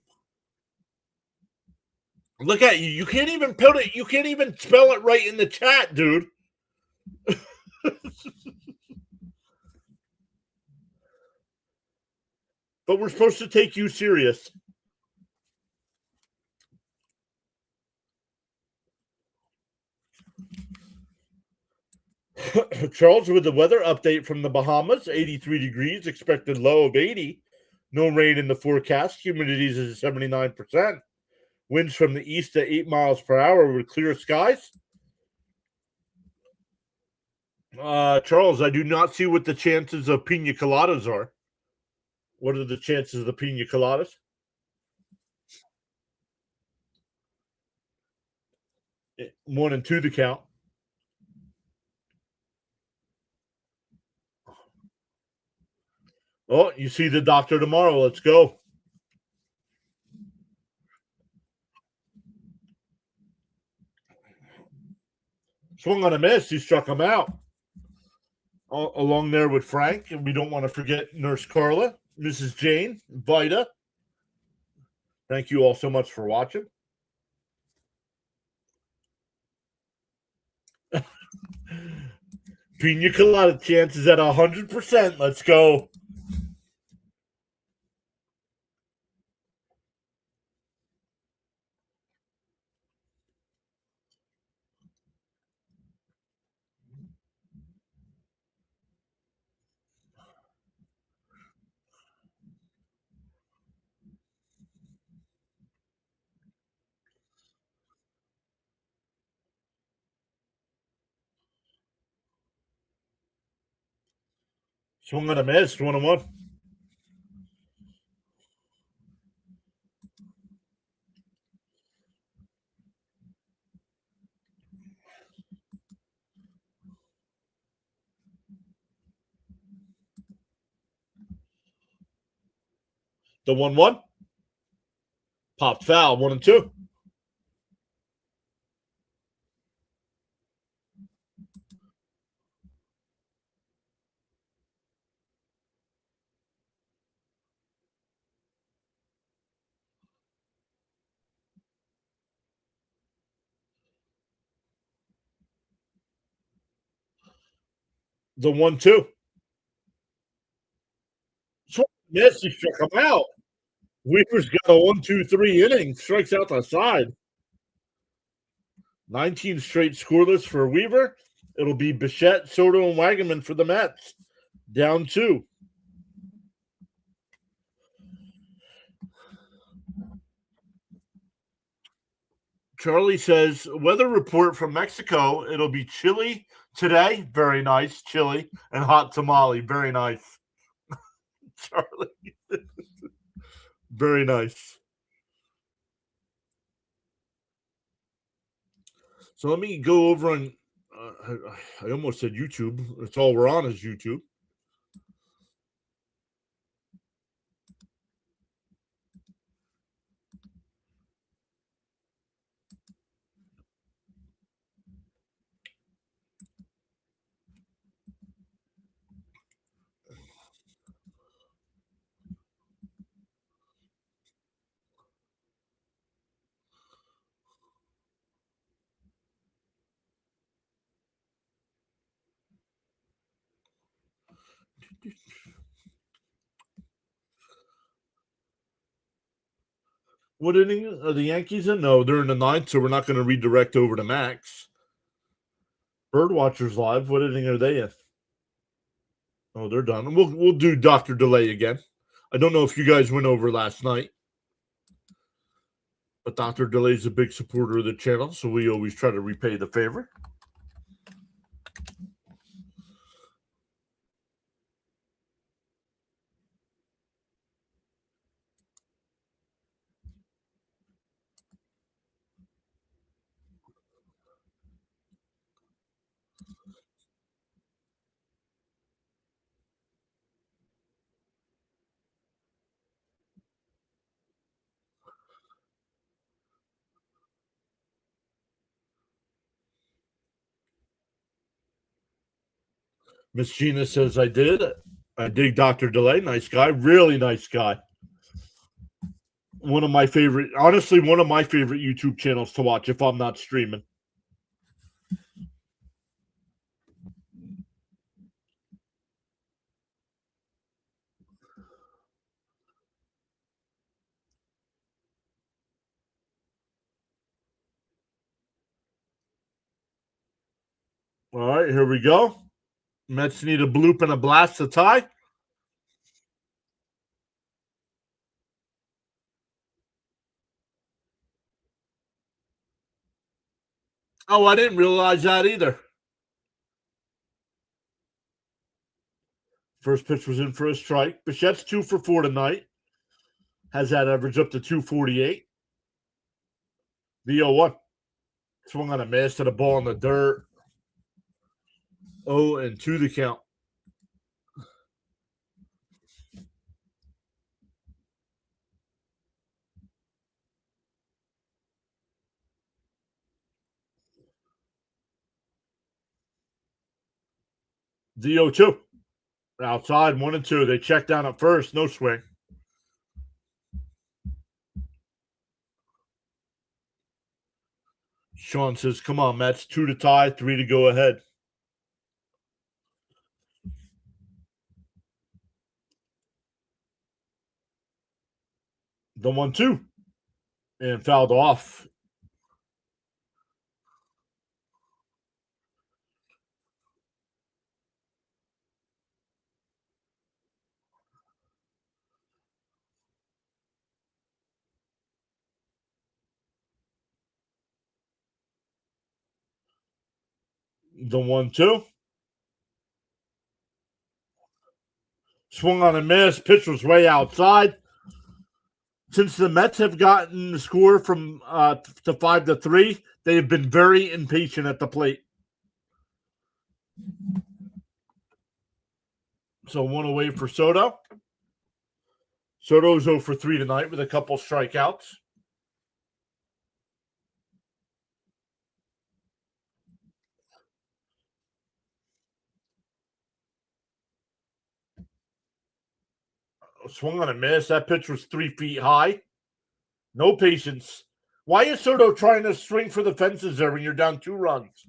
Look at you. You can't even put it. You can't even spell it right in the chat, dude. But we're supposed to take you serious. Charles with the weather update from the Bahamas. 83 degrees. Expected low of 80. No rain in the forecast. Humidity is 79%. Winds from the east at 8 miles per hour with clear skies. Charles, I do not see what the chances of pina coladas are. What are the chances of the pina coladas? 1 and 2 to count. Oh, you see the doctor tomorrow. Let's go. Swung on a miss. He struck him out. Along there with Frank, and we don't want to forget Nurse Carla, Mrs. Jane, Vita. Thank you all so much for watching. Pina colada chance is at 100%. Let's go. Swung on a miss. 1-1. The 1-1. Popped foul. 1-2. The 1-2. So yes, he struck him out. Weaver's got a 1-2-3 inning, strikes out the side. 19 straight scoreless for Weaver. It'll be Bichette, Soto, and Wagaman for the Mets. Down 2. Charlie says, weather report from Mexico. It'll be chilly today. Very nice. Chilly. And hot tamale. Very nice. Charlie. Very nice. So let me go over on, I almost said YouTube. That's all we're on is YouTube. What inning are the Yankees in? No, they're in the 9th, so we're not going to redirect over to Max. Birdwatchers Live, what inning are they in? Oh, they're done. We'll do Dr. Delay again. I don't know if you guys went over last night, but Dr. Delay is a big supporter of the channel, so we always try to repay the favor. Miss Gina says, I did. I dig Dr. Delay. Nice guy. Really nice guy. One of my favorite YouTube channels to watch if I'm not streaming. All right, here we go. Mets need a bloop and a blast to tie. Oh, I didn't realize that either. First pitch was in for a strike. Bichette's 2 for 4 tonight. Has that average up to 248. The 0-1. Swung on a miss to the ball in the dirt. 0-2 the count. The 0-2. Outside, 1-2. They check down at first. No swing. Sean says, come on, Mets. 2 to tie, 3 to go ahead. The 1-2. And fouled off. The 1-2. Swung on a miss. Pitch was way outside. Since the Mets have gotten the score from to 5-3, they have been very impatient at the plate. So 1 away for Soto. Soto's 0 for 3 tonight with a couple strikeouts. Swung on a miss. That pitch was 3 feet high. No patience. Why is Soto trying to swing for the fences there when you're down 2 runs?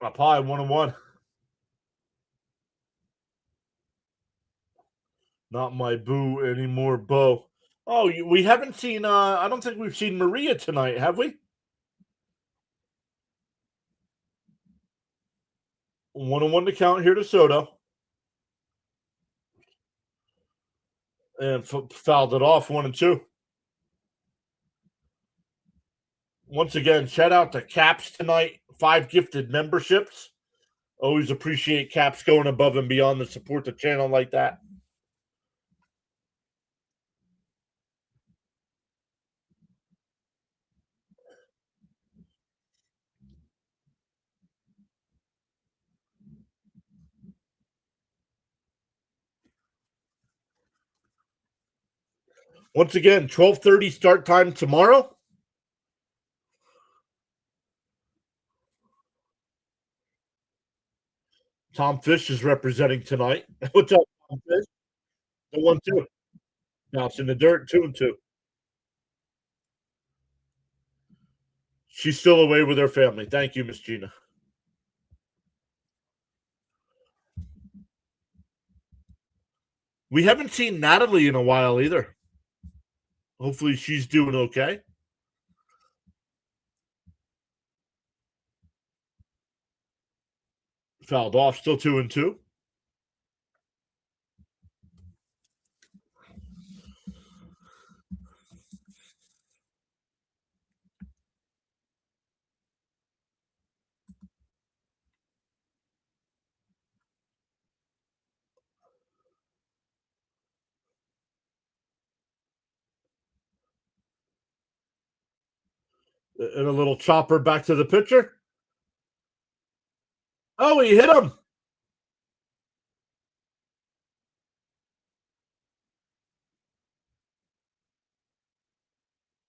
Up high, 1-1. Not my boo anymore, Bo. Oh, we haven't seen. I don't think we've seen Maria tonight, have we? 1-1 to count here to Soto, and fouled it off 1-2. Once again, shout out to Caps tonight. 5 gifted memberships. Always appreciate Caps going above and beyond to support the channel like that. Once again, 12:30 start time tomorrow. Tom Fish is representing tonight. What's up, Tom Fish? The 1-2. Bounce in the dirt, 2-2. She's still away with her family. Thank you, Miss Gina. We haven't seen Natalie in a while either. Hopefully she's doing okay. Fouled off, still 2-2. And a little chopper back to the pitcher. Oh, he hit him.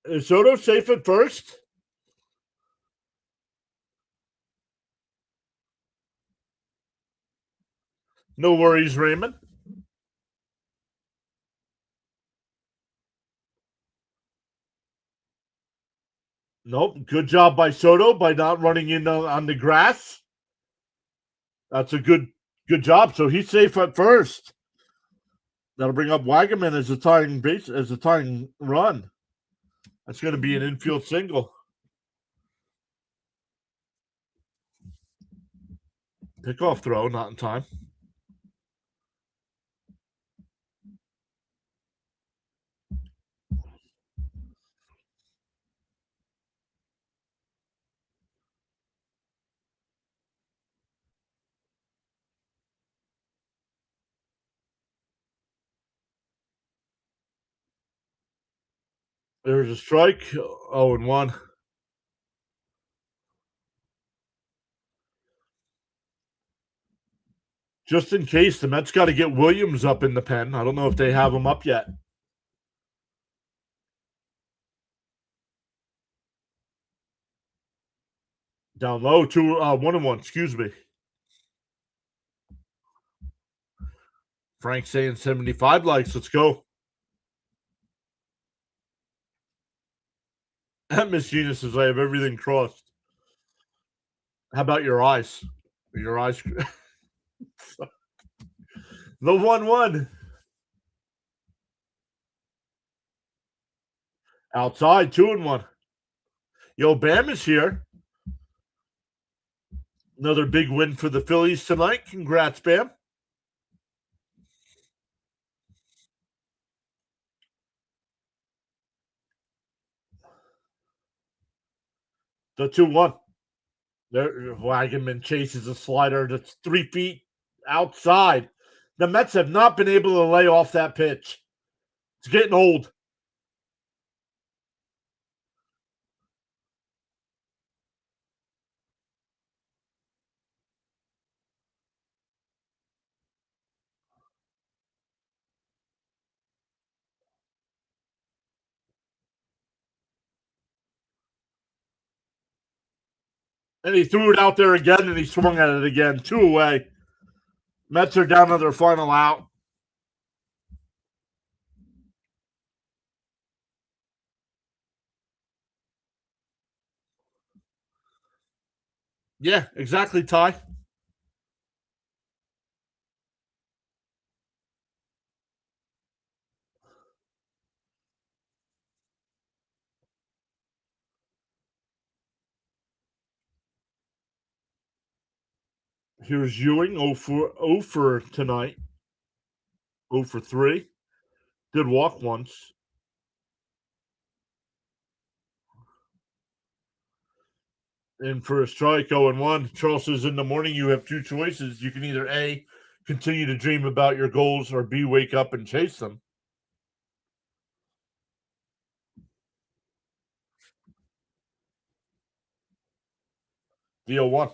Is Soto safe at first? No worries, Raymond. Nope. Good job by Soto by not running in on the grass. That's a good job. So he's safe at first. That'll bring up Wagaman as a tying run. That's going to be an infield single. Pickoff throw, not in time. There's a strike. 0-1. Just in case, the Mets got to get Williams up in the pen. I don't know if they have him up yet. Down low, 1-1. Excuse me. Frank saying 75 likes. Let's go. Miss Gina says I have everything crossed. How about your eyes? Your eyes. The 1-1. Outside, 2-1. Yo, Bam is here. Another big win for the Phillies tonight. Congrats, Bam. The 2-1. There, Wagaman chases a slider that's 3 feet outside. The Mets have not been able to lay off that pitch. It's getting old. And he threw it out there again, and he swung at it again. 2 away. Mets are down to their final out. Yeah, exactly, Ty. Here's Ewing, 0 for tonight, 0 for 3. Did walk once. And for a strike, 0-1. Charles says in the morning you have two choices. You can either A, continue to dream about your goals, or B, wake up and chase them. The 0-1.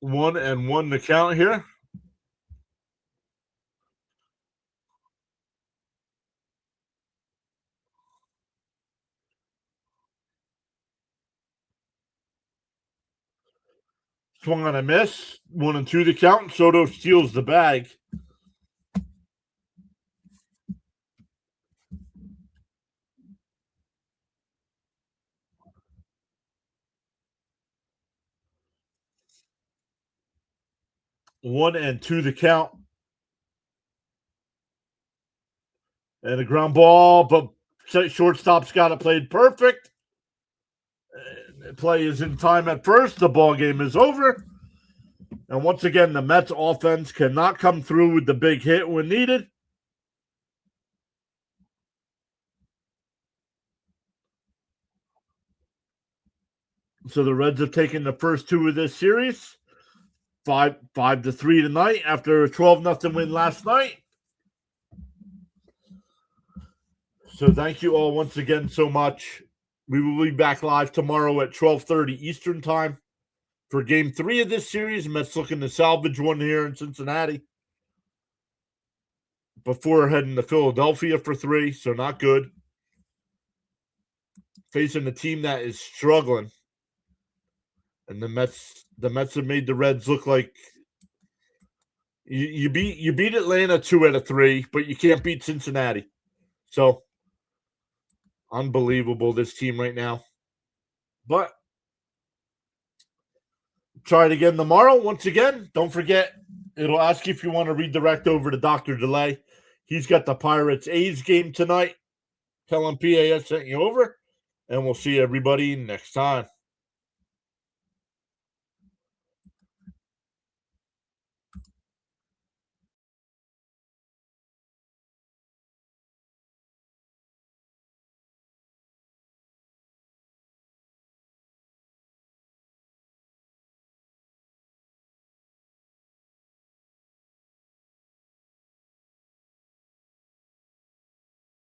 1-1 to count here. Swung on a miss. 1-2 to count. Soto steals the bag. One and two to count. And a ground ball, but shortstop's got it played perfect. Play is in time at first. The ball game is over. And once again, the Mets offense cannot come through with the big hit when needed. So the Reds have taken the first two of this series, 5-3 tonight after a 12-0 win last night. So thank you all once again so much. We will be back live tomorrow at 12:30 Eastern time for Game 3 of this series. Mets looking to salvage one here in Cincinnati before heading to Philadelphia for 3, so not good. Facing a team that is struggling. And the Mets have made the Reds look like you beat Atlanta 2 out of 3, but you can't beat Cincinnati. So unbelievable, this team right now. But try it again tomorrow. Once again, don't forget, it'll ask you if you want to redirect over to Dr. Delay. He's got the Pirates A's game tonight. Tell him PAS sent you over, and we'll see everybody next time.